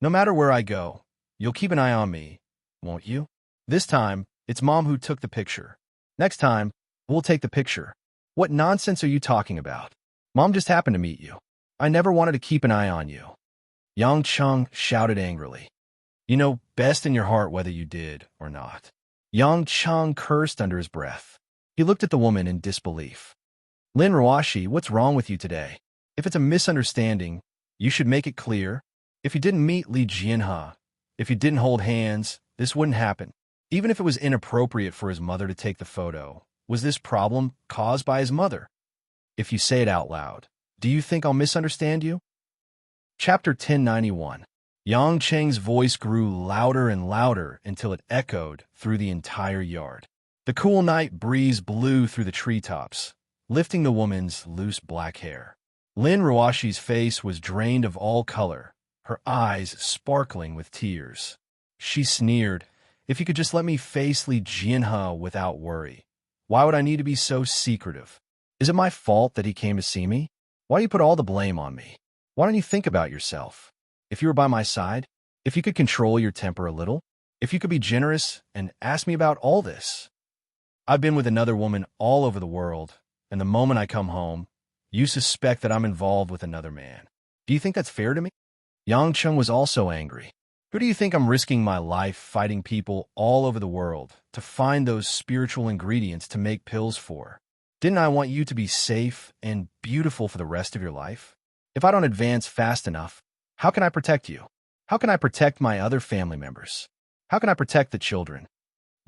No matter where I go, you'll keep an eye on me, won't you? This time, it's Mom who took the picture. Next time, we'll take the picture. What nonsense are you talking about? Mom just happened to meet you. I never wanted to keep an eye on you. Yang Cheng shouted angrily. You know best in your heart whether you did or not. Yang Cheng cursed under his breath. He looked at the woman in disbelief. Lin Ruashi, what's wrong with you today? If it's a misunderstanding, you should make it clear. If you didn't meet Li Jianhe, if you didn't hold hands, this wouldn't happen. Even if it was inappropriate for his mother to take the photo, was this problem caused by his mother? If you say it out loud, do you think I'll misunderstand you? Chapter 1091. Yang Cheng's voice grew louder and louder until it echoed through the entire yard. The cool night breeze blew through the treetops, lifting the woman's loose black hair. Lin Ruashi's face was drained of all color, her eyes sparkling with tears. She sneered, If you could just let me face Li Jianhe without worry. Why would I need to be so secretive? Is it my fault that he came to see me? Why do you put all the blame on me? Why don't you think about yourself? If you were by my side, if you could control your temper a little, if you could be generous and ask me about all this. I've been with another woman all over the world, and the moment I come home, you suspect that I'm involved with another man. Do you think that's fair to me? Yang Cheng was also angry. Who do you think I'm risking my life fighting people all over the world to find those spiritual ingredients to make pills for? Didn't I want you to be safe and beautiful for the rest of your life? If I don't advance fast enough, how can I protect you? How can I protect my other family members? How can I protect the children?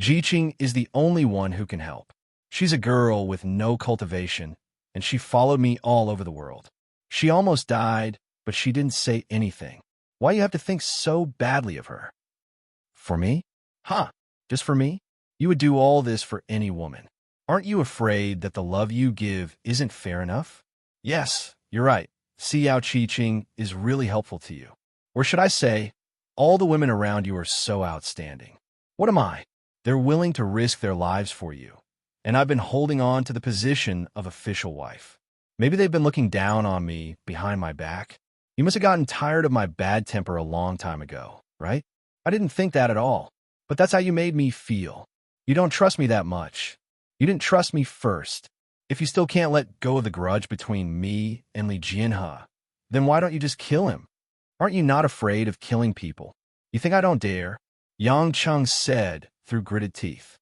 Jiqing is the only one who can help. She's a girl with no cultivation, and she followed me all over the world. She almost died, but she didn't say anything. Why you have to think so badly of her? For me? Huh, just for me? You would do all this for any woman. Aren't you afraid that the love you give isn't fair enough? Yes, you're right. Xiao Qiqing is really helpful to you. Or should I say, all the women around you are so outstanding. What am I? They're willing to risk their lives for you. And I've been holding on to the position of official wife. Maybe they've been looking down on me behind my back. You must have gotten tired of my bad temper a long time ago, right? I didn't think that at all. But that's how you made me feel. You don't trust me that much. You didn't trust me first. If you still can't let go of the grudge between me and Li Jianhe, then why don't you just kill him? Aren't you not afraid of killing people? You think I don't dare? Yang Cheng said through gritted teeth.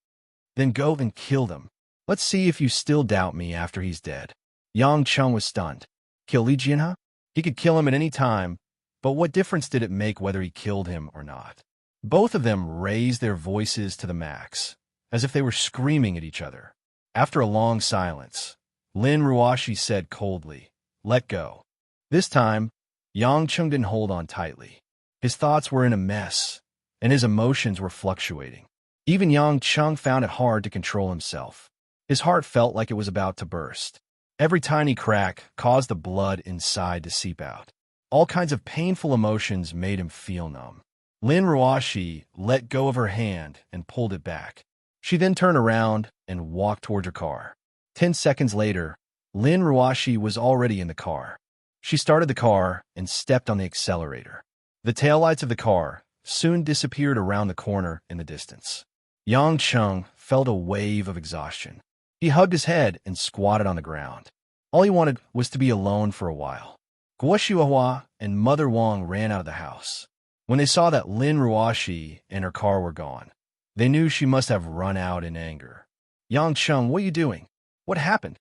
Then go and kill them. Let's see if you still doubt me after he's dead. Yang Cheng was stunned. Kill Li Jianhe? He could kill him at any time, but what difference did it make whether he killed him or not? Both of them raised their voices to the max, as if they were screaming at each other. After a long silence, Lin Ruoshi said coldly, "Let go." This time, Yang Cheng didn't hold on tightly. His thoughts were in a mess, and his emotions were fluctuating. Even Yang Cheng found it hard to control himself. His heart felt like it was about to burst. Every tiny crack caused the blood inside to seep out. All kinds of painful emotions made him feel numb. Lin Ruoshi let go of her hand and pulled it back. She then turned around and walked toward her car. 10 seconds later, Lin Ruoshi was already in the car. She started the car and stepped on the accelerator. The taillights of the car soon disappeared around the corner in the distance. Yang Cheng felt a wave of exhaustion. He hugged his head and squatted on the ground. All he wanted was to be alone for a while. Guo Shuihua and Mother Wang ran out of the house. When they saw that Lin Ruoshi and her car were gone, they knew she must have run out in anger. Yang Cheng, what are you doing? What happened?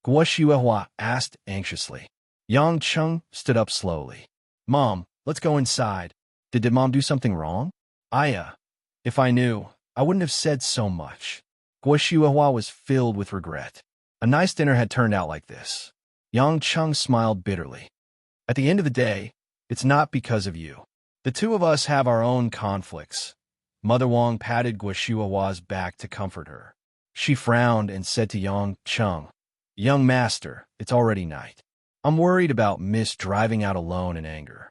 Guo Shuihua asked anxiously. Yang Cheng stood up slowly. Mom, let's go inside. Did Mom do something wrong? If I knew, I wouldn't have said so much. Guo Shuihua was filled with regret. A nice dinner had turned out like this. Yang Cheng smiled bitterly. At the end of the day, it's not because of you. The two of us have our own conflicts. Mother Wang patted Guo Shuihua's back to comfort her. She frowned and said to Yang Cheng, Young master, it's already night. I'm worried about Miss driving out alone in anger.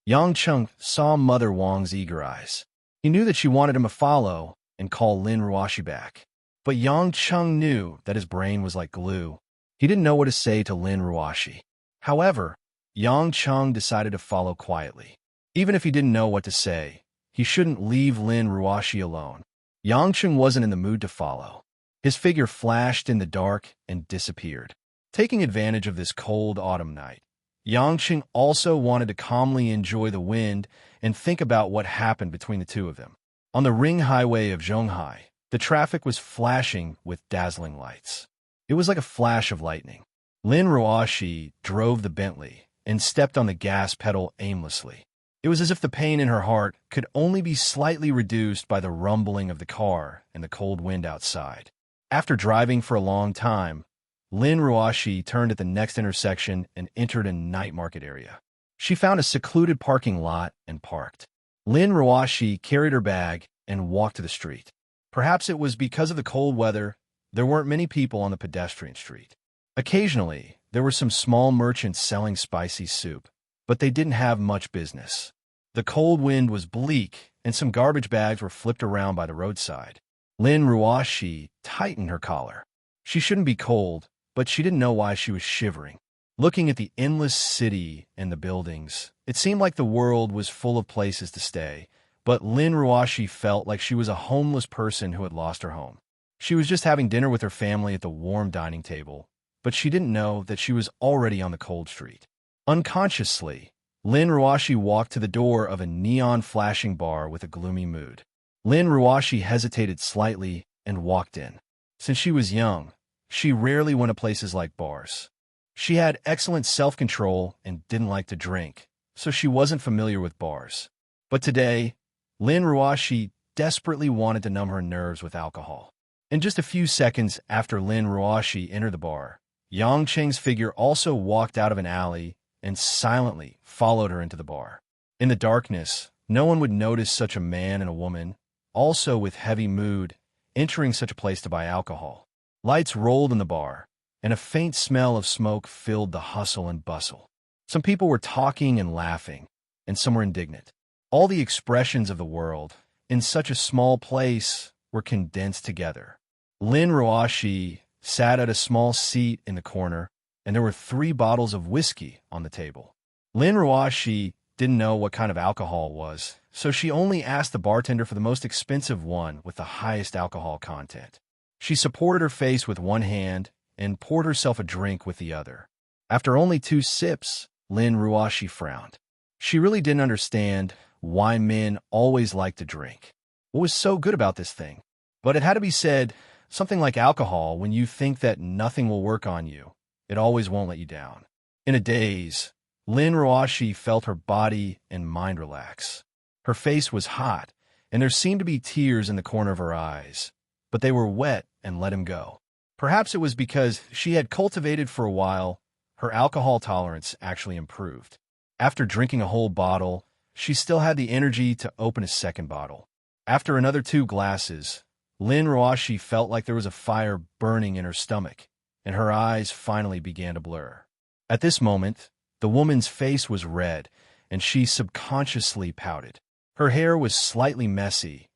Yang Cheng saw Mother Wang's eager eyes. He knew that she wanted him to follow and call Lin Ruoshi back. But Yang Cheng knew that his brain was like glue. He didn't know what to say to Lin Ruoshi. However, Yang Cheng decided to follow quietly. Even if he didn't know what to say, he shouldn't leave Lin Ruoshi alone. Yang Cheng wasn't in the mood to follow. His figure flashed in the dark and disappeared. Taking advantage of this cold autumn night, Yang Cheng also wanted to calmly enjoy the wind and think about what happened between the two of them. On the ring highway of Zhonghai, the traffic was flashing with dazzling lights. It was like a flash of lightning. Lin Ruoshi drove the Bentley and stepped on the gas pedal aimlessly. It was as if the pain in her heart could only be slightly reduced by the rumbling of the car and the cold wind outside. After driving for a long time, Lin Ruoshi turned at the next intersection and entered a night market area. She found a secluded parking lot and parked. Lin Ruoshi carried her bag and walked to the street. Perhaps it was because of the cold weather, there weren't many people on the pedestrian street. Occasionally, there were some small merchants selling spicy soup, but they didn't have much business. The cold wind was bleak, and some garbage bags were flipped around by the roadside. Lin Ruoshi tightened her collar. She shouldn't be cold, but she didn't know why she was shivering. Looking at the endless city and the buildings, it seemed like the world was full of places to stay, but Lin Ruoshi felt like she was a homeless person who had lost her home. She was just having dinner with her family at the warm dining table, but she didn't know that she was already on the cold street. Unconsciously, Lin Ruoshi walked to the door of a neon-flashing bar with a gloomy mood. Lin Ruoshi hesitated slightly and walked in. Since she was young, she rarely went to places like bars. She had excellent self-control and didn't like to drink, so she wasn't familiar with bars. But today, Lin Ruoshi desperately wanted to numb her nerves with alcohol. In just a few seconds after Lin Ruoshi entered the bar, Yang Cheng's figure also walked out of an alley and silently followed her into the bar. In the darkness, no one would notice such a man and a woman, also with heavy mood, entering such a place to buy alcohol. Lights rolled in the bar, and a faint smell of smoke filled the hustle and bustle. Some people were talking and laughing, and some were indignant. All the expressions of the world, in such a small place, were condensed together. Lin Ruoshi sat at a small seat in the corner, and there were 3 bottles of whiskey on the table. Lin Ruoshi didn't know what kind of alcohol it was, so she only asked the bartender for the most expensive one with the highest alcohol content. She supported her face with one hand and poured herself a drink with the other. After only 2 sips, Lin Ruoshi frowned. She really didn't understand why men always like to drink. What was so good about this thing? But it had to be said, something like alcohol, when you think that nothing will work on you, it always won't let you down. In a daze, Lin Ruoshi felt her body and mind relax. Her face was hot, and there seemed to be tears in the corner of her eyes, but they were wet and let him go. Perhaps it was because she had cultivated for a while, her alcohol tolerance actually improved. After drinking a whole bottle, she still had the energy to open a second bottle. After another 2 glasses, Lin Ruoshi felt like there was a fire burning in her stomach, and her eyes finally began to blur. At this moment, the woman's face was red, and she subconsciously pouted. Her hair was slightly messy,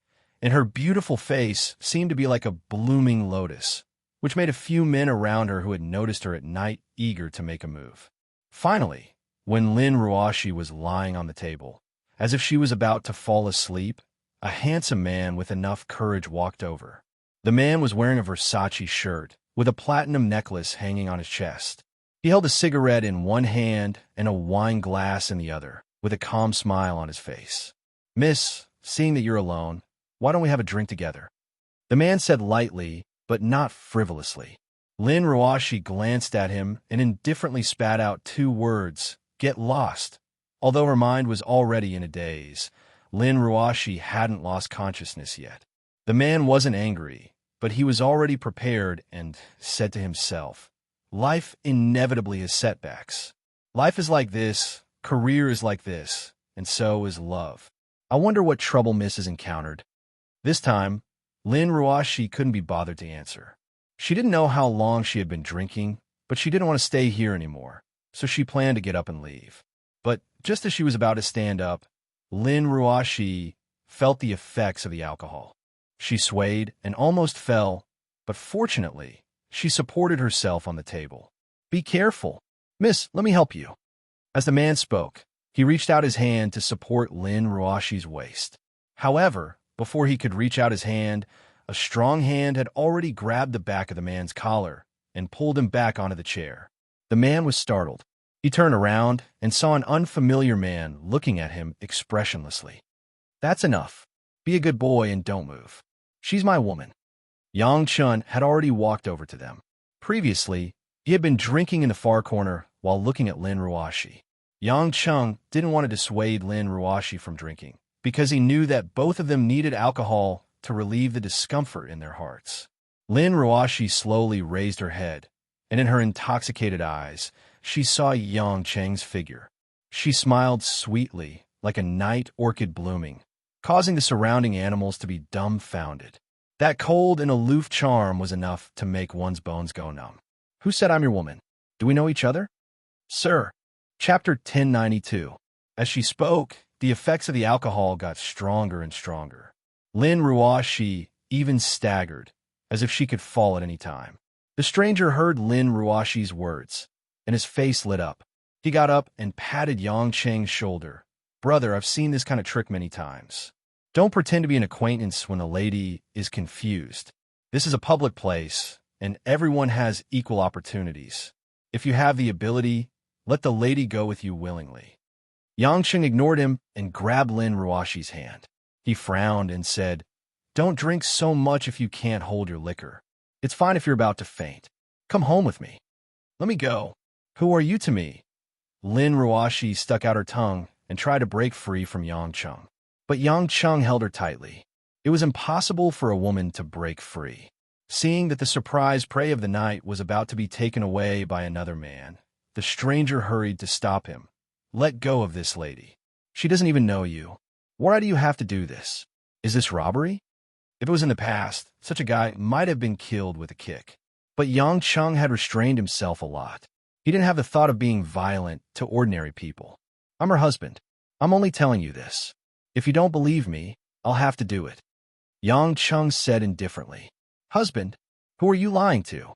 and her beautiful face seemed to be like a blooming lotus, which made a few men around her who had noticed her at night eager to make a move. Finally, when Lin Ruoshi was lying on the table, as if she was about to fall asleep, a handsome man with enough courage walked over. The man was wearing a Versace shirt, with a platinum necklace hanging on his chest. He held a cigarette in one hand and a wine glass in the other, with a calm smile on his face. "Miss, seeing that you're alone, why don't we have a drink together?" The man said lightly, but not frivolously. Lin Ruoshi glanced at him and indifferently spat out 2 words, "Get lost." Although her mind was already in a daze, Lin Ruoshi hadn't lost consciousness yet. The man wasn't angry, but he was already prepared and said to himself, "Life inevitably has setbacks. Life is like this, career is like this, and so is love. I wonder what trouble Miss has encountered." This time, Lin Ruoshi couldn't be bothered to answer. She didn't know how long she had been drinking, but she didn't want to stay here anymore, so she planned to get up and leave. But just as she was about to stand up, Lin Ruoshi felt the effects of the alcohol. She swayed and almost fell, but fortunately, she supported herself on the table. "Be careful. Miss, let me help you." As the man spoke, he reached out his hand to support Lin Ruoshi's waist. However, before he could reach out his hand, a strong hand had already grabbed the back of the man's collar and pulled him back onto the chair. The man was startled. He turned around and saw an unfamiliar man looking at him expressionlessly. "That's enough. Be a good boy and don't move. She's my woman." Yang Chun had already walked over to them. Previously, he had been drinking in the far corner while looking at Lin Ruoshi. Yang Chun didn't want to dissuade Lin Ruoshi from drinking, because he knew that both of them needed alcohol to relieve the discomfort in their hearts. Lin Ruoshi slowly raised her head, and in her intoxicated eyes, she saw Yang Cheng's figure. She smiled sweetly, like a night orchid blooming, causing the surrounding animals to be dumbfounded. That cold and aloof charm was enough to make one's bones go numb. "Who said I'm your woman? Do we know each other?" "Sir." Chapter 1092. As she spoke, the effects of the alcohol got stronger and stronger. Lin Ruoshi even staggered, as if she could fall at any time. The stranger heard Lin Ruoshi's words, and his face lit up. He got up and patted Yang Cheng's shoulder. "Brother, I've seen this kind of trick many times. Don't pretend to be an acquaintance when the lady is confused. This is a public place, and everyone has equal opportunities. If you have the ability, let the lady go with you willingly." Yang Cheng ignored him and grabbed Lin Ruoshi's hand. He frowned and said, "Don't drink so much if you can't hold your liquor. It's fine if you're about to faint. Come home with me." "Let me go. Who are you to me?" Lin Ruoshi stuck out her tongue and tried to break free from Yang Cheng. But Yang Cheng held her tightly. It was impossible for a woman to break free. Seeing that the surprise prey of the night was about to be taken away by another man, the stranger hurried to stop him. "Let go of this lady. She doesn't even know you. Why do you have to do this? Is this robbery?" If it was in the past, such a guy might have been killed with a kick. But Yang Cheng had restrained himself a lot. He didn't have the thought of being violent to ordinary people. "I'm her husband. I'm only telling you this. If you don't believe me, I'll have to do it." Yang Cheng said indifferently. "Husband? Who are you lying to?"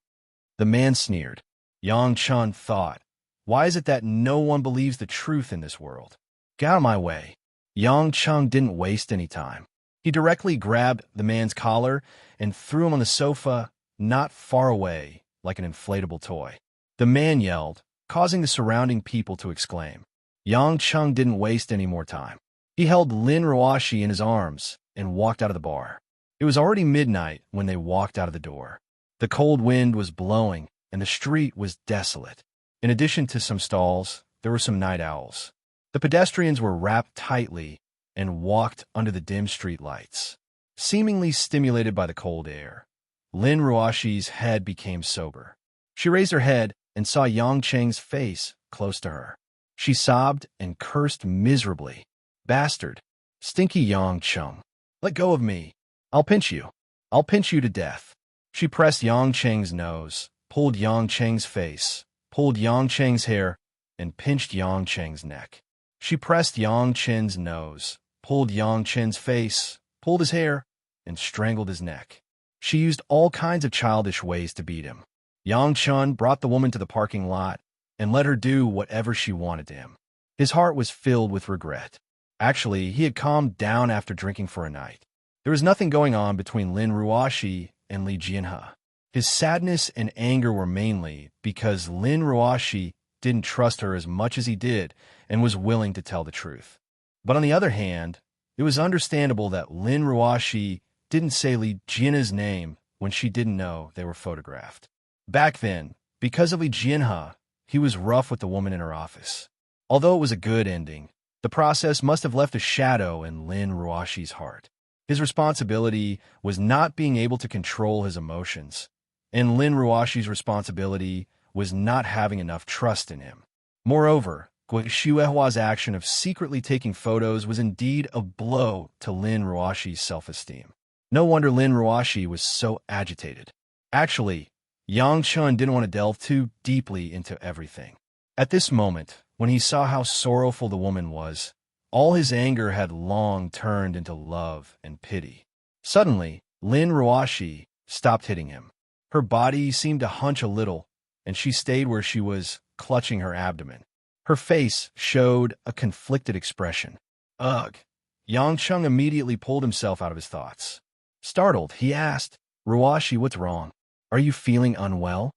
The man sneered. Yang Cheng thought, "Why is it that no one believes the truth in this world? Get out of my way." Yang Cheng didn't waste any time. He directly grabbed the man's collar and threw him on the sofa not far away, like an inflatable toy. The man yelled, causing the surrounding people to exclaim. Yang Cheng didn't waste any more time. He held Lin Ruoshi in his arms and walked out of the bar. It was already midnight when they walked out of the door. The cold wind was blowing, and the street was desolate. In addition to some stalls, there were some night owls. The pedestrians were wrapped tightly and walked under the dim street lights. Seemingly stimulated by the cold air, Lin Ruoshi's head became sober. She raised her head and saw Yang Cheng's face close to her. She sobbed and cursed miserably. "Bastard! Stinky Yang Cheng! Let go of me! I'll pinch you! I'll pinch you to death!" She pressed Yang Cheng's nose, pulled Yang Cheng's face, pulled Yang Cheng's hair, and pinched Yang Cheng's neck. She pressed Yang Cheng's nose, pulled Yang Cheng's face, pulled his hair, and strangled his neck. She used all kinds of childish ways to beat him. Yang Cheng brought the woman to the parking lot and let her do whatever she wanted to him. His heart was filled with regret. Actually, he had calmed down after drinking for a night. There was nothing going on between Lin Ruoshi and Li Jianhe. His sadness and anger were mainly because Lin Ruoshi didn't trust her as much as he did and was willing to tell the truth. But on the other hand, it was understandable that Lin Ruoshi didn't say Li Jianhe's name when she didn't know they were photographed. Back then, because of Li Jianhe, he was rough with the woman in her office. Although it was a good ending, the process must have left a shadow in Lin Ruoshi's heart. His responsibility was not being able to control his emotions, and Lin Ruoshi's responsibility was not having enough trust in him. Moreover, Gui Shuehua's action of secretly taking photos was indeed a blow to Lin Ruoshi's self-esteem. No wonder Lin Ruoshi was so agitated. Actually, Yang Cheng didn't want to delve too deeply into everything. At this moment, when he saw how sorrowful the woman was, all his anger had long turned into love and pity. Suddenly, Lin Ruoshi stopped hitting him. Her body seemed to hunch a little, and she stayed where she was, clutching her abdomen. Her face showed a conflicted expression. Ugh! Yang Cheng immediately pulled himself out of his thoughts. Startled, he asked, "Ruoshi, what's wrong? Are you feeling unwell?"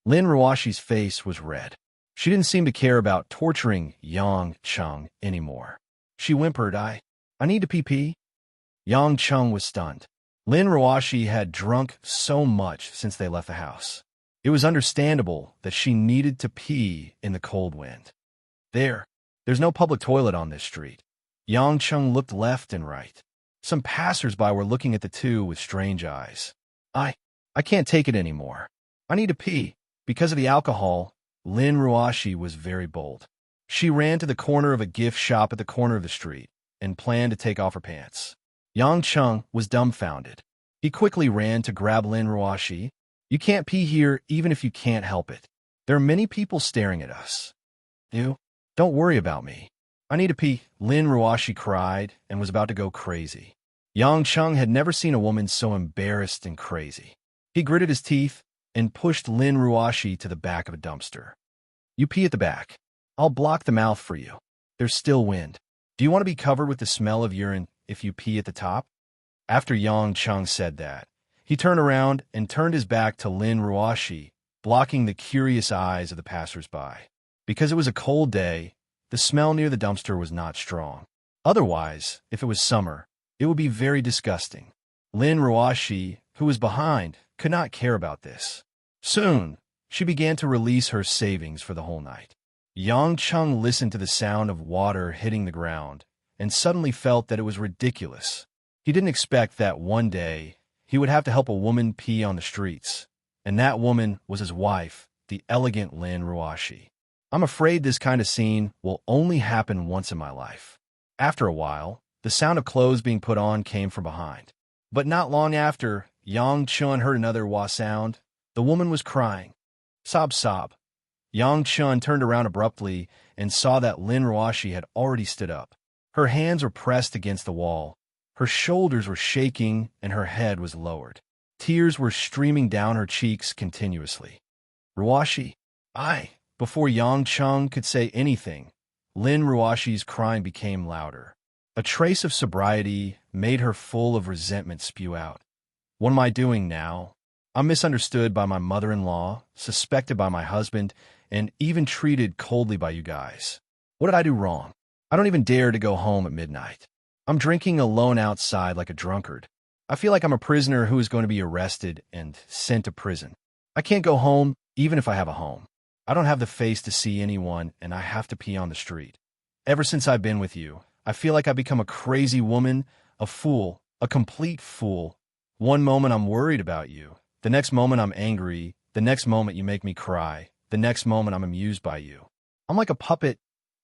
Lin Ruoshi's face was red. She didn't seem to care about torturing Yang Cheng anymore. She whimpered, I need to pee-pee." Yang Cheng was stunned. Lin Ruoshi had drunk so much since they left the house. It was understandable that she needed to pee in the cold wind. There's no public toilet on this street." Yang Cheng looked left and right. Some passers-by were looking at the two with strange eyes. I can't take it anymore. I need to pee." Because of the alcohol, Lin Ruoshi was very bold. She ran to the corner of a gift shop at the corner of the street and planned to take off her pants. Yang Cheng was dumbfounded. He quickly ran to grab Lin Ruoshi. "You can't pee here even if you can't help it. There are many people staring at us." "You, don't worry about me. I need to pee, Lin Ruashi cried and was about to go crazy. Yang Chung had never seen a woman so embarrassed and crazy. He gritted his teeth and pushed Lin Ruashi to the back of a dumpster. You pee at the back. I'll block the mouth for you. There's still wind. Do you want to be covered with the smell of urine if you pee at the top? After Yang Chung said that, he turned around and turned his back to Lin Ruashi, blocking the curious eyes of the passers-by. Because it was a cold day, the smell near the dumpster was not strong. Otherwise, if it was summer, it would be very disgusting. Lin Ruashi, who was behind, could not care about this. Soon, she began to release her savings for the whole night. Yang Chung listened to the sound of water hitting the ground and suddenly felt that it was ridiculous. He didn't expect that one day he would have to help a woman pee on the streets, and that woman was his wife, the elegant Lin Ruashi. I'm afraid this kind of scene will only happen once in my life. After a while, the sound of clothes being put on came from behind. But not long after, Yang Chun heard another wah sound. The woman was crying. Sob, sob. Yang Chun turned around abruptly and saw that Lin Ruashi had already stood up. Her hands were pressed against the wall. Her shoulders were shaking and her head was lowered. Tears were streaming down her cheeks continuously. Ruashi, Before Yang Chung could say anything, Lin Ruashi's crying became louder. A trace of sobriety made her full of resentment spew out. What am I doing now? I'm misunderstood by my mother-in-law, suspected by my husband, and even treated coldly by you guys. What did I do wrong? I don't even dare to go home at midnight. I'm drinking alone outside like a drunkard. I feel like I'm a prisoner who is going to be arrested and sent to prison. I can't go home even if I have a home. I don't have the face to see anyone, and I have to pee on the street. Ever since I've been with you, I feel like I've become a crazy woman, a fool, a complete fool. One moment I'm worried about you. The next moment I'm angry. The next moment you make me cry. The next moment I'm amused by you. I'm like a puppet.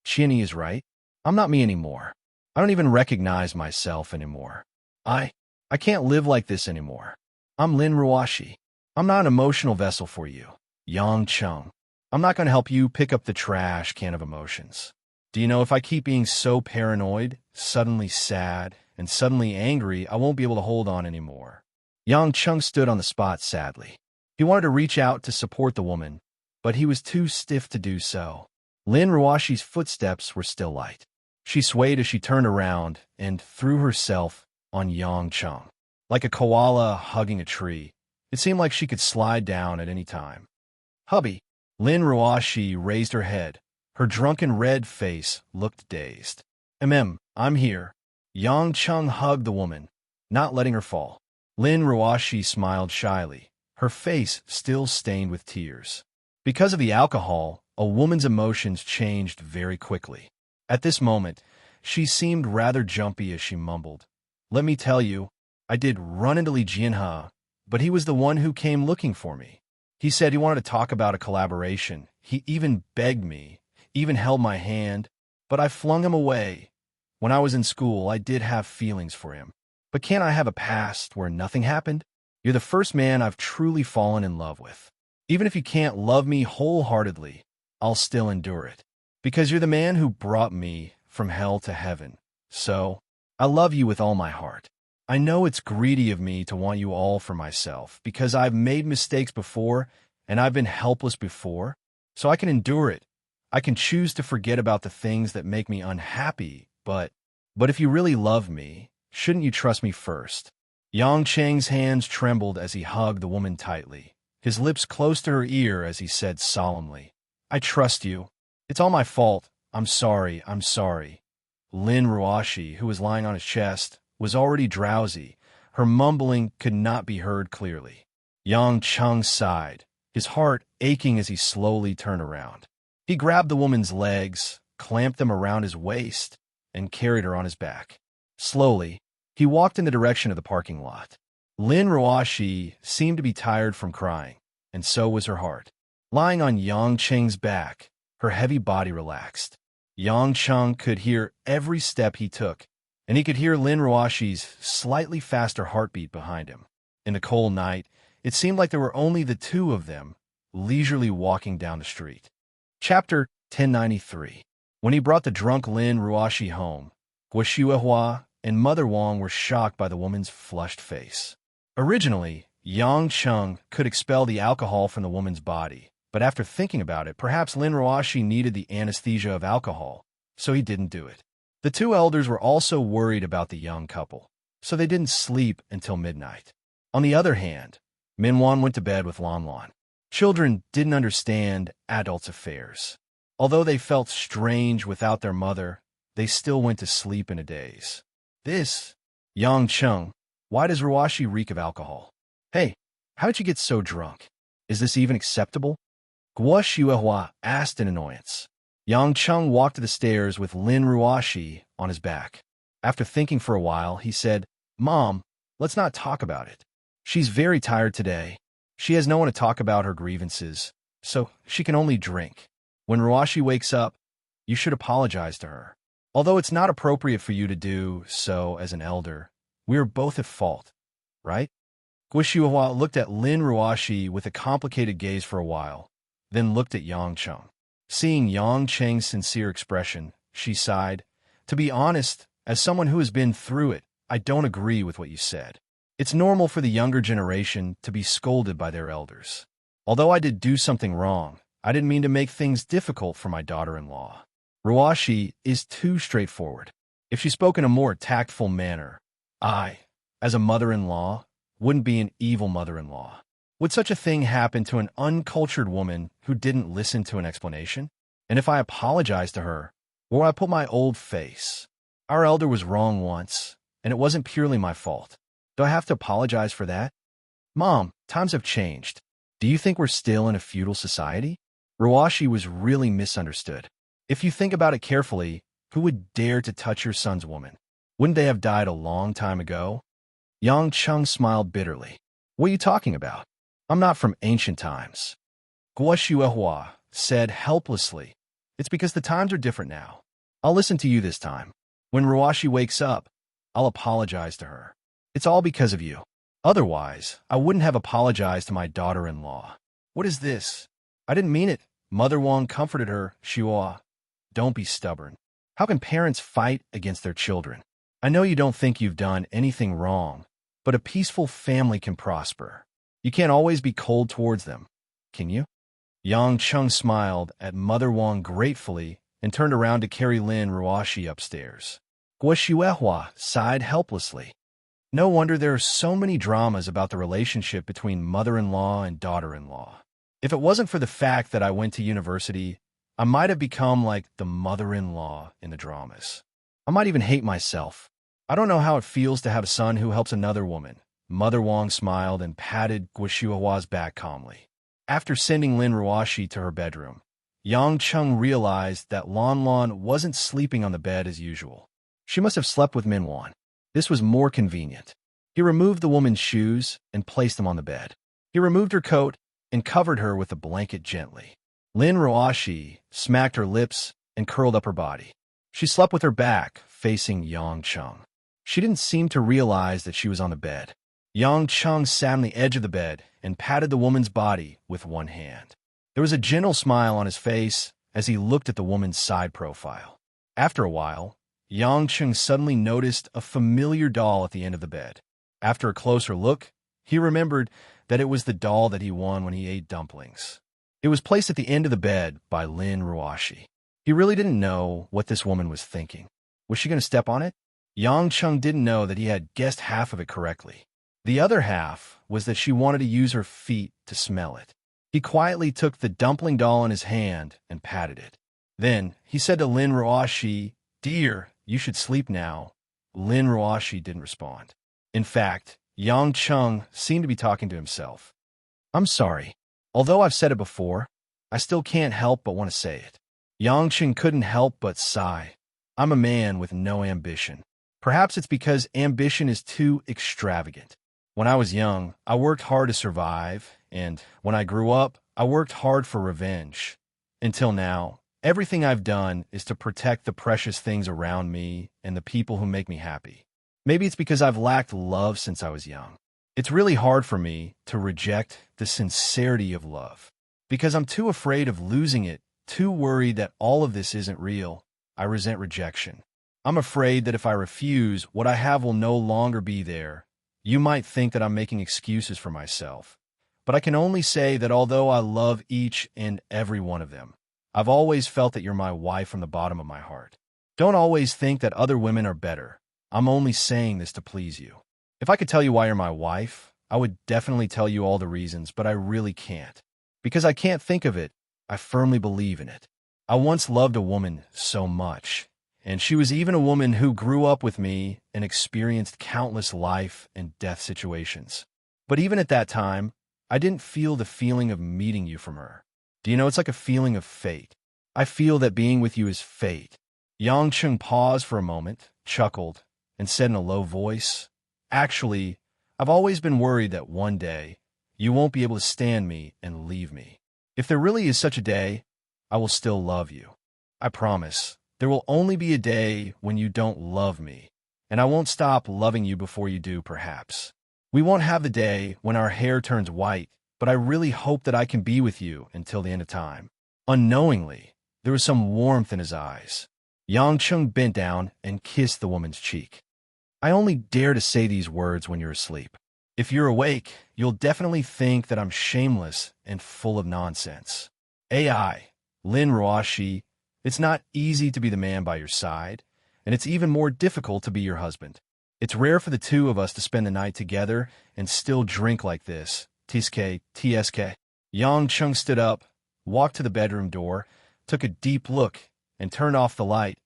Chinny is right. I'm not me anymore. I don't even recognize myself anymore. I can't live like this anymore. I'm Lin Ruashi. I'm not an emotional vessel for you. Yang Chung. I'm not going to help you pick up the trash can of emotions. Do you know if I keep being so paranoid, suddenly sad, and suddenly angry, I won't be able to hold on anymore. Yang Chung stood on the spot sadly. He wanted to reach out to support the woman, but he was too stiff to do so. Lin Ruashi's footsteps were still light. She swayed as she turned around and threw herself on Yang Chung. Like a koala hugging a tree, it seemed like she could slide down at any time. Hubby. Lin Ruashi raised her head. Her drunken red face looked dazed. I'm here. Yang Chung hugged the woman, not letting her fall. Lin Ruashi smiled shyly, her face still stained with tears. Because of the alcohol, a woman's emotions changed very quickly. At this moment, she seemed rather jumpy as she mumbled, "Let me tell you, I did run into Li Jianhe, but he was the one who came looking for me. He said he wanted to talk about a collaboration. He even begged me, even held my hand, but I flung him away. When I was in school, I did have feelings for him. But can't I have a past where nothing happened? You're the first man I've truly fallen in love with. Even if you can't love me wholeheartedly, I'll still endure it. Because you're the man who brought me from hell to heaven. So, I love you with all my heart. I know it's greedy of me to want you all for myself, because I've made mistakes before, and I've been helpless before, so I can endure it. I can choose to forget about the things that make me unhappy, but if you really love me, shouldn't you trust me first?" Yang Cheng's hands trembled as he hugged the woman tightly, his lips close to her ear as he said solemnly, "I trust you. It's all my fault. I'm sorry. Lin Ruashi, who was lying on his chest, was already drowsy. Her mumbling could not be heard clearly. Yang Chung sighed, his heart aching as he slowly turned around. He grabbed the woman's legs, clamped them around his waist, and carried her on his back. Slowly, he walked in the direction of the parking lot. Lin Ruashi seemed to be tired from crying, and so was her heart. Lying on Yang Cheng's back, her heavy body relaxed. Yang Chung could hear every step he took, and he could hear Lin Ruashi's slightly faster heartbeat behind him. In the cold night, it seemed like there were only the two of them, leisurely walking down the street. Chapter 1093. When he brought the drunk Lin Ruoshi home, Guo and Mother Wang were shocked by the woman's flushed face. Originally, Yang Cheng could expel the alcohol from the woman's body, but after thinking about it, perhaps Lin Ruoshi needed the anesthesia of alcohol, so he didn't do it. The two elders were also worried about the young couple, so they didn't sleep until midnight. On the other hand, Minwan went to bed with Lan Lan. Children didn't understand adults' affairs. Although they felt strange without their mother, they still went to sleep in a daze. This, Yang Cheng, why does Ruoshi reek of alcohol? Hey, how'd you get so drunk? Is this even acceptable? Guo asked in annoyance. Yang Cheng walked to the stairs with Lin Ruoshi on his back. After thinking for a while, he said, Mom, let's not talk about it. She's very tired today. She has no one to talk about her grievances, so she can only drink. When Ruoshi wakes up, you should apologize to her. Although it's not appropriate for you to do so as an elder, we are both at fault, right? Guo looked at Lin Ruoshi with a complicated gaze for a while, then looked at Yang Cheng. Seeing Yang Cheng's sincere expression, she sighed. To be honest, as someone who has been through it, I don't agree with what you said. It's normal for the younger generation to be scolded by their elders. Although I did do something wrong, I didn't mean to make things difficult for my daughter-in-law. Ruoshi is too straightforward. If she spoke in a more tactful manner, I, as a mother-in-law, wouldn't be an evil mother-in-law. Would such a thing happen to an uncultured woman who didn't listen to an explanation? And if I apologize to her, where will I put my old face? Our elder was wrong once, and it wasn't purely my fault. Do I have to apologize for that? Mom, times have changed. Do you think we're still in a feudal society? Ruoshi was really misunderstood. If you think about it carefully, who would dare to touch your son's woman? Wouldn't they have died a long time ago? Yang Cheng smiled bitterly. What are you talking about? I'm not from ancient times. Guo said helplessly. It's because the times are different now. I'll listen to you this time. When Ruoshi wakes up, I'll apologize to her. It's all because of you. Otherwise, I wouldn't have apologized to my daughter-in-law. What is this? I didn't mean it. Mother Wang comforted her. Xiua, don't be stubborn. How can parents fight against their children? I know you don't think you've done anything wrong, but a peaceful family can prosper. You can't always be cold towards them, can you? Yang Cheng smiled at Mother Wang gratefully and turned around to carry Lin Ruoshi upstairs. Guo sighed helplessly. No wonder there are so many dramas about the relationship between mother-in-law and daughter-in-law. If it wasn't for the fact that I went to university, I might have become like the mother-in-law in the dramas. I might even hate myself. I don't know how it feels to have a son who helps another woman. Mother Wang smiled and patted Guo back calmly. After sending Lin Ruoshi to her bedroom, Yang Cheng realized that Lan Lan wasn't sleeping on the bed as usual. She must have slept with Minwan. This was more convenient. He removed the woman's shoes and placed them on the bed. He removed her coat and covered her with a blanket gently. Lin Ruoshi smacked her lips and curled up her body. She slept with her back facing Yang Cheng. She didn't seem to realize that she was on the bed. Yang Cheng sat on the edge of the bed and patted the woman's body with one hand. There was a gentle smile on his face as he looked at the woman's side profile. After a while, Yang Cheng suddenly noticed a familiar doll at the end of the bed. After a closer look, he remembered that it was the doll that he won when he ate dumplings. It was placed at the end of the bed by Lin Ruoshi. He really didn't know what this woman was thinking. Was she going to step on it? Yang Cheng didn't know that he had guessed half of it correctly. The other half was that she wanted to use her feet to smell it. He quietly took the dumpling doll in his hand and patted it. Then he said to Lin Ruoshi, "Dear, you should sleep now." Lin Ruoshi didn't respond. In fact, Yang Cheng seemed to be talking to himself. I'm sorry. Although I've said it before, I still can't help but want to say it. Yang Cheng couldn't help but sigh. I'm a man with no ambition. Perhaps it's because ambition is too extravagant. When I was young, I worked hard to survive, and when I grew up, I worked hard for revenge. Until now, everything I've done is to protect the precious things around me and the people who make me happy. Maybe it's because I've lacked love since I was young. It's really hard for me to reject the sincerity of love, because I'm too afraid of losing it, too worried that all of this isn't real. I resent rejection. I'm afraid that if I refuse, what I have will no longer be there. You might think that I'm making excuses for myself, but I can only say that although I love each and every one of them, I've always felt that you're my wife from the bottom of my heart. Don't always think that other women are better. I'm only saying this to please you. If I could tell you why you're my wife, I would definitely tell you all the reasons, but I really can't. Because I can't think of it, I firmly believe in it. I once loved a woman so much, and she was even a woman who grew up with me and experienced countless life and death situations. But even at that time, I didn't feel the feeling of meeting you from her. Do you know, it's like a feeling of fate. I feel that being with you is fate. Yang Chung paused for a moment, chuckled, and said in a low voice, "Actually, I've always been worried that one day you won't be able to stand me and leave me. If there really is such a day, I will still love you. I promise. There will only be a day when you don't love me, and I won't stop loving you before you do, perhaps. We won't have the day when our hair turns white, but I really hope that I can be with you until the end of time." Unknowingly, there was some warmth in his eyes. Yang Chung bent down and kissed the woman's cheek. "I only dare to say these words when you're asleep. If you're awake, you'll definitely think that I'm shameless and full of nonsense. AI, Lin Ruoshi, it's not easy to be the man by your side, and it's even more difficult to be your husband. It's rare for the two of us to spend the night together and still drink like this. TSK. Yang Chung stood up, walked to the bedroom door, took a deep look, and turned off the light.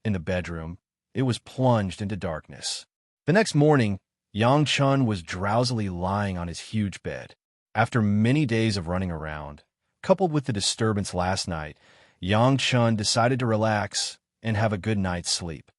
In the bedroom, it was plunged into darkness. The next morning, Yang Chun was drowsily lying on his huge bed. After many days of running around, coupled with the disturbance last night, Yang Chun decided to relax and have a good night's sleep.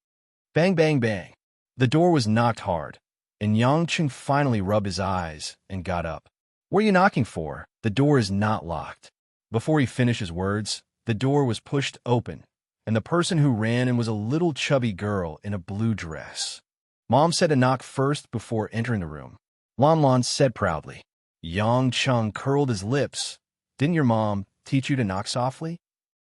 Bang, bang, bang. The door was knocked hard, and Yang Chun finally rubbed his eyes and got up. "What are you knocking for? The door is not locked." Before he finished his words, the door was pushed open, and the person who ran in was a little chubby girl in a blue dress. "Mom said to knock first before entering the room," Lon Lon said proudly. Yang Chung curled his lips. "Didn't your mom teach you to knock softly?"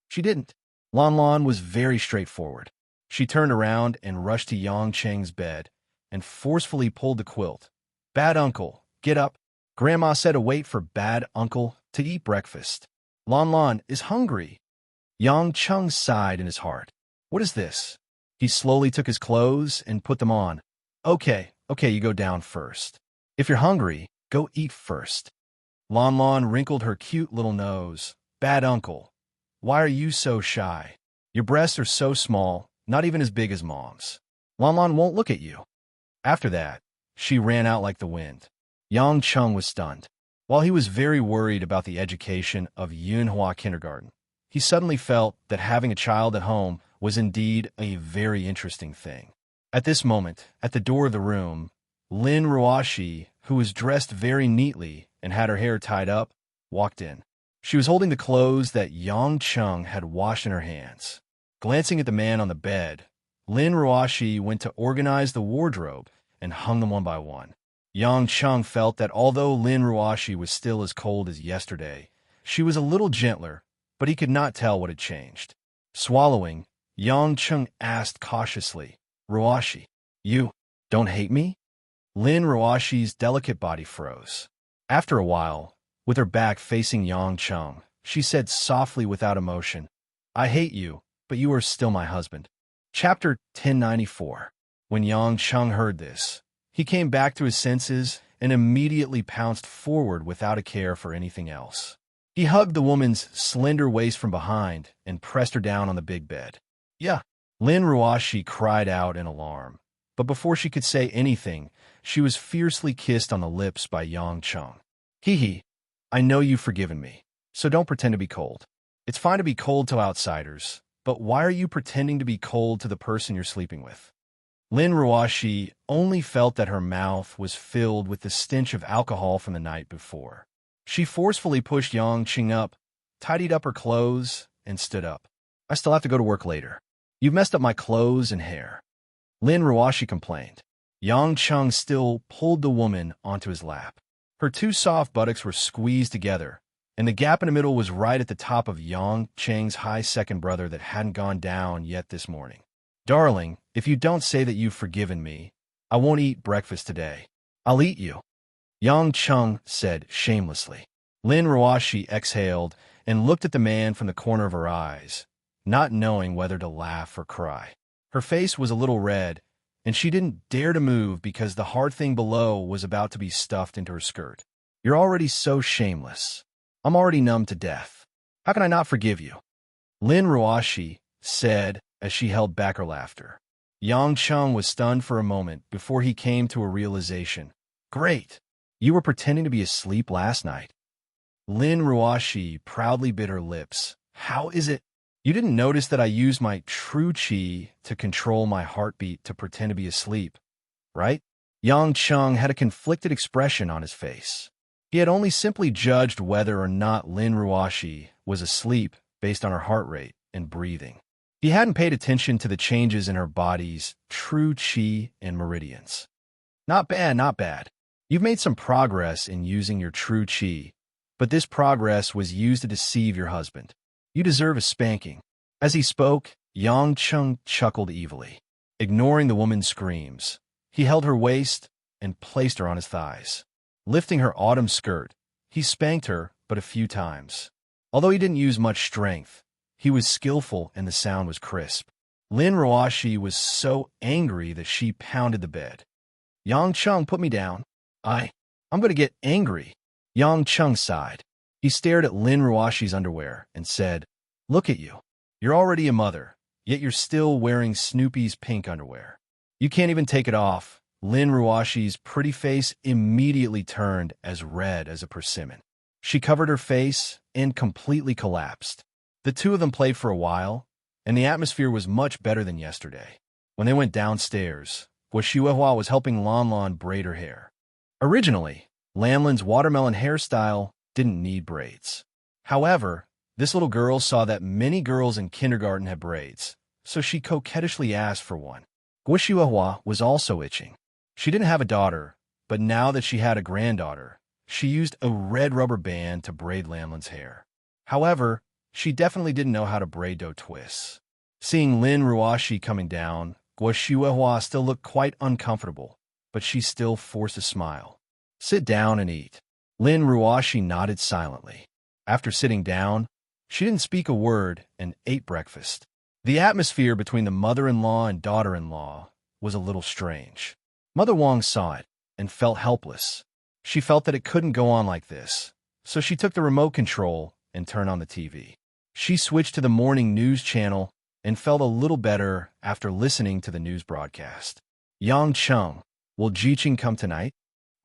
"She didn't." Lon Lon was very straightforward. She turned around and rushed to Yang Cheng's bed and forcefully pulled the quilt. "Bad uncle, get up. Grandma said to wait for bad uncle to eat breakfast. Lon Lon is hungry." Yang Chung sighed in his heart. "What is this?" He slowly took his clothes and put them on. Okay, you go down first. If you're hungry, go eat first." Lon Lon wrinkled her cute little nose. "Bad uncle, why are you so shy? Your breasts are so small, not even as big as Mom's. Lon Lon won't look at you." After that, she ran out like the wind. Yang Chung was stunned. While he was very worried about the education of Yunhua Kindergarten, he suddenly felt that having a child at home was indeed a very interesting thing. At this moment, at the door of the room, Lin Ruoshi, who was dressed very neatly and had her hair tied up, walked in. She was holding the clothes that Yang Chung had washed in her hands. Glancing at the man on the bed, Lin Ruoshi went to organize the wardrobe and hung them one by one. Yang Chung felt that although Lin Ruoshi was still as cold as yesterday, she was a little gentler, but he could not tell what had changed. Swallowing, Yang Chung asked cautiously, "Ruoshi, you don't hate me?" Lin Ruoshi's delicate body froze. After a while, with her back facing Yang Chung, she said softly without emotion, "I hate you, but you are still my husband." Chapter 1094. When Yang Chung heard this, he came back to his senses and immediately pounced forward without a care for anything else. He hugged the woman's slender waist from behind and pressed her down on the big bed. "Yeah." Lin Ruoshi cried out in alarm, but before she could say anything, she was fiercely kissed on the lips by Yang Chung. Hee, I know you've forgiven me, so don't pretend to be cold. It's fine to be cold to outsiders, but why are you pretending to be cold to the person you're sleeping with? Lin Ruoshi only felt that her mouth was filled with the stench of alcohol from the night before. She forcefully pushed Yang Chung up, tidied up her clothes, and stood up. "I still have to go to work later. You've messed up my clothes and hair," Lin Ruoshi complained. Yang Chung still pulled the woman onto his lap. Her two soft buttocks were squeezed together, and the gap in the middle was right at the top of Yang Cheng's high second brother that hadn't gone down yet this morning. Darling, if you don't say that you've forgiven me, I won't eat breakfast today. I'll eat you, Yang Cheng said shamelessly. Lin Ruoshi exhaled and looked at the man from the corner of her eyes, not knowing whether to laugh or cry. Her face was a little red, and she didn't dare to move because the hard thing below was about to be stuffed into her skirt. You're already so shameless. I'm already numb to death. How can I not forgive you? Lin Ruoshi said as she held back her laughter. Yang Cheng was stunned for a moment before he came to a realization. Great! You were pretending to be asleep last night. Lin Ruoshi proudly bit her lips. How is it? You didn't notice that I used my true qi to control my heartbeat to pretend to be asleep, right? Yang Cheng had a conflicted expression on his face. He had only simply judged whether or not Lin Ruoshi was asleep based on her heart rate and breathing. He hadn't paid attention to the changes in her body's true qi and meridians. Not bad, not bad. You've made some progress in using your true qi, but this progress was used to deceive your husband. You deserve a spanking. As he spoke, Yang Cheng chuckled evilly. Ignoring the woman's screams, he held her waist and placed her on his thighs. Lifting her autumn skirt, he spanked her but a few times. Although he didn't use much strength, he was skillful and the sound was crisp. Lin Ruoshi was so angry that she pounded the bed. Yang Cheng, put me down. I'm going to get angry. Yang Cheng sighed. He stared at Lin Ruoshi's underwear and said, Look at you. You're already a mother, yet you're still wearing Snoopy's pink underwear. You can't even take it off. Lin Ruoshi's pretty face immediately turned as red as a persimmon. She covered her face and completely collapsed. The two of them played for a while, and the atmosphere was much better than yesterday. When they went downstairs, Guoshuehua was helping Lan Lan braid her hair. Originally, Lan Lan's watermelon hairstyle didn't need braids. However, this little girl saw that many girls in kindergarten had braids, so she coquettishly asked for one. Guoshuehua was also itching. She didn't have a daughter, but now that she had a granddaughter, she used a red rubber band to braid Lan Lan's hair. However, she definitely didn't know how to braid dough twists. Seeing Lin Ruoshi coming down, Guoshuehua still looked quite uncomfortable, but she still forced a smile. Sit down and eat. Lin Ruoshi nodded silently. After sitting down, she didn't speak a word and ate breakfast. The atmosphere between the mother-in-law and daughter-in-law was a little strange. Mother Wang saw it and felt helpless. She felt that it couldn't go on like this, so she took the remote control and turned on the TV. She switched to the morning news channel and felt a little better after listening to the news broadcast. Yang Cheng, will Jiqing come tonight?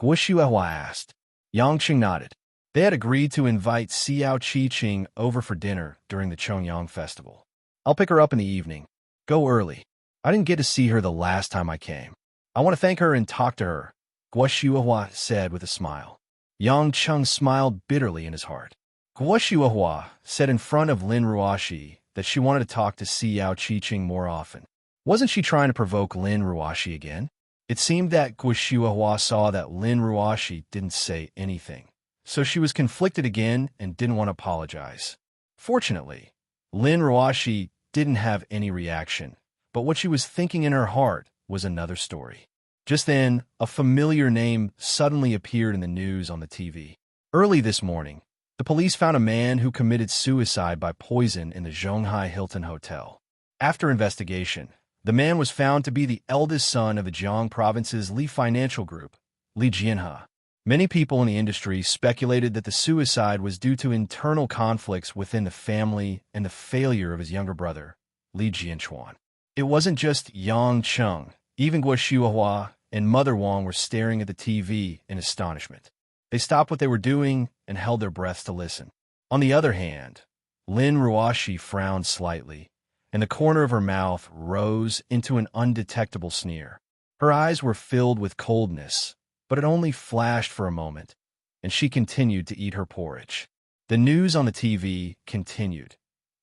Guoshuehua asked. Yang Cheng nodded. They had agreed to invite Xiao Qiqing over for dinner during the Chongyang festival. I'll pick her up in the evening. Go early. I didn't get to see her the last time I came. I want to thank her and talk to her, Guoshuehua said with a smile. Yang Cheng smiled bitterly in his heart. Guoshuehua said in front of Lin Ruoshi that she wanted to talk to Xiao Qiqing more often. Wasn't she trying to provoke Lin Ruoshi again? It seemed that Guoshuehua saw that Lin Ruoshi didn't say anything, so she was conflicted again and didn't want to apologize. Fortunately, Lin Ruoshi didn't have any reaction, but what she was thinking in her heart was another story. Just then, a familiar name suddenly appeared in the news on the TV. Early this morning, the police found a man who committed suicide by poison in the Zhonghai Hilton Hotel. After investigation, the man was found to be the eldest son of the Jiang Province's Li Financial Group, Li Jianhe. Many people in the industry speculated that the suicide was due to internal conflicts within the family and the failure of his younger brother, Li Jianchuan. It wasn't just Yang Cheng. Even Guoshuehua and Mother Wang were staring at the TV in astonishment. They stopped what they were doing and held their breaths to listen. On the other hand, Lin Ruoshi frowned slightly, and the corner of her mouth rose into an undetectable sneer. Her eyes were filled with coldness, but it only flashed for a moment, and she continued to eat her porridge. The news on the TV continued.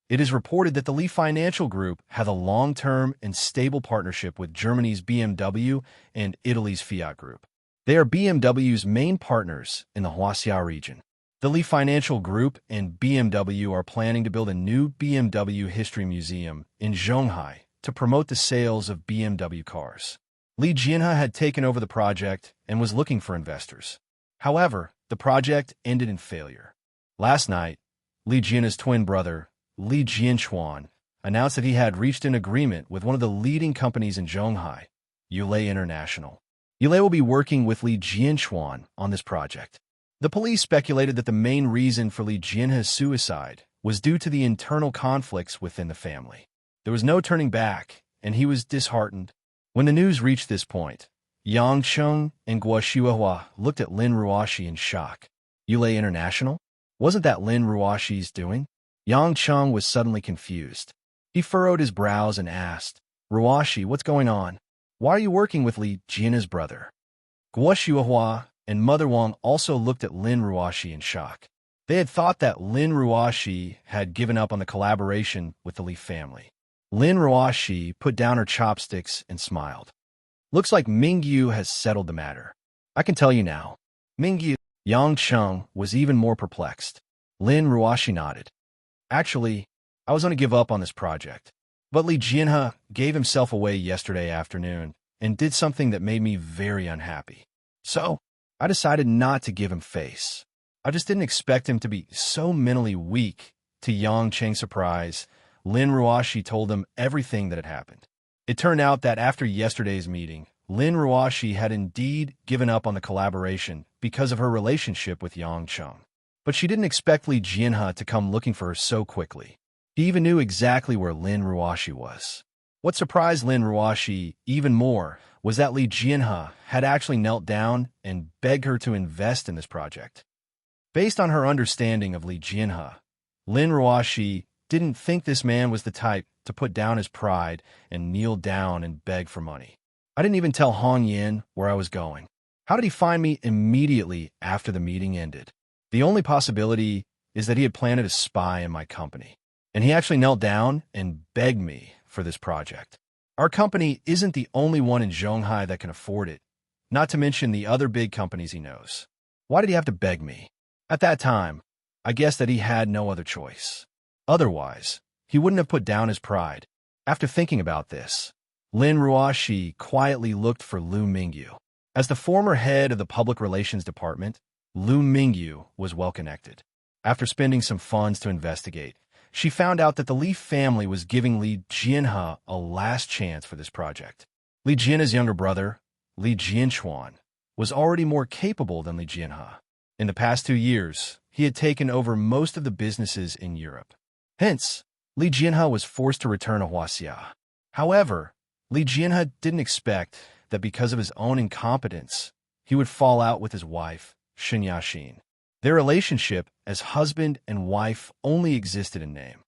It is reported that the Li Financial Group had a long-term and stable partnership with Germany's BMW and Italy's Fiat Group. They are BMW's main partners in the Huaxia region. The Li Financial Group and BMW are planning to build a new BMW History Museum in Zhonghai to promote the sales of BMW cars. Li Jianhe had taken over the project and was looking for investors. However, the project ended in failure. Last night, Li Jianhe's twin brother, Li Jianchuan, announced that he had reached an agreement with one of the leading companies in Zhonghai, Yulei International. Yulei will be working with Li Jianchuan on this project. The police speculated that the main reason for Li Jianhe's suicide was due to the internal conflicts within the family. There was no turning back, and he was disheartened. When the news reached this point, Yang Cheng and Guo Xiuhua looked at Lin Ruoxi in shock. Yulei International? Wasn't that Lin Ruoxi's doing? Yang Cheng was suddenly confused. He furrowed his brows and asked, Ruoxi, what's going on? Why are you working with Li Jianhe's brother? Guo Xiuhua and Mother Wang also looked at Lin Ruoxi in shock. They had thought that Lin Ruoxi had given up on the collaboration with the Li family. Lin Ruoxi put down her chopsticks and smiled. Looks like Mingyu has settled the matter. I can tell you now. Mingyu. Yang Cheng was even more perplexed. Lin Ruoxi nodded. Actually, I was going to give up on this project. But Li Jianhe gave himself away yesterday afternoon and did something that made me very unhappy. So, I decided not to give him face. I just didn't expect him to be so mentally weak. To Yang Cheng's surprise, Lin Ruoxi told him everything that had happened. It turned out that after yesterday's meeting, Lin Ruoxi had indeed given up on the collaboration because of her relationship with Yang Cheng. But she didn't expect Li Jianhe to come looking for her so quickly. She even knew exactly where Lin Ruoxi was. What surprised Lin Ruoxi even more was that Li Jianhe had actually knelt down and begged her to invest in this project. Based on her understanding of Li Jianhe, Lin Ruoxi didn't think this man was the type to put down his pride and kneel down and beg for money. I didn't even tell Hong Yin where I was going. How did he find me immediately after the meeting ended? The only possibility is that he had planted a spy in my company, and he actually knelt down and begged me for this project. Our company isn't the only one in Zhonghai that can afford it, not to mention the other big companies he knows. Why did he have to beg me? At that time, I guessed that he had no other choice. Otherwise, he wouldn't have put down his pride. After thinking about this, Lin Ruoxi quietly looked for Lu Mingyu. As the former head of the public relations department, Lu Mingyu was well connected. After spending some funds to investigate, she found out that the Li family was giving Li Jianhe a last chance for this project. Li Jianhe's younger brother, Li Jianchuan, was already more capable than Li Jianhe. In the past 2 years, he had taken over most of the businesses in Europe. Hence, Li Jianhe was forced to return to Huaxia. However, Li Jianhe didn't expect that because of his own incompetence, he would fall out with his wife, Shen Yaxin. Their relationship as husband and wife only existed in name.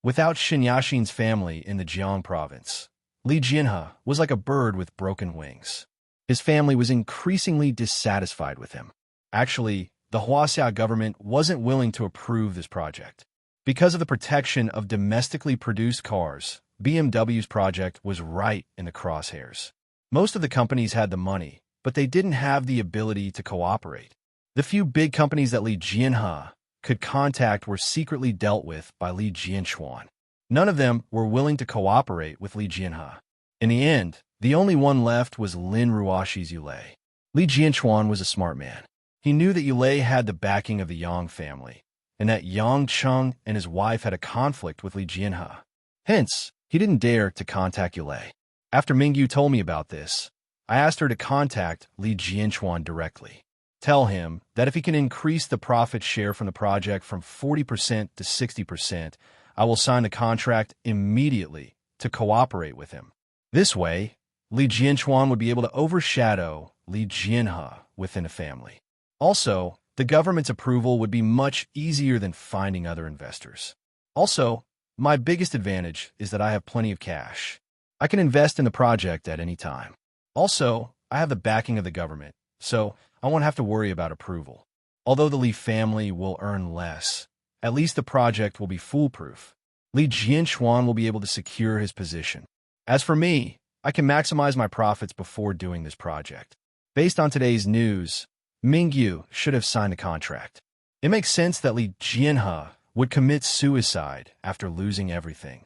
Without Shen Yaxin's family in the Jiang province, Li Jianhe was like a bird with broken wings. His family was increasingly dissatisfied with him. Actually, the Huaxia government wasn't willing to approve this project. Because of the protection of domestically produced cars, BMW's project was right in the crosshairs. Most of the companies had the money, but they didn't have the ability to cooperate. The few big companies that Li Jianhe could contact were secretly dealt with by Li Jianchuan. None of them were willing to cooperate with Li Jianhe. In the end, the only one left was Lin Ruoxi's Yulei. Li Jianchuan was a smart man. He knew that Yulei had the backing of the Yang family, and that Yang Cheng and his wife had a conflict with Li Jianhe. Hence, he didn't dare to contact Yulei. After Mingyu told me about this, I asked her to contact Li Jianchuan directly. Tell him that if he can increase the profit share from the project from 40% to 60%, I will sign the contract immediately to cooperate with him. This way, Li Jianchuan would be able to overshadow Li Jianhe within the family. Also, the government's approval would be much easier than finding other investors. Also, my biggest advantage is that I have plenty of cash. I can invest in the project at any time. Also, I have the backing of the government, so I won't have to worry about approval. Although the Li family will earn less, at least the project will be foolproof. Li Jianchuan will be able to secure his position. As for me, I can maximize my profits before doing this project. Based on today's news, Mingyu should have signed a contract. It makes sense that Li Jianhe would commit suicide after losing everything.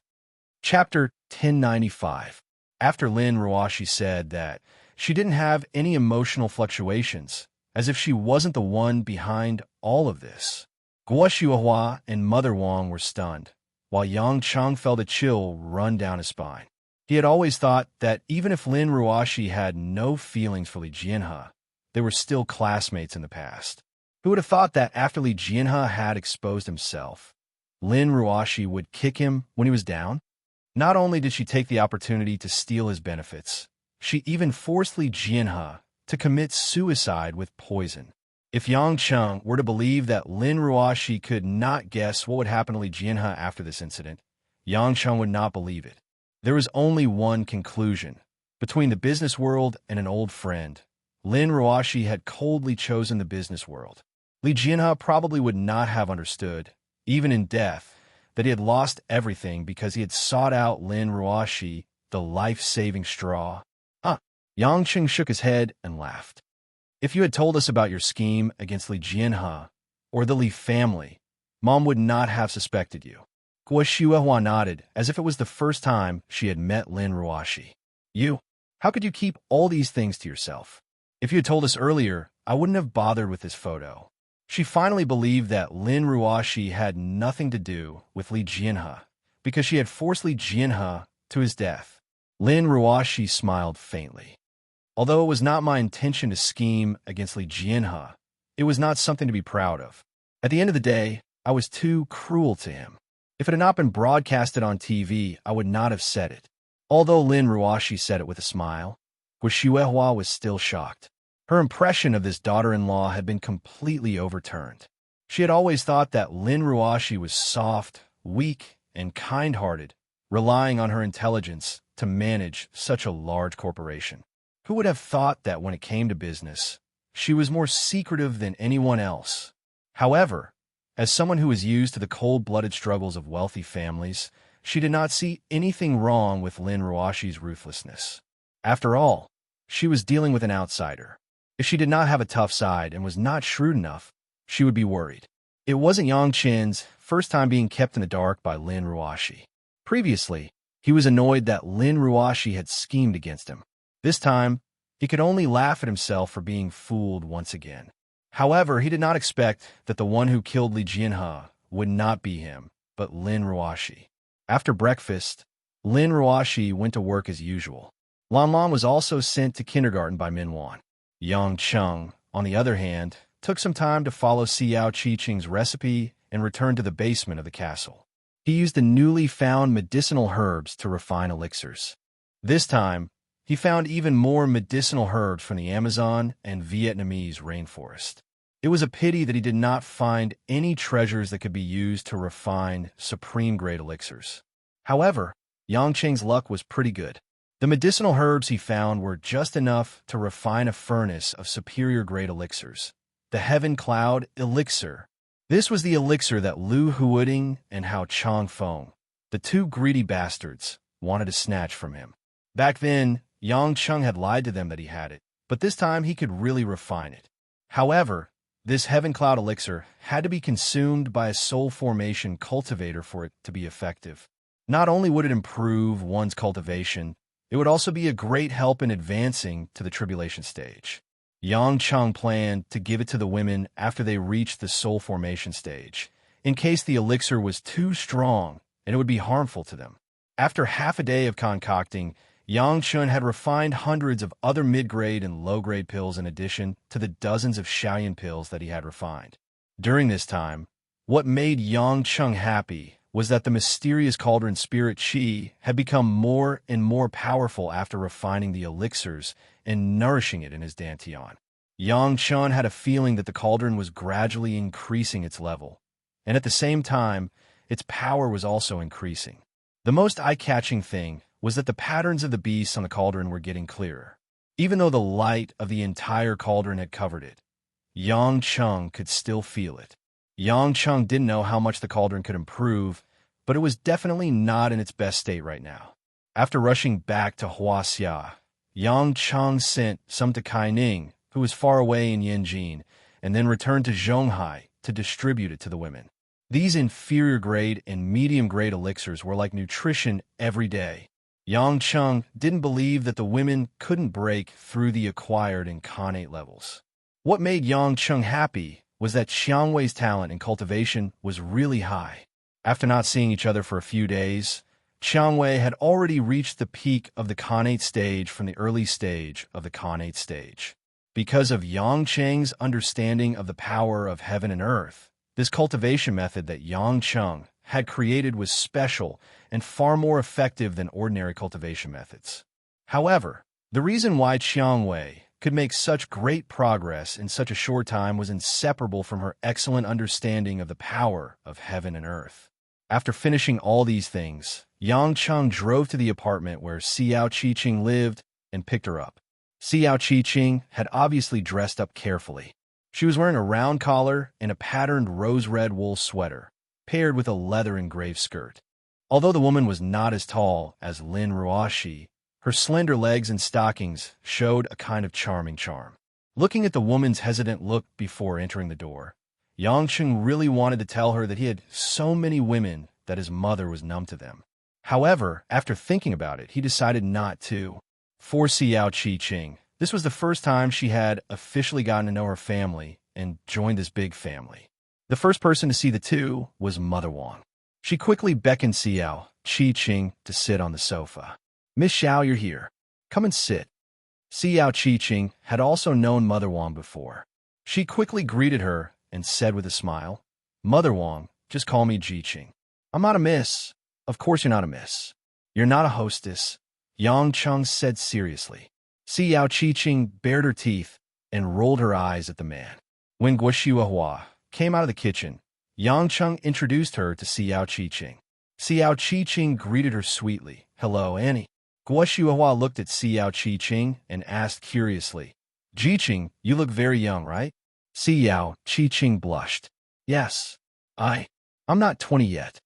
Chapter 1095. After Lin Ruoshi said that she didn't have any emotional fluctuations, as if she wasn't the one behind all of this, Guo Shuihua and Mother Wang were stunned, while Yang Cheng felt a chill run down his spine. He had always thought that even if Lin Ruoshi had no feelings for Li Jianhe, they were still classmates in the past. Who would have thought that after Li Jianhe had exposed himself, Lin Ruoshi would kick him when he was down? Not only did she take the opportunity to steal his benefits, she even forced Li Jianhe to commit suicide with poison. If Yang Cheng were to believe that Lin Ruoshi could not guess what would happen to Li Jianhe after this incident, Yang Cheng would not believe it. There was only one conclusion. Between the business world and an old friend, Lin Ruoshi had coldly chosen the business world. Li Jianhe probably would not have understood, even in death, that he had lost everything because he had sought out Lin Ruoshi, the life-saving straw. Yang Cheng shook his head and laughed. If you had told us about your scheme against Li Jianhe or the Li family, Mom would not have suspected you. Guo Shuihua nodded, as if it was the first time she had met Lin Ruoshi. You? How could you keep all these things to yourself? If you had told us earlier, I wouldn't have bothered with this photo. She finally believed that Lin Ruoshi had nothing to do with Li Jianhe, because she had forced Li Jianhe to his death. Lin Ruoshi smiled faintly. Although it was not my intention to scheme against Li Jianhe, it was not something to be proud of. At the end of the day, I was too cruel to him. If it had not been broadcasted on TV, I would not have said it. Although Lin Ruoshi said it with a smile, Guo Shuihua was still shocked. Her impression of this daughter-in-law had been completely overturned. She had always thought that Lin Ruoshi was soft, weak, and kind-hearted, relying on her intelligence to manage such a large corporation. Who would have thought that when it came to business, she was more secretive than anyone else? However, as someone who was used to the cold-blooded struggles of wealthy families, she did not see anything wrong with Lin Ruoshi's ruthlessness. After all, she was dealing with an outsider. If she did not have a tough side and was not shrewd enough, she would be worried. It wasn't Yang Chen's first time being kept in the dark by Lin Ruoshi. Previously, he was annoyed that Lin Ruoshi had schemed against him. This time, he could only laugh at himself for being fooled once again. However, he did not expect that the one who killed Li Jianhe would not be him, but Lin Ruoshi. After breakfast, Lin Ruoshi went to work as usual. Lan Lan was also sent to kindergarten by Minwan. Yang Cheng, on the other hand, took some time to follow Xiao Qiqing's recipe and returned to the basement of the castle. He used the newly found medicinal herbs to refine elixirs. This time, he found even more medicinal herbs from the Amazon and Vietnamese rainforest. It was a pity that he did not find any treasures that could be used to refine supreme-grade elixirs. However, Yang Cheng's luck was pretty good. The medicinal herbs he found were just enough to refine a furnace of superior-grade elixirs. The Heaven Cloud Elixir. This was the elixir that Lu Huiding and Hao Changfeng, the two greedy bastards, wanted to snatch from him. Back then, Yang Cheng had lied to them that he had it, but this time he could really refine it. However, this Heaven Cloud Elixir had to be consumed by a soul formation cultivator for it to be effective. Not only would it improve one's cultivation, it would also be a great help in advancing to the tribulation stage. Yang Cheng planned to give it to the women after they reached the soul formation stage, in case the elixir was too strong and it would be harmful to them. After half a day of concocting, Yang Chun had refined hundreds of other mid-grade and low-grade pills in addition to the dozens of Shaoyan pills that he had refined. During this time, what made Yang Cheng happy was that the mysterious cauldron spirit Qi had become more and more powerful after refining the elixirs and nourishing it in his dantian. Yang Chun had a feeling that the cauldron was gradually increasing its level, and at the same time, its power was also increasing. The most eye-catching thing was that the patterns of the beasts on the cauldron were getting clearer. Even though the light of the entire cauldron had covered it, Yang Cheng could still feel it. Yang Cheng didn't know how much the cauldron could improve, but it was definitely not in its best state right now. After rushing back to Huaxia, Yang Cheng sent some to Kai Ning, who was far away in Yanjin, and then returned to Zhonghai, to distribute it to the women. These inferior-grade and medium-grade elixirs were like nutrition every day. Yang Cheng didn't believe that the women couldn't break through the acquired incarnate levels. What made Yang Cheng happy was that Xiang Wei's talent in cultivation was really high. After not seeing each other for a few days, Xiang Wei had already reached the peak of the Khanate stage from the early stage of the Khanate stage. Because of Yang Cheng's understanding of the power of heaven and earth, this cultivation method that Yang Cheng had created was special and far more effective than ordinary cultivation methods. However, the reason why Xiang Wei could make such great progress in such a short time was inseparable from her excellent understanding of the power of heaven and earth. After finishing all these things, Yang Cheng drove to the apartment where Xiao Qiqing lived and picked her up. Xiao Qiqing had obviously dressed up carefully. She was wearing a round collar and a patterned rose-red wool sweater, paired with a leather-engraved skirt. Although the woman was not as tall as Lin Ruoxi, her slender legs and stockings showed a kind of charming charm. Looking at the woman's hesitant look before entering the door, Yang Cheng really wanted to tell her that he had so many women that his mother was numb to them. However, after thinking about it, he decided not to. For Xiao Qiqing, this was the first time she had officially gotten to know her family and joined this big family. The first person to see the two was Mother Wang. She quickly beckoned Xiao Qiqing to sit on the sofa. "Miss Xiao, you're here. Come and sit." Xiao Qiqing had also known Mother Wang before. She quickly greeted her and said with a smile, "Mother Wang, just call me Jiqing. I'm not a miss." "Of course you're not a miss. You're not a hostess," Yang Cheng said seriously. Xiao Qiqing bared her teeth and rolled her eyes at the man. When Guo Xiuhua came out of the kitchen, Yang Cheng introduced her to Xiao Qiqing. Xiao Qiqing greeted her sweetly. "Hello, Annie." Guo Xiuhua looked at Xiao Qiqing and asked curiously, "Jiqing, you look very young, right?" Xiao Qiqing blushed. "Yes, I'm not 20 yet."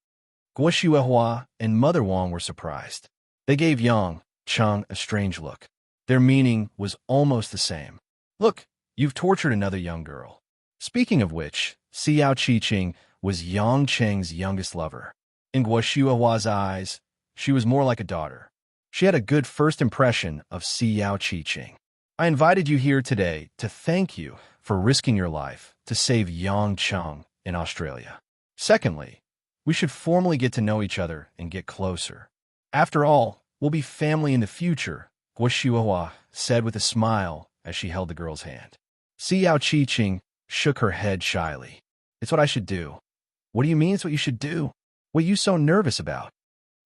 Guo Xiuhua and Mother Wang were surprised. They gave Yang Cheng a strange look. Their meaning was almost the same. "Look, you've tortured another young girl." Speaking of which, Xiao Qiqing was Yang Cheng's youngest lover. In Guo Xiuhua's eyes, she was more like a daughter. She had a good first impression of Xiao Qiqing. "I invited you here today to thank you for risking your life to save Yang Cheng in Australia. Secondly, we should formally get to know each other and get closer. After all, we'll be family in the future," Guo Xiuhua said with a smile as she held the girl's hand. Xiao Qiqing shook her head shyly. "It's what I should do." "What do you mean it's what you should do? What are you so nervous about?"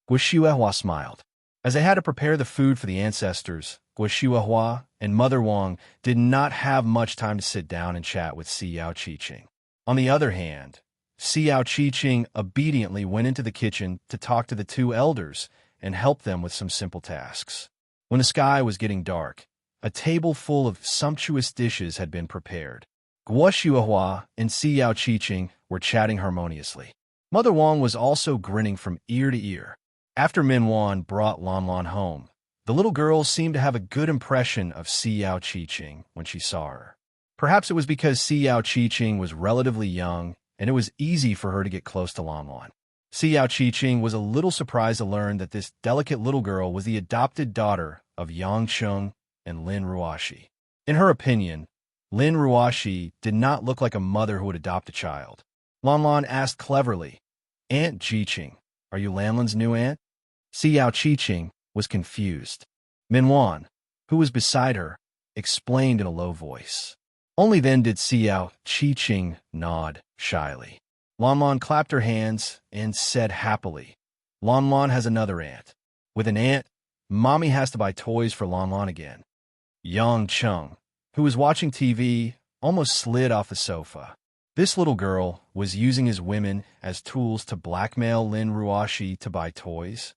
Guo Xiuhua smiled. As they had to prepare the food for the ancestors, Guo Xiuhua and Mother Wang did not have much time to sit down and chat with Xiao Qiqing. On the other hand, Xiao Qiqing obediently went into the kitchen to talk to the two elders and help them with some simple tasks. When the sky was getting dark, a table full of sumptuous dishes had been prepared. Guo Xiuhua and Xiao Qiqing were chatting harmoniously. Mother Wang was also grinning from ear to ear. After Min Wan brought Lan Lan home, the little girl seemed to have a good impression of Xiao Qiqing when she saw her. Perhaps it was because Xiao Qiqing was relatively young and it was easy for her to get close to Lan Lan. Xiao Qiqing was a little surprised to learn that this delicate little girl was the adopted daughter of Yang Cheng and Lin Ruoxi. In her opinion, Lin Ruoxi did not look like a mother who would adopt a child. Lan Lan asked cleverly, "Aunt Jiqing, are you Lanlan's new aunt?" Xiao Qiqing was confused. Min Wan, who was beside her, explained in a low voice. Only then did Xiao Qiqing nod shyly. Lan Lan clapped her hands and said happily, "Lan Lan has another aunt. With an aunt, Mommy has to buy toys for Lan Lan again." Yang Cheng, who was watching TV, almost slid off the sofa. This little girl was using his women as tools to blackmail Lin Ruoxi to buy toys.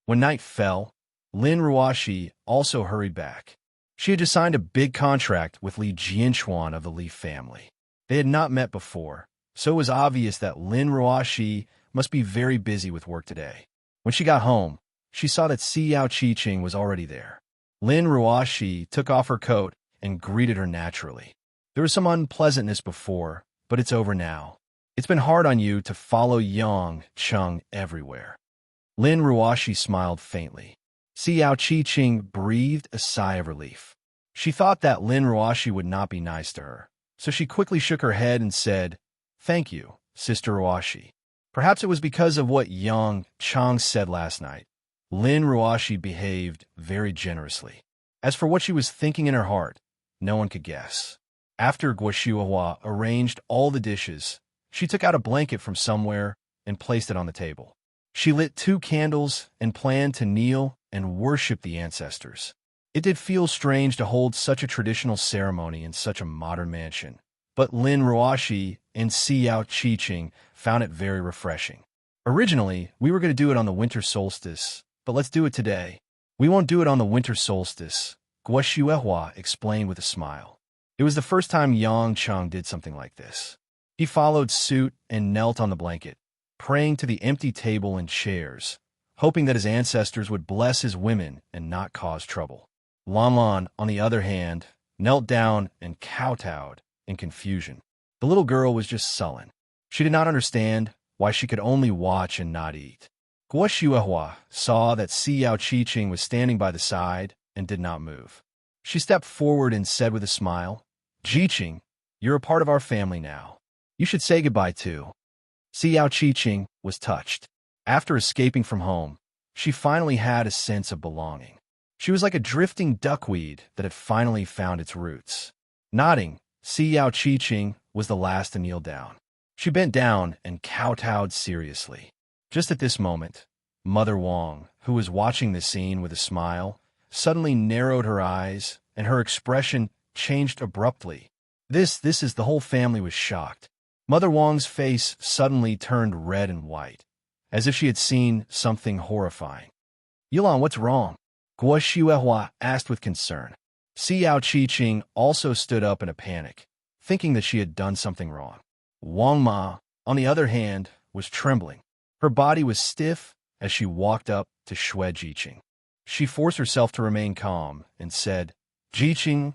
When night fell, Lin Ruoxi also hurried back. She had just signed a big contract with Li Jianchuan of the Li family. They had not met before, so it was obvious that Lin Ruoxi must be very busy with work today. When she got home, she saw that Xiao Qiqing was already there. Lin Ruoxi took off her coat and greeted her naturally. There was some unpleasantness before, but it's over now. It's been hard on you to follow Yang Chung everywhere. Lin Ruoshi smiled faintly. Xiao Qiqing breathed a sigh of relief. She thought that Lin Ruoshi would not be nice to her, so she quickly shook her head and said, "Thank you, Sister Ruoshi." Perhaps it was because of what Yang Chang said last night. Lin Ruoshi behaved very generously. As for what she was thinking in her heart, no one could guess. After Guo Shuihua arranged all the dishes, she took out a blanket from somewhere and placed it on the table. She lit 2 candles and planned to kneel and worship the ancestors. It did feel strange to hold such a traditional ceremony in such a modern mansion, but Lin Ruoshi and Xiao Qiqing found it very refreshing. Originally, we were going to do it on the winter solstice, but let's do it today. We won't do it on the winter solstice, Guo Shuihua explained with a smile. It was the first time Yang Cheng did something like this. He followed suit and knelt on the blanket, praying to the empty table and chairs, hoping that his ancestors would bless his women and not cause trouble. Lan Lan, on the other hand, knelt down and kowtowed in confusion. The little girl was just sullen. She did not understand why she could only watch and not eat. Guo Shuihua saw that Xiao Qiqing was standing by the side and did not move. She stepped forward and said with a smile, "Qiqing, you're a part of our family now. You should say goodbye too." Xiao Qiqing was touched. After escaping from home, she finally had a sense of belonging. She was like a drifting duckweed that had finally found its roots. Nodding, Xiao Qiqing was the last to kneel down. She bent down and kowtowed seriously. Just at this moment, Mother Wang, who was watching the scene with a smile, suddenly narrowed her eyes, and her expression changed abruptly. This is the whole family was shocked. Mother Wang's face suddenly turned red and white, as if she had seen something horrifying. "Yulan, what's wrong?" Guo Shuihua asked with concern. Xiao Qiqing also stood up in a panic, thinking that she had done something wrong. Wang Ma, on the other hand, was trembling. Her body was stiff as she walked up to Xue Jiqing. She forced herself to remain calm and said, "Jiqing,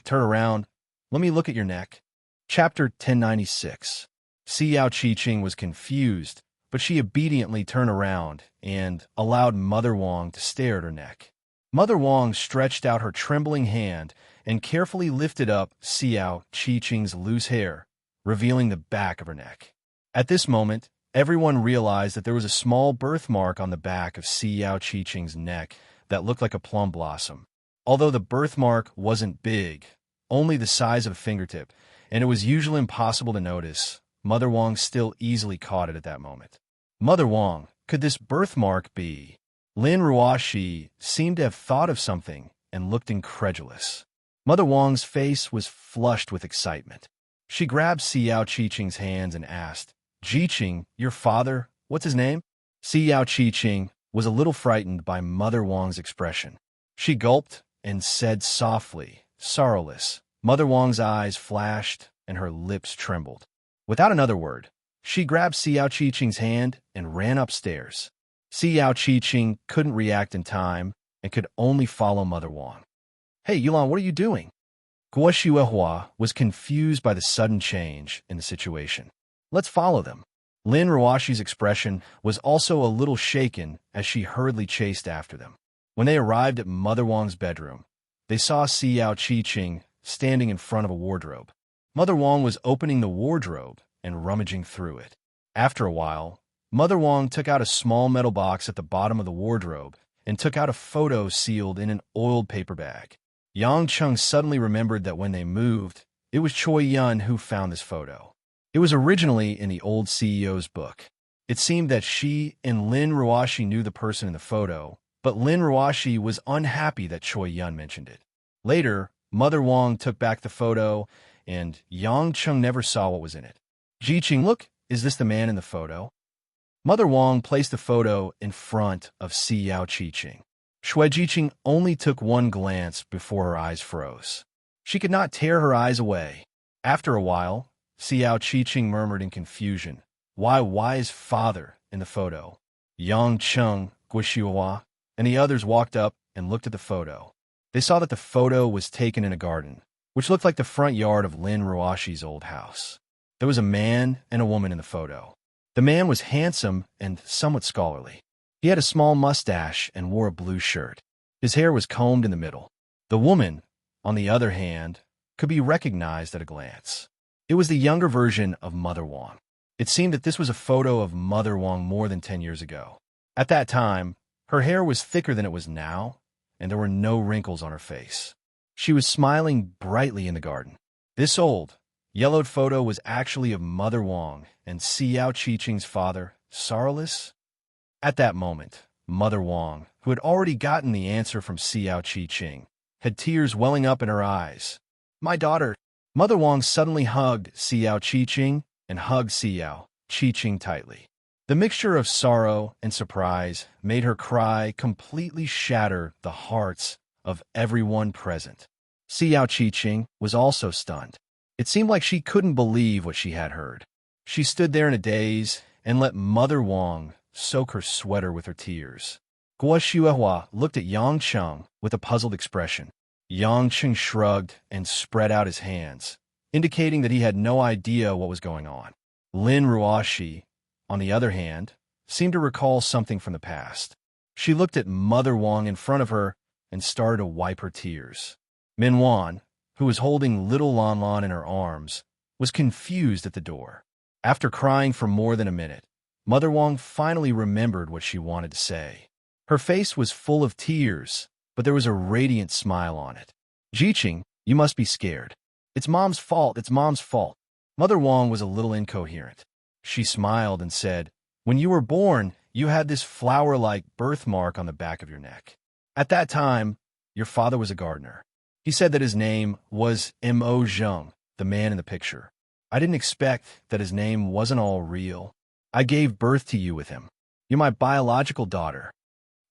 turn around. Let me look at your neck." Chapter 1096. Xiao Qiqing was confused, but she obediently turned around and allowed Mother Wang to stare at her neck. Mother Wang stretched out her trembling hand and carefully lifted up Xiao Qiqing's loose hair, revealing the back of her neck. At this moment, everyone realized that there was a small birthmark on the back of Xiao Qiqing's neck that looked like a plum blossom. Although the birthmark wasn't big, only the size of a fingertip, and it was usually impossible to notice, Mother Wang still easily caught it at that moment. "Mother Wang, could this birthmark be?" Lin Ruoshi seemed to have thought of something and looked incredulous. Mother Wang's face was flushed with excitement. She grabbed Xiao Qiqing's hands and asked, "Jiqing, your father, what's his name?" Xiao Qiqing was a little frightened by Mother Wang's expression. She gulped and said softly, sorrowless. Mother Wang's eyes flashed and her lips trembled. Without another word, she grabbed Xiao Qiqing's hand and ran upstairs. Xiao Qiqing couldn't react in time and could only follow Mother Wang. "Hey, Yulan, what are you doing?" Guo Shuihua was confused by the sudden change in the situation. "Let's follow them." Lin Ruoshi's expression was also a little shaken as she hurriedly chased after them. When they arrived at Mother Wang's bedroom, they saw Xiao Qiqing standing in front of a wardrobe. Mother Wang was opening the wardrobe and rummaging through it. After a while, Mother Wang took out a small metal box at the bottom of the wardrobe and took out a photo sealed in an oiled paper bag. Yang Chung suddenly remembered that when they moved, it was Choi Yun who found this photo. It was originally in the old CEO's book. It seemed that she and Lin Ruoshi knew the person in the photo, but Lin Ruoshi was unhappy that Choi Yun mentioned it. Later, Mother Wang took back the photo, and Yang Chung never saw what was in it. "Jiqing, look, is this the man in the photo?" Mother Wang placed the photo in front of Xiao Qiqing. Xue Jiqing only took one glance before her eyes froze. She could not tear her eyes away. After a while, Xiao Qiqing murmured in confusion, why is father in the photo?" Yang Chung, Guo Shuihua, and the others walked up and looked at the photo. They saw that the photo was taken in a garden, which looked like the front yard of Lin Ruoshi's old house. There was a man and a woman in the photo. The man was handsome and somewhat scholarly. He had a small mustache and wore a blue shirt. His hair was combed in the middle. The woman, on the other hand, could be recognized at a glance. It was the younger version of Mother Wang. It seemed that this was a photo of Mother Wang more than 10 years ago. At that time, her hair was thicker than it was now, and there were no wrinkles on her face. She was smiling brightly in the garden. This old, yellowed photo was actually of Mother Wang and Xiao Qiqing's father, Sorrowless. At that moment, Mother Wang, who had already gotten the answer from Xiao Qiqing, had tears welling up in her eyes. "My daughter!" Mother Wang suddenly hugged Xiao Qiqing and hugged Xiao Qiqing tightly. The mixture of sorrow and surprise made her cry completely shatter the hearts of everyone present. Xiao Qiqing was also stunned. It seemed like she couldn't believe what she had heard. She stood there in a daze and let Mother Wang soak her sweater with her tears. Guo Shuihua looked at Yang Cheng with a puzzled expression. Yang Cheng shrugged and spread out his hands, indicating that he had no idea what was going on. Lin Ruoxi, on the other hand, seemed to recall something from the past. She looked at Mother Wang in front of her and started to wipe her tears. Min Wan, who was holding little Lan Lan in her arms, was confused at the door. After crying for more than a minute, Mother Wang finally remembered what she wanted to say. Her face was full of tears, but there was a radiant smile on it. "Jiqing, you must be scared. It's Mom's fault, it's Mom's fault." Mother Wang was a little incoherent. She smiled and said, "When you were born, you had this flower-like birthmark on the back of your neck. At that time, your father was a gardener. He said that his name was Mo Zheng, the man in the picture. I didn't expect that his name wasn't all real. I gave birth to you with him. You're my biological daughter."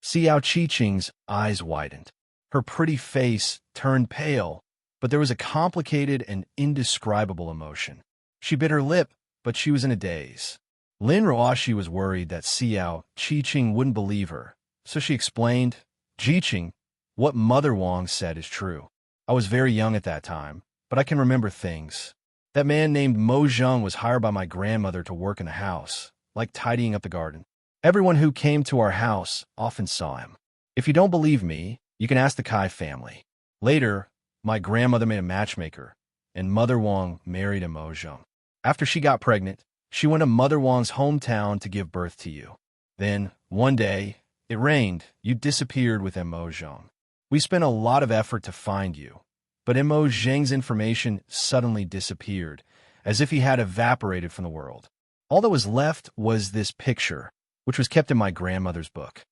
Xiao Qiqing's eyes widened. Her pretty face turned pale, but there was a complicated and indescribable emotion. She bit her lip, but she was in a daze. Lin Ruoxi was worried that Xiao Qiqing wouldn't believe her, so she explained, "Jiqing, what Mother Wang said is true. I was very young at that time, but I can remember things. That man named Mo Zheng was hired by my grandmother to work in the house, like tidying up the garden. Everyone who came to our house often saw him. If you don't believe me, you can ask the Kai family. Later, my grandmother made a matchmaker, and Mother Wang married a Mo Zheng. After she got pregnant, she went to Mother Wang's hometown to give birth to you. Then, one day, it rained. You disappeared with Mo Zheng. We spent a lot of effort to find you, but Mo Zheng's information suddenly disappeared, as if he had evaporated from the world. All that was left was this picture, which was kept in my grandmother's book."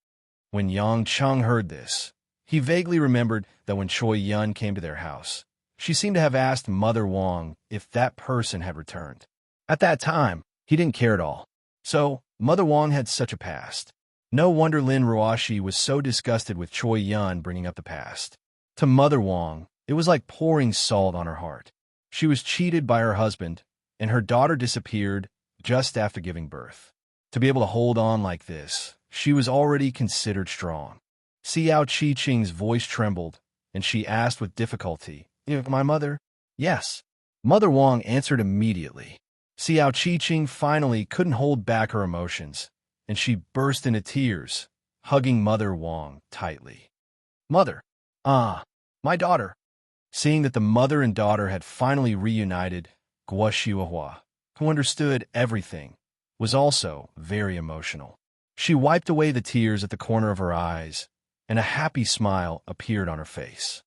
When Yang Cheng heard this, he vaguely remembered that when Choi Yun came to their house, she seemed to have asked Mother Wang if that person had returned. At that time, he didn't care at all. So, Mother Wang had such a past. No wonder Lin Ruoxi was so disgusted with Choi Yun bringing up the past. To Mother Wang, it was like pouring salt on her heart. She was cheated by her husband, and her daughter disappeared just after giving birth. To be able to hold on like this, she was already considered strong. Xiao Qiqing's voice trembled, and she asked with difficulty, "My mother?" "Yes." Mother Wang answered immediately. Xiao Qiqing finally couldn't hold back her emotions, and she burst into tears, hugging Mother Wang tightly. "Mother! Ah, my daughter!" Seeing that the mother and daughter had finally reunited, Guo Shuihua, who understood everything, was also very emotional. She wiped away the tears at the corner of her eyes, and a happy smile appeared on her face.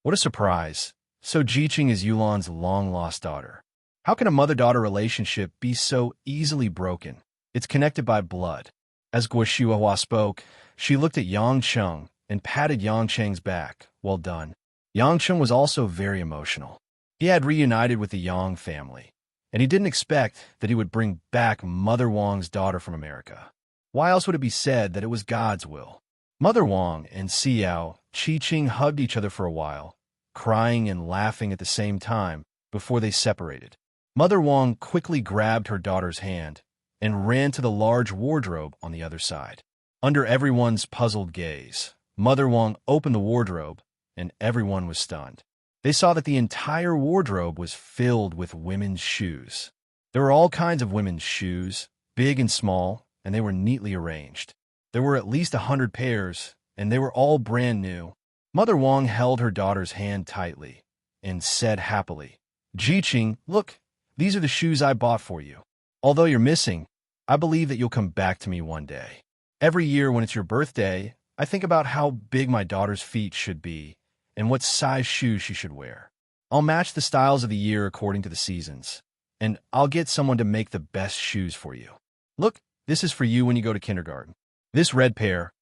What a surprise! So Jiqing is Yulan's long-lost daughter. How can a mother-daughter relationship be so easily broken? It's connected by blood. As Guo Shuihua spoke, she looked at Yang Cheng and patted Yang Cheng's back. "Well done." Yang Cheng was also very emotional. He had reunited with the Yang family, and he didn't expect that he would bring back Mother Wang's daughter from America. Why else would it be said that it was God's will? Mother Wang and Xiao Qiqing hugged each other for a while, crying and laughing at the same time before they separated. Mother Wang quickly grabbed her daughter's hand and ran to the large wardrobe on the other side. Under everyone's puzzled gaze, Mother Wang opened the wardrobe, and everyone was stunned. They saw that the entire wardrobe was filled with women's shoes. There were all kinds of women's shoes, big and small, and they were neatly arranged. There were at least 100 pairs, and they were all brand new. Mother Wang held her daughter's hand tightly and said happily, "Jiqing, look, these are the shoes I bought for you. Although you're missing, I believe that you'll come back to me one day. Every year when it's your birthday, I think about how big my daughter's feet should be and what size shoes she should wear. I'll match the styles of the year according to the seasons, and I'll get someone to make the best shoes for you. Look, this is for you when you go to kindergarten. This red pair,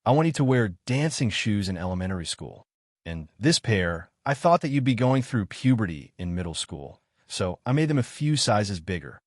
I want you to wear dancing shoes in elementary school. And this pair, I thought that you'd be going through puberty in middle school, so I made them a few sizes bigger.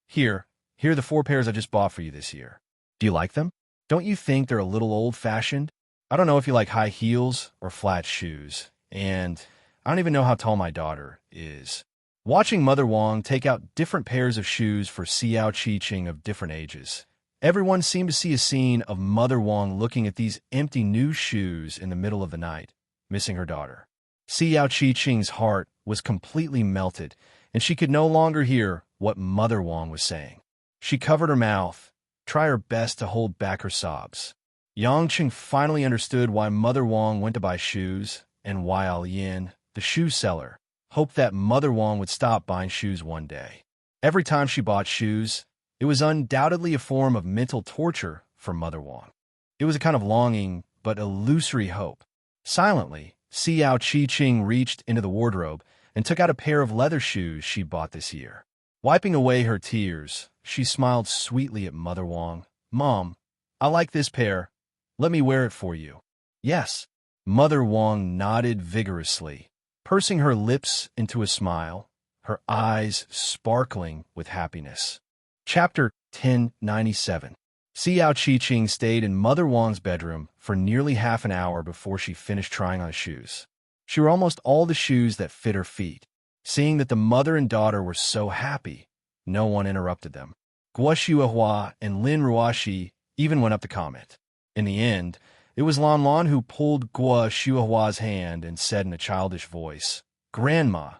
Here are the 4 pairs I just bought for you this year. Do you like them? Don't you think they're a little old-fashioned? I don't know if you like high heels or flat shoes, and I don't even know how tall my daughter is." Watching Mother Wang take out different pairs of shoes for Xiao Qiqing of different ages, everyone seemed to see a scene of Mother Wang looking at these empty new shoes in the middle of the night, missing her daughter. Xiao Qiqing's heart was completely melted, and she could no longer hear what Mother Wang was saying. She covered her mouth, trying her best to hold back her sobs. Yangqing finally understood why Mother Wang went to buy shoes, and why Yin, the shoe seller, hoped that Mother Wang would stop buying shoes one day. Every time she bought shoes, it was undoubtedly a form of mental torture for Mother Wang. It was a kind of longing, but illusory hope. Silently, Xiao Qiqing reached into the wardrobe and took out a pair of leather shoes she bought this year. Wiping away her tears, she smiled sweetly at Mother Wang. "Mom, I like this pair. Let me wear it for you." "Yes." Mother Wang nodded vigorously, pursing her lips into a smile, her eyes sparkling with happiness. Chapter 1097. Xiao Qiqing stayed in Mother Wang's bedroom for nearly half an hour before she finished trying on shoes. She wore almost all the shoes that fit her feet. Seeing that the mother and daughter were so happy, no one interrupted them. Guo Shuihua and Lin Ruoxi even went up to comment. In the end, it was Lan Lan who pulled Guo Shuihua's hand and said in a childish voice, "Grandma,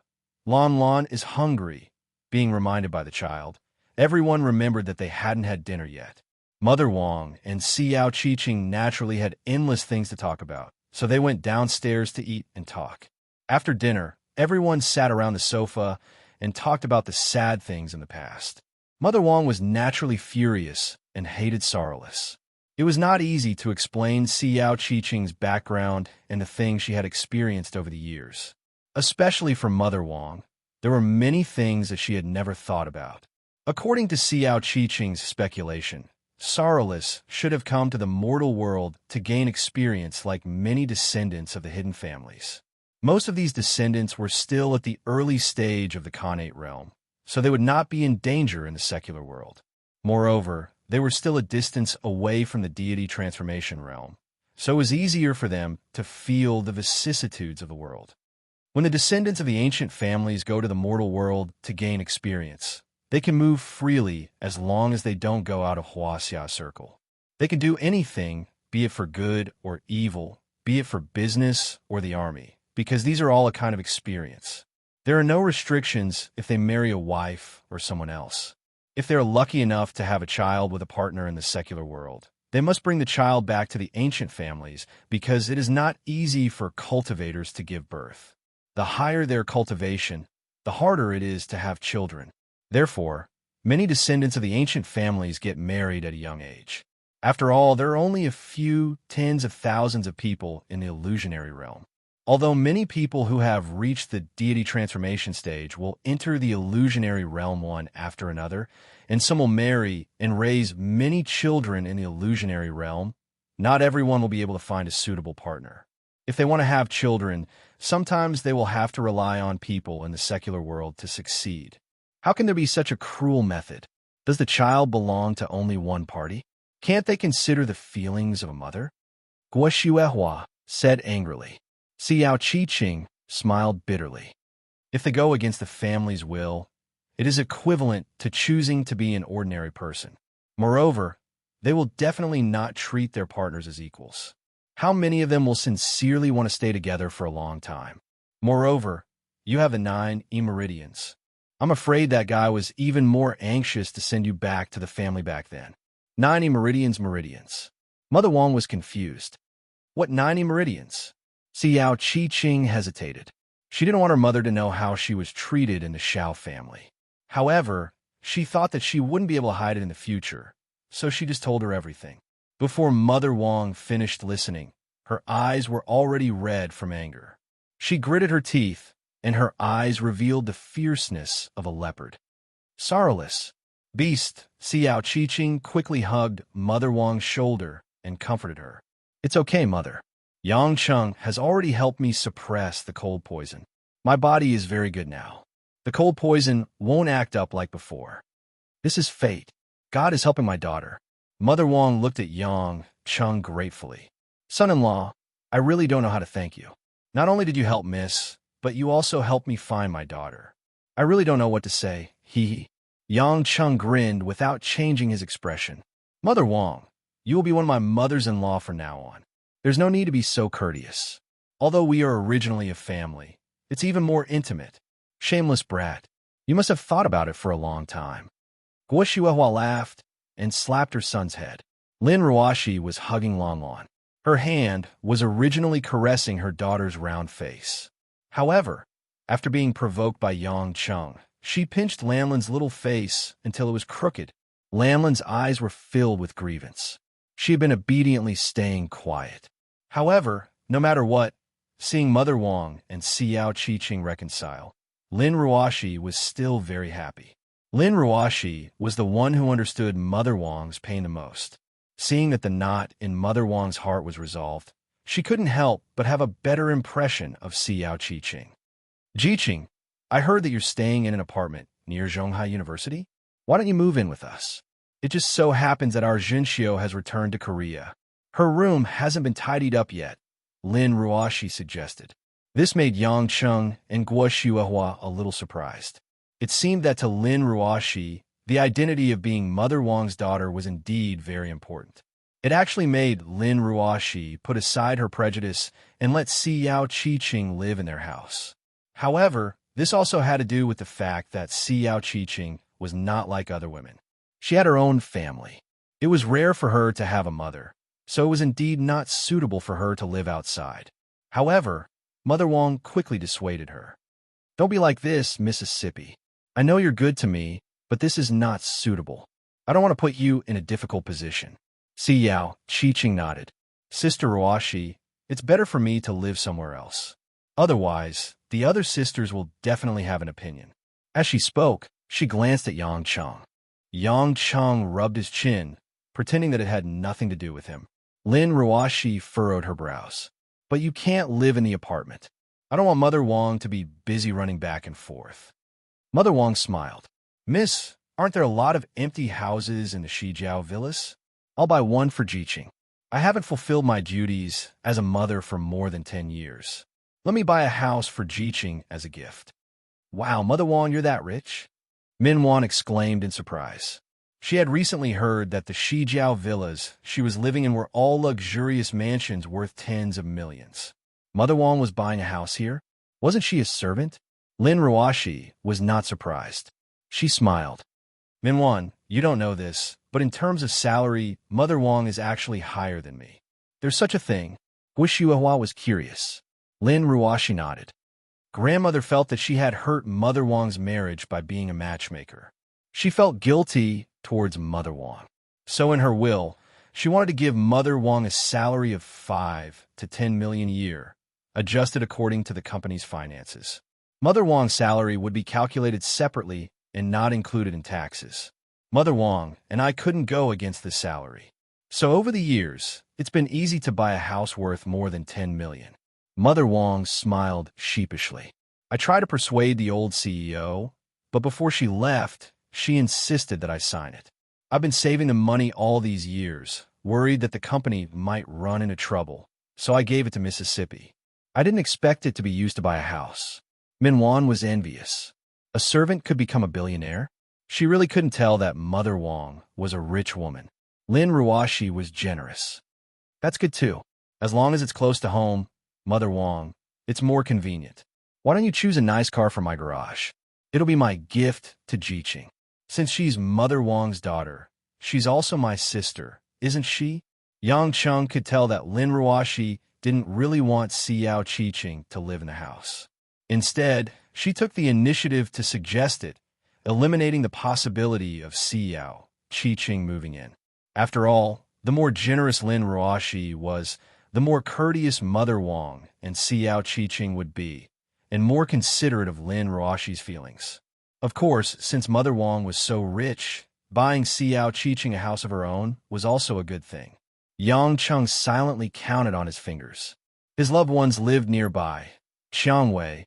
Lan Lan is hungry." Being reminded by the child, everyone remembered that they hadn't had dinner yet. Mother Wang and Xiao Qiqing naturally had endless things to talk about, so they went downstairs to eat and talk. After dinner, everyone sat around the sofa and talked about the sad things in the past. Mother Wang was naturally furious and hated Sorrowless. It was not easy to explain Xiao Qiqing's background and the things she had experienced over the years. Especially for Mother Wang, there were many things that she had never thought about. According to Xiao Qiqing's speculation, Sorrowless should have come to the mortal world to gain experience like many descendants of the hidden families. Most of these descendants were still at the early stage of the Khanate realm, so they would not be in danger in the secular world. Moreover, they were still a distance away from the deity transformation realm, so it was easier for them to feel the vicissitudes of the world. When the descendants of the ancient families go to the mortal world to gain experience, they can move freely as long as they don't go out of Huaxia circle. They can do anything, be it for good or evil, be it for business or the army, because these are all a kind of experience. There are no restrictions if they marry a wife or someone else. If they are lucky enough to have a child with a partner in the secular world, they must bring the child back to the ancient families because it is not easy for cultivators to give birth. The higher their cultivation, the harder it is to have children. Therefore, many descendants of the ancient families get married at a young age. After all, there are only a few tens of thousands of people in the illusionary realm. Although many people who have reached the deity transformation stage will enter the illusionary realm one after another, and some will marry and raise many children in the illusionary realm, not everyone will be able to find a suitable partner. If they want to have children, sometimes they will have to rely on people in the secular world to succeed. How can there be such a cruel method? Does the child belong to only one party? Can't they consider the feelings of a mother? Guo Shuihua said angrily. Xiao Qiqing smiled bitterly. If they go against the family's will, it is equivalent to choosing to be an ordinary person. Moreover, they will definitely not treat their partners as equals. How many of them will sincerely want to stay together for a long time? Moreover, you have the 9 meridians. I'm afraid that guy was even more anxious to send you back to the family back then. 90 meridians. Mother Wang was confused. What 90 meridians? Xiao Qi-Ching hesitated. She didn't want her mother to know how she was treated in the Xiao family. However, she thought that she wouldn't be able to hide it in the future, so she just told her everything. Before Mother Wang finished listening, her eyes were already red from anger. She gritted her teeth, and her eyes revealed the fierceness of a leopard. Sorrowless, beast, Xiao Qi-Ching quickly hugged Mother Wang's shoulder and comforted her. It's okay, Mother. Yang Cheng has already helped me suppress the cold poison. My body is very good now. The cold poison won't act up like before. This is fate. God is helping my daughter. Mother Wang looked at Yang Cheng gratefully. Son-in-law, I really don't know how to thank you. Not only did you help Miss, but you also helped me find my daughter. I really don't know what to say. Yang Cheng grinned without changing his expression. Mother Wang, you will be one of my mothers-in-law from now on. There's no need to be so courteous. Although we are originally a family, it's even more intimate. Shameless brat. You must have thought about it for a long time. Guo Shuehua laughed and slapped her son's head. Lin Ruoshi was hugging Lanlan. Her hand was originally caressing her daughter's round face. However, after being provoked by Yang Cheng, she pinched Lanlan's little face until it was crooked. Lanlan's eyes were filled with grievance. She had been obediently staying quiet. However, no matter what, seeing Mother Wang and Xiao Qi-Ching reconcile, Lin Ruoshi was still very happy. Lin Ruoshi was the one who understood Mother Wang's pain the most. Seeing that the knot in Mother Wang's heart was resolved, she couldn't help but have a better impression of Xiao Qi-Ching. Ji-Ching, I heard that you're staying in an apartment near Zhonghai University. Why don't you move in with us? It just so happens that our Jinxiu has returned to Korea. Her room hasn't been tidied up yet, Lin Ruoshi suggested. This made Yang Cheng and Guo Shuehua a little surprised. It seemed that to Lin Ruoshi, the identity of being Mother Wang's daughter was indeed very important. It actually made Lin Ruoshi put aside her prejudice and let Xiao Qi-Ching live in their house. However, this also had to do with the fact that Xiao Qi-Ching was not like other women. She had her own family. It was rare for her to have a mother, so it was indeed not suitable for her to live outside. However, Mother Wang quickly dissuaded her. Don't be like this, Mississippi. I know you're good to me, but this is not suitable. I don't want to put you in a difficult position. Xiao Qi-Ching nodded. Sister Ruoshi, it's better for me to live somewhere else. Otherwise, the other sisters will definitely have an opinion. As she spoke, she glanced at Yang Cheng. Yang Cheng rubbed his chin, pretending that it had nothing to do with him. Lin Ruoshi furrowed her brows. But you can't live in the apartment. I don't want Mother Wang to be busy running back and forth. Mother Wang smiled. Miss, aren't there a lot of empty houses in the Shijiao villas? I'll buy one for Ji-Ching. I haven't fulfilled my duties as a mother for more than 10 years. Let me buy a house for Ji-Ching as a gift. Wow, Mother Wang, you're that rich? Min Wan exclaimed in surprise. She had recently heard that the Shijiao villas she was living in were all luxurious mansions worth tens of millions. Mother Wang was buying a house here? Wasn't she a servant? Lin Ruoshi was not surprised. She smiled. Min Wan, you don't know this, but in terms of salary, Mother Wang is actually higher than me. There's such a thing. Guo Shuehua was curious. Lin Ruoshi nodded. Grandmother felt that she had hurt Mother Wang's marriage by being a matchmaker. She felt guilty towards Mother Wang. So in her will, she wanted to give Mother Wang a salary of 5 to 10 million a year, adjusted according to the company's finances. Mother Wang's salary would be calculated separately and not included in taxes. Mother Wang and I couldn't go against this salary. So over the years, it's been easy to buy a house worth more than 10 million. Mother Wang smiled sheepishly. I tried to persuade the old CEO, but before she left, she insisted that I sign it. I've been saving the money all these years, worried that the company might run into trouble, so I gave it to Mississippi. I didn't expect it to be used to buy a house. Min Wan was envious. A servant could become a billionaire? She really couldn't tell that Mother Wang was a rich woman. Lin Ruoshi was generous. That's good too. As long as it's close to home, Mother Wang, it's more convenient. Why don't you choose a nice car for my garage? It'll be my gift to Jiqing. Since she's Mother Wang's daughter, she's also my sister, isn't she? Yang Cheng could tell that Lin Ruoxi didn't really want Xiao Qiqing to live in the house. Instead, she took the initiative to suggest it, eliminating the possibility of Xiao Qiqing moving in. After all, the more generous Lin Ruoxi was, the more courteous Mother Wang and Xiao Qiqing would be, and more considerate of Lin Ruoxi's feelings. Of course, since Mother Wang was so rich, buying Xiao Qiqing a house of her own was also a good thing. Yang Cheng silently counted on his fingers. His loved ones lived nearby: Qiangwei,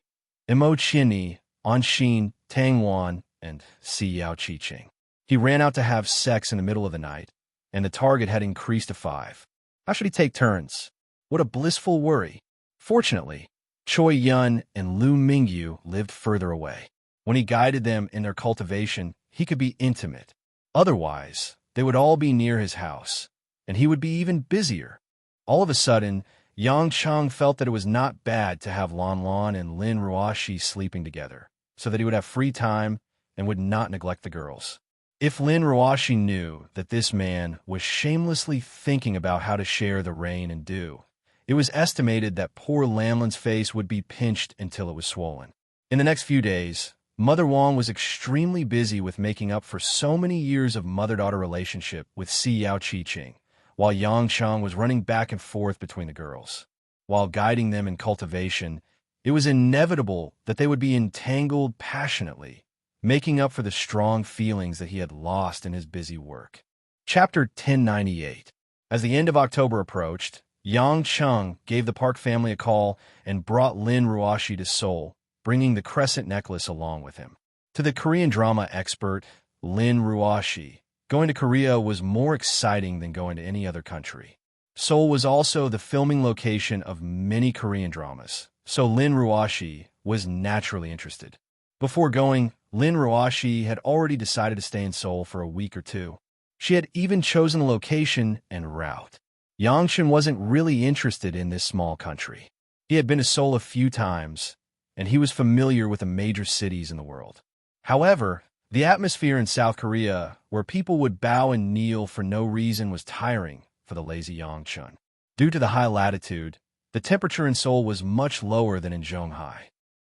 Imo Qinyi, Anxin, Tangwan, and Xiao Qiqing. He ran out to have sex in the middle of the night, and the target had increased to 5. How should he take turns? What a blissful worry. Fortunately, Choi Yun and Lu Mingyu lived further away. When he guided them in their cultivation, he could be intimate. Otherwise, they would all be near his house, and he would be even busier. All of a sudden, Yang Cheng felt that it was not bad to have Lan Lan and Lin Ruoxi sleeping together, so that he would have free time and would not neglect the girls. If Lin Ruoxi knew that this man was shamelessly thinking about how to share the rain and dew, it was estimated that poor Lanlan's face would be pinched until it was swollen. In the next few days, Mother Wang was extremely busy with making up for so many years of mother-daughter relationship with Xiao Qiqing, while Yang Cheng was running back and forth between the girls. While guiding them in cultivation, it was inevitable that they would be entangled passionately, making up for the strong feelings that he had lost in his busy work. Chapter 1098. As the end of October approached, Yang Cheng gave the Park family a call and brought Lin Ruoxi to Seoul, bringing the crescent necklace along with him. To the Korean drama expert, Lin Ruoxi, going to Korea was more exciting than going to any other country. Seoul was also the filming location of many Korean dramas, so Lin Ruoxi was naturally interested. Before going, Lin Ruoxi had already decided to stay in Seoul for a week or 2. She had even chosen the location and route. Yang Chen wasn't really interested in this small country. He had been to Seoul a few times, and he was familiar with the major cities in the world. However, the atmosphere in South Korea, where people would bow and kneel for no reason, was tiring for the lazy Yang Chen. Due to the high latitude, the temperature in Seoul was much lower than in Zhonghai.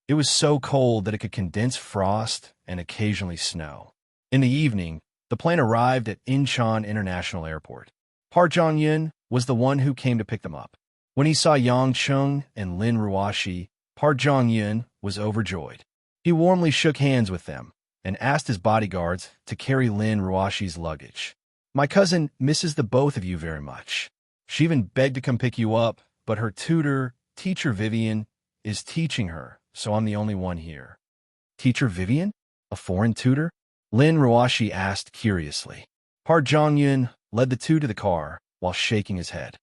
It was so cold that it could condense frost and occasionally snow. In the evening, the plane arrived at Incheon International Airport. Park Jong-yun was the one who came to pick them up. When he saw Yang Cheng and Lin Ruoxi, Park Jong-yun was overjoyed. He warmly shook hands with them and asked his bodyguards to carry Lin Ruoxi's luggage. "My cousin misses the both of you very much. She even begged to come pick you up, but her tutor, Teacher Vivian, is teaching her, so I'm the only one here." "Teacher Vivian? A foreign tutor?" Lin Ruoxi asked curiously. Park Jong-yun led the two to the car while shaking his head.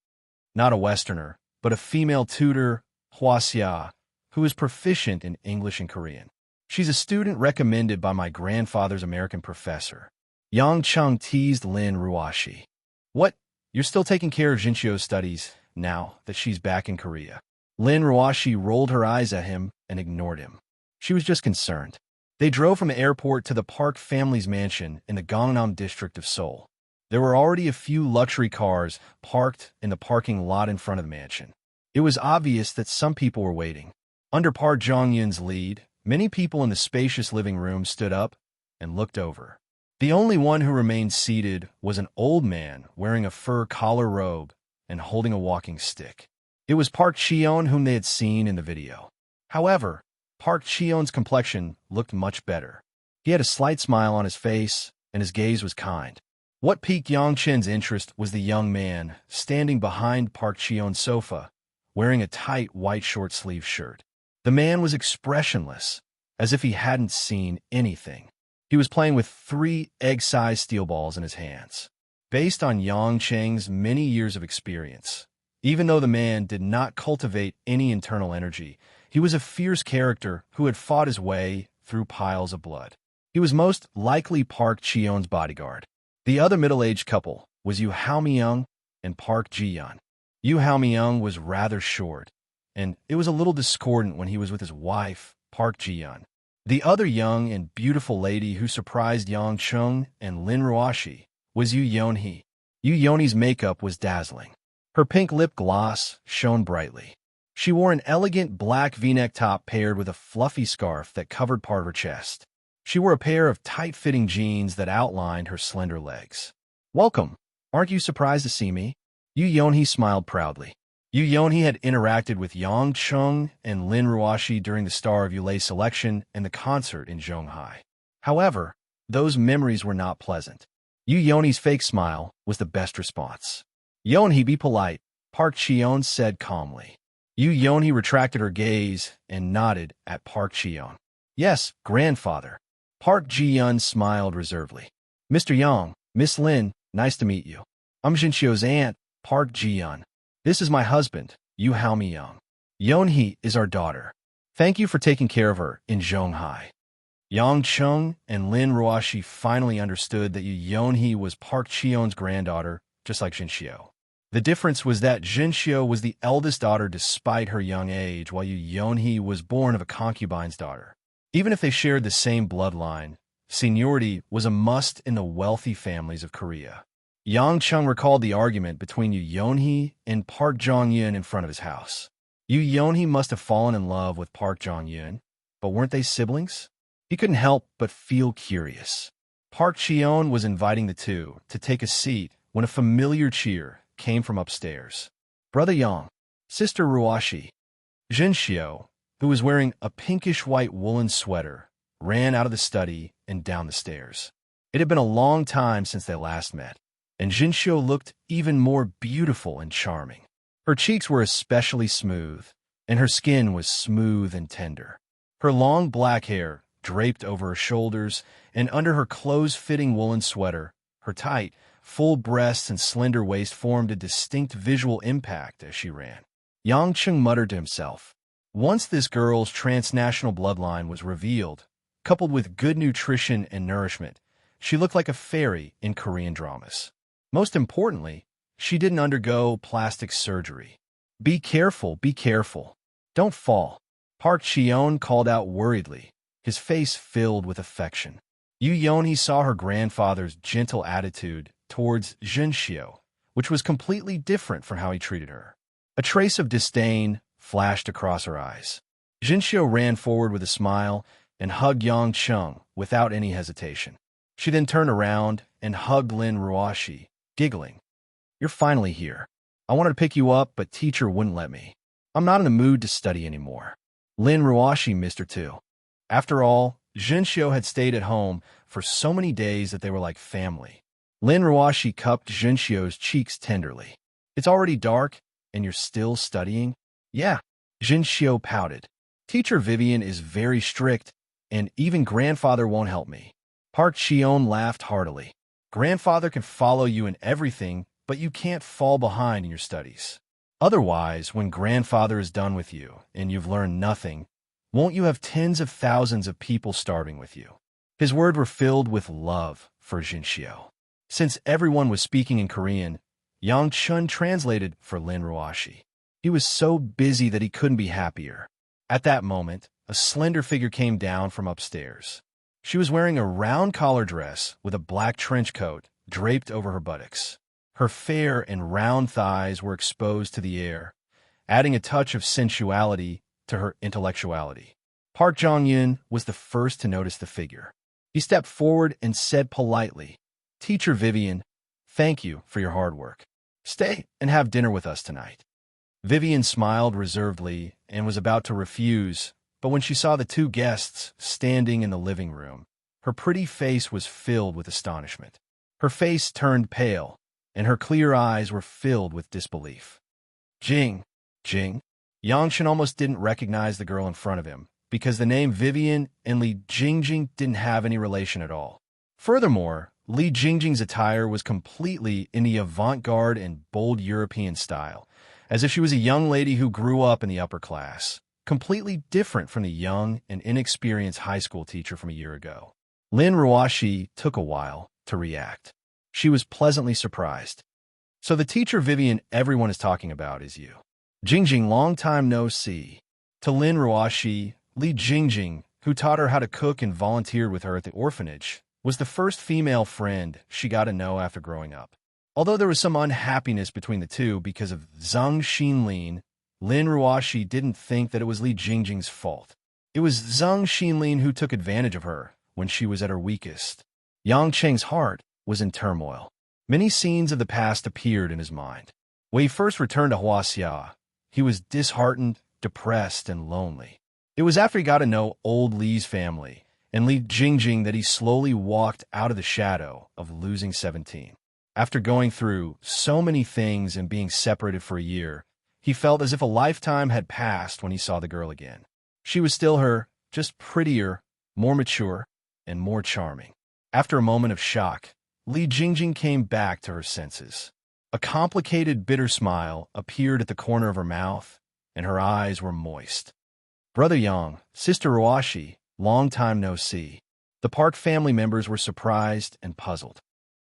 "Not a Westerner, but a female tutor, Hua Xia, who is proficient in English and Korean. She's a student recommended by my grandfather's American professor." Yang Cheng teased Lin Ruoxi. "What? You're still taking care of Jinxio's studies now that she's back in Korea?" Lin Ruoxi rolled her eyes at him and ignored him. She was just concerned. They drove from the airport to the Park family's mansion in the Gangnam district of Seoul. There were already a few luxury cars parked in the parking lot in front of the mansion. It was obvious that some people were waiting. Under Park Jong-yun's lead, many people in the spacious living room stood up and looked over. The only one who remained seated was an old man wearing a fur collar robe and holding a walking stick. It was Park Cheon whom they had seen in the video. However, Park Cheon's complexion looked much better. He had a slight smile on his face, and his gaze was kind. What piqued Yang Chen's interest was the young man standing behind Park Cheon's sofa, wearing a tight white short-sleeved shirt. The man was expressionless, as if he hadn't seen anything. He was playing with 3 egg-sized steel balls in his hands. Based on Yang Cheng's many years of experience, even though the man did not cultivate any internal energy, he was a fierce character who had fought his way through piles of blood. He was most likely Park Cheon's bodyguard. The other middle-aged couple was Yu Haomyung and Park Ji-yeon. Yu Haomyung was rather short, and it was a little discordant when he was with his wife, Park Ji-yeon. The other young and beautiful lady who surprised Yang Chung and Lin Ruoshi was Yu Yonhee. Yu Yonhee's makeup was dazzling. Her pink lip gloss shone brightly. She wore an elegant black V-neck top paired with a fluffy scarf that covered part of her chest. She wore a pair of tight-fitting jeans that outlined her slender legs. "Welcome. Aren't you surprised to see me?" Yu Yonhee smiled proudly. Yu Yonhee had interacted with Yang Chung and Lin Ruoshi during the Star of Yulei selection and the concert in Zhonghai. However, those memories were not pleasant. Yu Yonhee's fake smile was the best response. "Yonhee, be polite," Park Cheon said calmly. Yu Yonhee retracted her gaze and nodded at Park Cheon. "Yes, grandfather." Park Ji-yun smiled reservedly. "Mr. Yang, Miss Lin, nice to meet you. I'm Jinxio's aunt, Park Ji-yun. This is my husband, Yu Haomiyang. Yonhee is our daughter. Thank you for taking care of her in Zhonghai." Yang Chung and Lin Ruoshi finally understood that Yu Yonhee was Park Cheon's granddaughter, just like Jinxio. The difference was that Jinxio was the eldest daughter despite her young age, while Yu Yonhee was born of a concubine's daughter. Even if they shared the same bloodline, seniority was a must in the wealthy families of Korea. Yang Chung recalled the argument between Yu Yonhee and Park Jong-yun in front of his house. Yu Yonhee must have fallen in love with Park Jong-yun, but weren't they siblings? He couldn't help but feel curious. Park Cheon was inviting the two to take a seat when a familiar cheer came from upstairs. "Brother Yang, Sister Ruoshi." Jinxio, who was wearing a pinkish-white woolen sweater, ran out of the study and down the stairs. It had been a long time since they last met, and Jinxio looked even more beautiful and charming. Her cheeks were especially smooth, and her skin was smooth and tender. Her long black hair draped over her shoulders, and under her close-fitting woolen sweater, her tight, full breasts and slender waist formed a distinct visual impact as she ran. Yang Chung muttered to himself. Once this girl's transnational bloodline was revealed, coupled with good nutrition and nourishment, she looked like a fairy in Korean dramas. Most importantly, she didn't undergo plastic surgery. Be careful, be careful. Don't fall." Park Cheon called out worriedly, his face filled with affection. Yu Yonhee saw her grandfather's gentle attitude towards Jinxio, which was completely different from how he treated her. A trace of disdain flashed across her eyes. Jinxio ran forward with a smile and hugged Yang Chung without any hesitation. She then turned around and hugged Lin Ruoshi, giggling. "You're finally here. I wanted to pick you up, but teacher wouldn't let me. I'm not in the mood to study anymore." Lin Ruoshi missed her too. After all, Jinxio had stayed at home for so many days that they were like family. Lin Ruoshi cupped Jinxio's cheeks tenderly. "It's already dark, and you're still studying?" "Yeah." Jinxio pouted. "Teacher Vivian is very strict, and even grandfather won't help me." Park Cheon laughed heartily. "Grandfather can follow you in everything, but you can't fall behind in your studies. Otherwise, when grandfather is done with you, and you've learned nothing, won't you have tens of thousands of people starving with you?" His words were filled with love for Jinxio. Since everyone was speaking in Korean, Yang Chun translated for Lin Ruoshi. He was so busy that he couldn't be happier. At that moment, a slender figure came down from upstairs. She was wearing a round collar dress with a black trench coat draped over her buttocks. Her fair and round thighs were exposed to the air, adding a touch of sensuality to her intellectuality. Park Jong-yun was the first to notice the figure. He stepped forward and said politely, "Teacher Vivian, thank you for your hard work. Stay and have dinner with us tonight." Vivian smiled reservedly and was about to refuse, but when she saw the two guests standing in the living room, her pretty face was filled with astonishment. Her face turned pale, and her clear eyes were filled with disbelief. Jing. Yang Chen almost didn't recognize the girl in front of him, because the name Vivian and Li Jingjing didn't have any relation at all. Furthermore, Li Jingjing's attire was completely in the avant-garde and bold European style, as if she was a young lady who grew up in the upper class, completely different from the young and inexperienced high school teacher from a year ago. Lin Ruoshi took a while to react. She was pleasantly surprised. "So the teacher Vivian everyone is talking about is you. Jingjing, long time no see." To Lin Ruoshi, Li Jingjing who taught her how to cook and volunteered with her at the orphanage, was the first female friend she got to know after growing up. Although there was some unhappiness between the two because of Zhang Xinlin, Lin Ruoxi didn't think that it was Li Jingjing's fault. It was Zhang Xinlin who took advantage of her when she was at her weakest. Yang Cheng's heart was in turmoil. Many scenes of the past appeared in his mind. When he first returned to Huaxia, he was disheartened, depressed, and lonely. It was after he got to know old Li's family and Li Jingjing that he slowly walked out of the shadow of losing 17. After going through so many things and being separated for a year, he felt as if a lifetime had passed when he saw the girl again. She was still her, just prettier, more mature, and more charming. After a moment of shock, Li Jingjing came back to her senses. A complicated, bitter smile appeared at the corner of her mouth, and her eyes were moist. Brother Yang, Sister Ruoxi, long time no see. The Park family members were surprised and puzzled.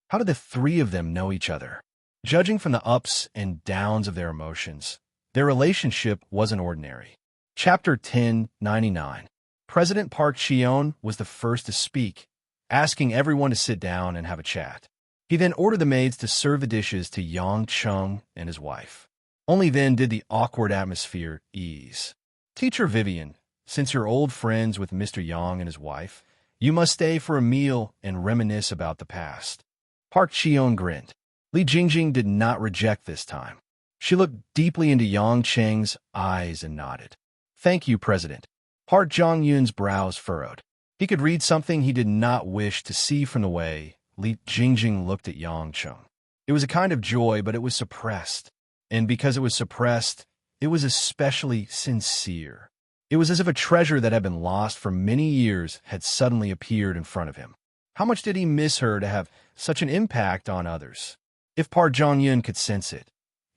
How did the three of them know each other? Judging from the ups and downs of their emotions, their relationship wasn't ordinary. Chapter 1099. President Park Cheon was the first to speak, asking everyone to sit down and have a chat. He then ordered the maids to serve the dishes to Yang Cheng and his wife. Only then did the awkward atmosphere ease. Teacher Vivian, since you're old friends with Mr. Yang and his wife, you must stay for a meal and reminisce about the past. Park Cheon grinned. Li Jingjing did not reject this time. She looked deeply into Yang Cheng's eyes and nodded. Thank you, President. Park Zhongyun's brows furrowed. He could read something he did not wish to see from the way Li Jingjing looked at Yang Cheng. It was a kind of joy, but it was suppressed. And because it was suppressed, it was especially sincere. It was as if a treasure that had been lost for many years had suddenly appeared in front of him. How much did he miss her to have such an impact on others? If Park Zhongyun could sense it,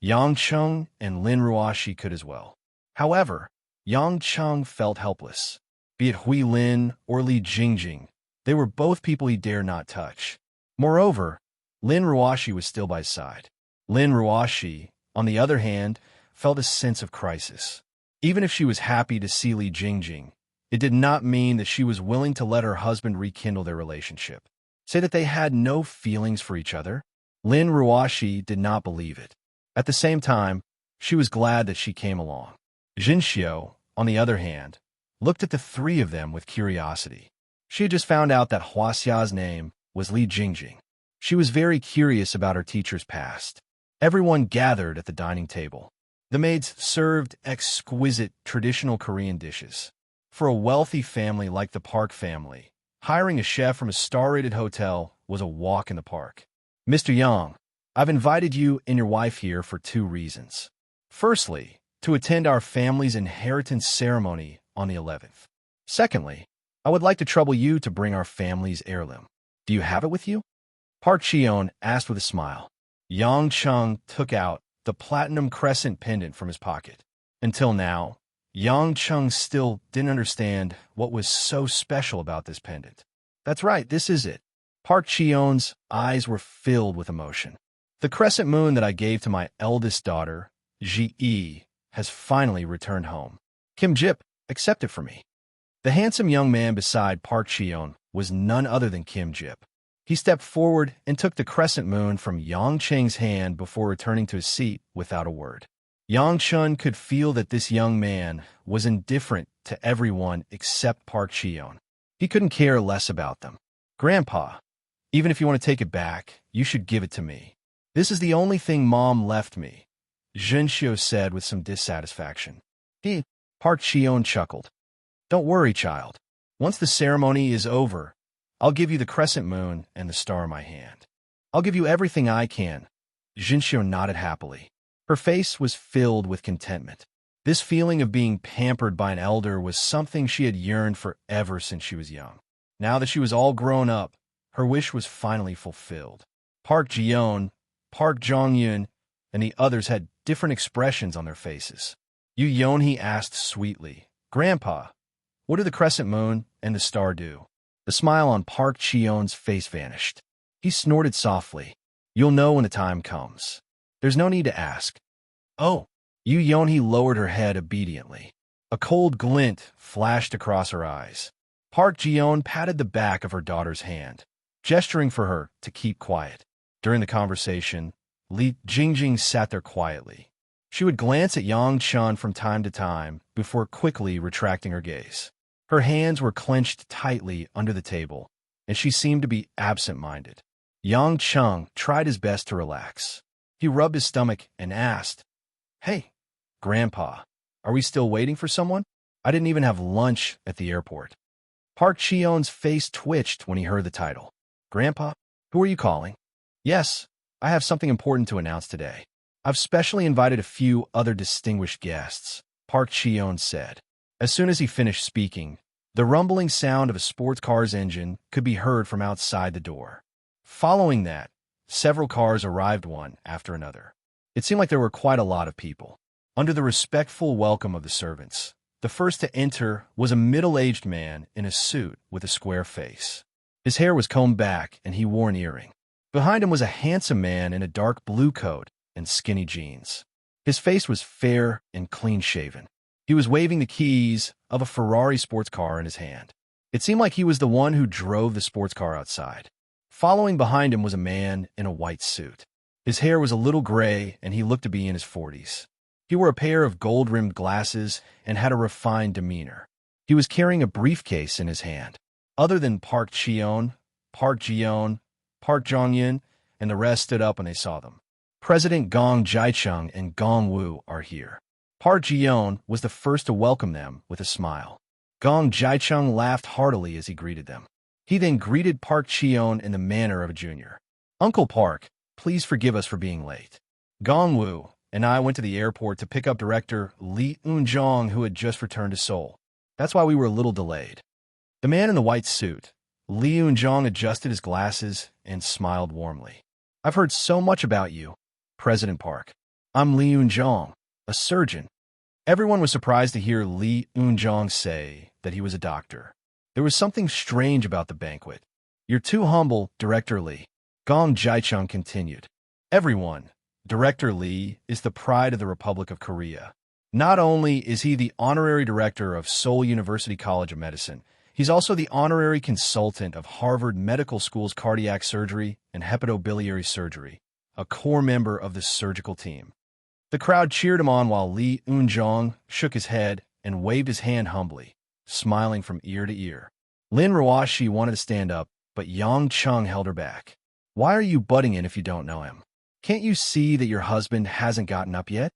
Yang Cheng and Lin Ruoxi could as well. However, Yang Cheng felt helpless. Be it Hui Lin or Li Jingjing, they were both people he dare not touch. Moreover, Lin Ruoxi was still by his side. Lin Ruoxi, on the other hand, felt a sense of crisis. Even if she was happy to see Li Jingjing, it did not mean that she was willing to let her husband rekindle their relationship. Say that they had no feelings for each other? Lin Ruoxi did not believe it. At the same time, she was glad that she came along. Jinxiu, on the other hand, looked at the three of them with curiosity. She had just found out that Huaxia's name was Li Jingjing. She was very curious about her teacher's past. Everyone gathered at the dining table. The maids served exquisite traditional Korean dishes. For a wealthy family like the Park family, hiring a chef from a star-rated hotel was a walk in the park. Mr. Yang, I've invited you and your wife here for two reasons. Firstly, to attend our family's inheritance ceremony on the 11th. Secondly, I would like to trouble you to bring our family's heirloom. Do you have it with you? Park Cheon asked with a smile. Yang Cheng took out the platinum crescent pendant from his pocket. Until now, Yang Cheng still didn't understand what was so special about this pendant. That's right, this is it. Park Cheon's eyes were filled with emotion. The crescent moon that I gave to my eldest daughter, Ji-E, has finally returned home. Kim Jip, accept it for me. The handsome young man beside Park Cheon was none other than Kim Jip. He stepped forward and took the crescent moon from Yang Cheng's hand before returning to his seat without a word. Yang Cheng could feel that this young man was indifferent to everyone except Park Cheon. He couldn't care less about them. Grandpa, even if you want to take it back, you should give it to me. This is the only thing Mom left me, Zhenxiu said with some dissatisfaction. Park Cheon chuckled. Don't worry, child. Once the ceremony is over, I'll give you the crescent moon and the star in my hand. I'll give you everything I can. Zhenxiu nodded happily. Her face was filled with contentment. This feeling of being pampered by an elder was something she had yearned for ever since she was young. Now that she was all grown up, her wish was finally fulfilled. Park Jion, Park Zhongyun, and the others had different expressions on their faces. Yu Yonhee asked sweetly, Grandpa, what do the crescent moon and the star do? The smile on Park Cheon's face vanished. He snorted softly. You'll know when the time comes. There's no need to ask. Oh, Yu Yonhee lowered her head obediently. A cold glint flashed across her eyes. Park Ji-yeon patted the back of her daughter's hand, gesturing for her to keep quiet. During the conversation, Li Jingjing sat there quietly. She would glance at Yang Chun from time to time before quickly retracting her gaze. Her hands were clenched tightly under the table, and she seemed to be absent-minded. Yang Chun tried his best to relax. He rubbed his stomach and asked, "Hey, Grandpa, are we still waiting for someone? I didn't even have lunch at the airport." Park Ji-yeon's face twitched when he heard the title. "Grandpa, who are you calling?" "Yes, I have something important to announce today. I've specially invited a few other distinguished guests," Park Ji-yeon said. As soon as he finished speaking, the rumbling sound of a sports car's engine could be heard from outside the door. Following that, several cars arrived one after another. It seemed like there were quite a lot of people. Under the respectful welcome of the servants, the first to enter was a middle-aged man in a suit with a square face. His hair was combed back and he wore an earring. Behind him was a handsome man in a dark blue coat and skinny jeans. His face was fair and clean-shaven. He was waving the keys of a Ferrari sports car in his hand. It seemed like he was the one who drove the sports car outside. Following behind him was a man in a white suit. His hair was a little gray and he looked to be in his 40s. He wore a pair of gold-rimmed glasses and had a refined demeanor. He was carrying a briefcase in his hand. Other than Park Ji-yeon, Park Ji-yeon, Park Jong-yeon, and the rest stood up when they saw them. President Gong Ji-chung and Gong Woo are here. Park Ji-yeon was the first to welcome them with a smile. Gong Ji-chung laughed heartily as he greeted them. He then greeted Park Ji-yeon in the manner of a junior. "Uncle Park, please forgive us for being late. Gong Woo and I went to the airport to pick up director Lee Eun-jong, who had just returned to Seoul. That's why we were a little delayed." The man in the white suit, Lee Eun-jong, adjusted his glasses and smiled warmly. "I've heard so much about you, President Park. I'm Lee Eun-jong, a surgeon." Everyone was surprised to hear Lee Eun-jong say that he was a doctor. There was something strange about the banquet. "You're too humble, Director Lee," Gong Ji-chung continued. "Everyone, Director Lee is the pride of the Republic of Korea. Not only is he the honorary director of Seoul University College of Medicine, he's also the honorary consultant of Harvard Medical School's cardiac surgery and hepatobiliary surgery, a core member of the surgical team." The crowd cheered him on while Lee Eun-jong shook his head and waved his hand humbly, smiling from ear to ear. Lin Ruoshi wanted to stand up, but Yang Chung held her back. "Why are you butting in if you don't know him? Can't you see that your husband hasn't gotten up yet?"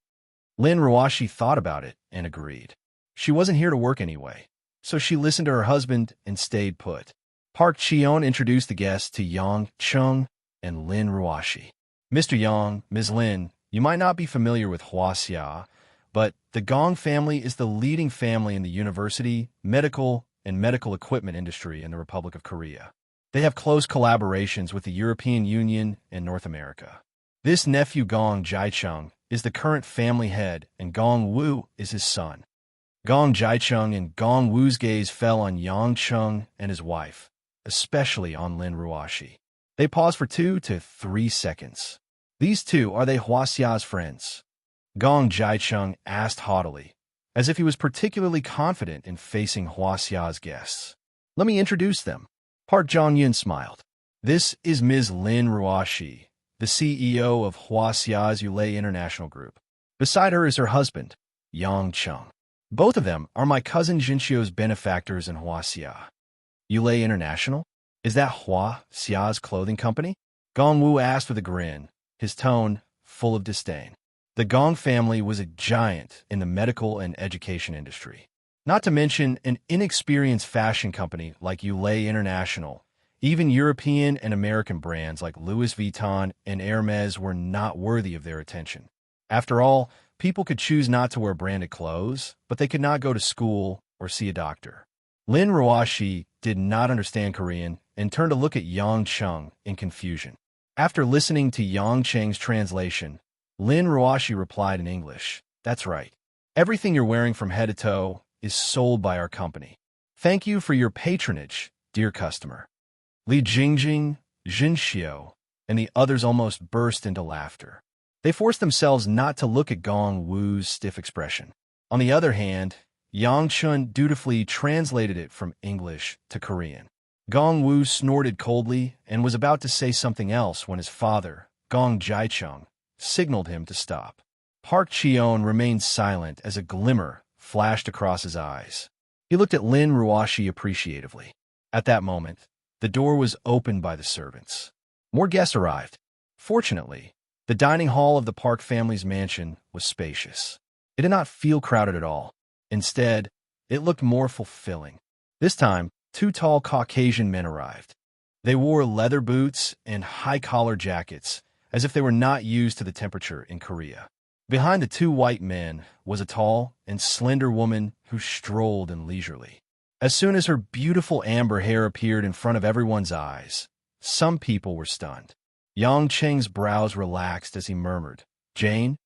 Lin Ruoshi thought about it and agreed. She wasn't here to work anyway, so she listened to her husband and stayed put. Park Ji-yeon introduced the guests to Yang Chung and Lin Ruoshi. "Mr. Yang, Ms. Lin, you might not be familiar with Hwaseong, but the Gong family is the leading family in the university, medical, and medical equipment industry in the Republic of Korea. They have close collaborations with the European Union and North America. This nephew Gong Ji-chung is the current family head, and Gong Woo is his son." Gong Ji-chung and Gong Woo's gaze fell on Yang Chung and his wife, especially on Lin Ruoshi. They paused for 2 to 3 seconds. "These two, are they Hwaseong's friends?" Gong Ji-chung asked haughtily, as if he was particularly confident in facing Hwaseong's guests. "Let me introduce them." Park Jong-yeon smiled. "This is Ms. Lin Ruoshi, the CEO of Hwaseong's Ulay International Group. Beside her is her husband, Yang Chung. Both of them are my cousin Jinxio's benefactors in Hwaseong." "Ulay International? Is that Hwaseong's clothing company?" Gong Woo asked with a grin, his tone full of disdain. The Gong family was a giant in the medical and education industry. Not to mention an inexperienced fashion company like Ulay International. Even European and American brands like Louis Vuitton and Hermes were not worthy of their attention. After all, people could choose not to wear branded clothes, but they could not go to school or see a doctor. Lin Ruoshi did not understand Korean and turned to look at Yang Chung in confusion. After listening to Yang Cheng's translation, Lin Ruoshi replied in English, "That's right. Everything you're wearing from head to toe is sold by our company. Thank you for your patronage, dear customer." Li Jingjing, Jinxiao, and the others almost burst into laughter. They forced themselves not to look at Gong Woo's stiff expression. On the other hand, Yang Chun dutifully translated it from English to Korean. Gong Wu snorted coldly and was about to say something else when his father, Gong Jaichung, signaled him to stop. Park Cheon remained silent as a glimmer flashed across his eyes. He looked at Lin Ruoshi appreciatively. At that moment, the door was opened by the servants. More guests arrived. Fortunately, the dining hall of the Park family's mansion was spacious. It did not feel crowded at all. Instead, it looked more fulfilling. This time, two tall Caucasian men arrived. They wore leather boots and high-collar jackets, as if they were not used to the temperature in Korea. Behind the two white men was a tall and slender woman who strolled in leisurely. As soon as her beautiful amber hair appeared in front of everyone's eyes, some people were stunned. Yang Cheng's brows relaxed as he murmured, "Jane,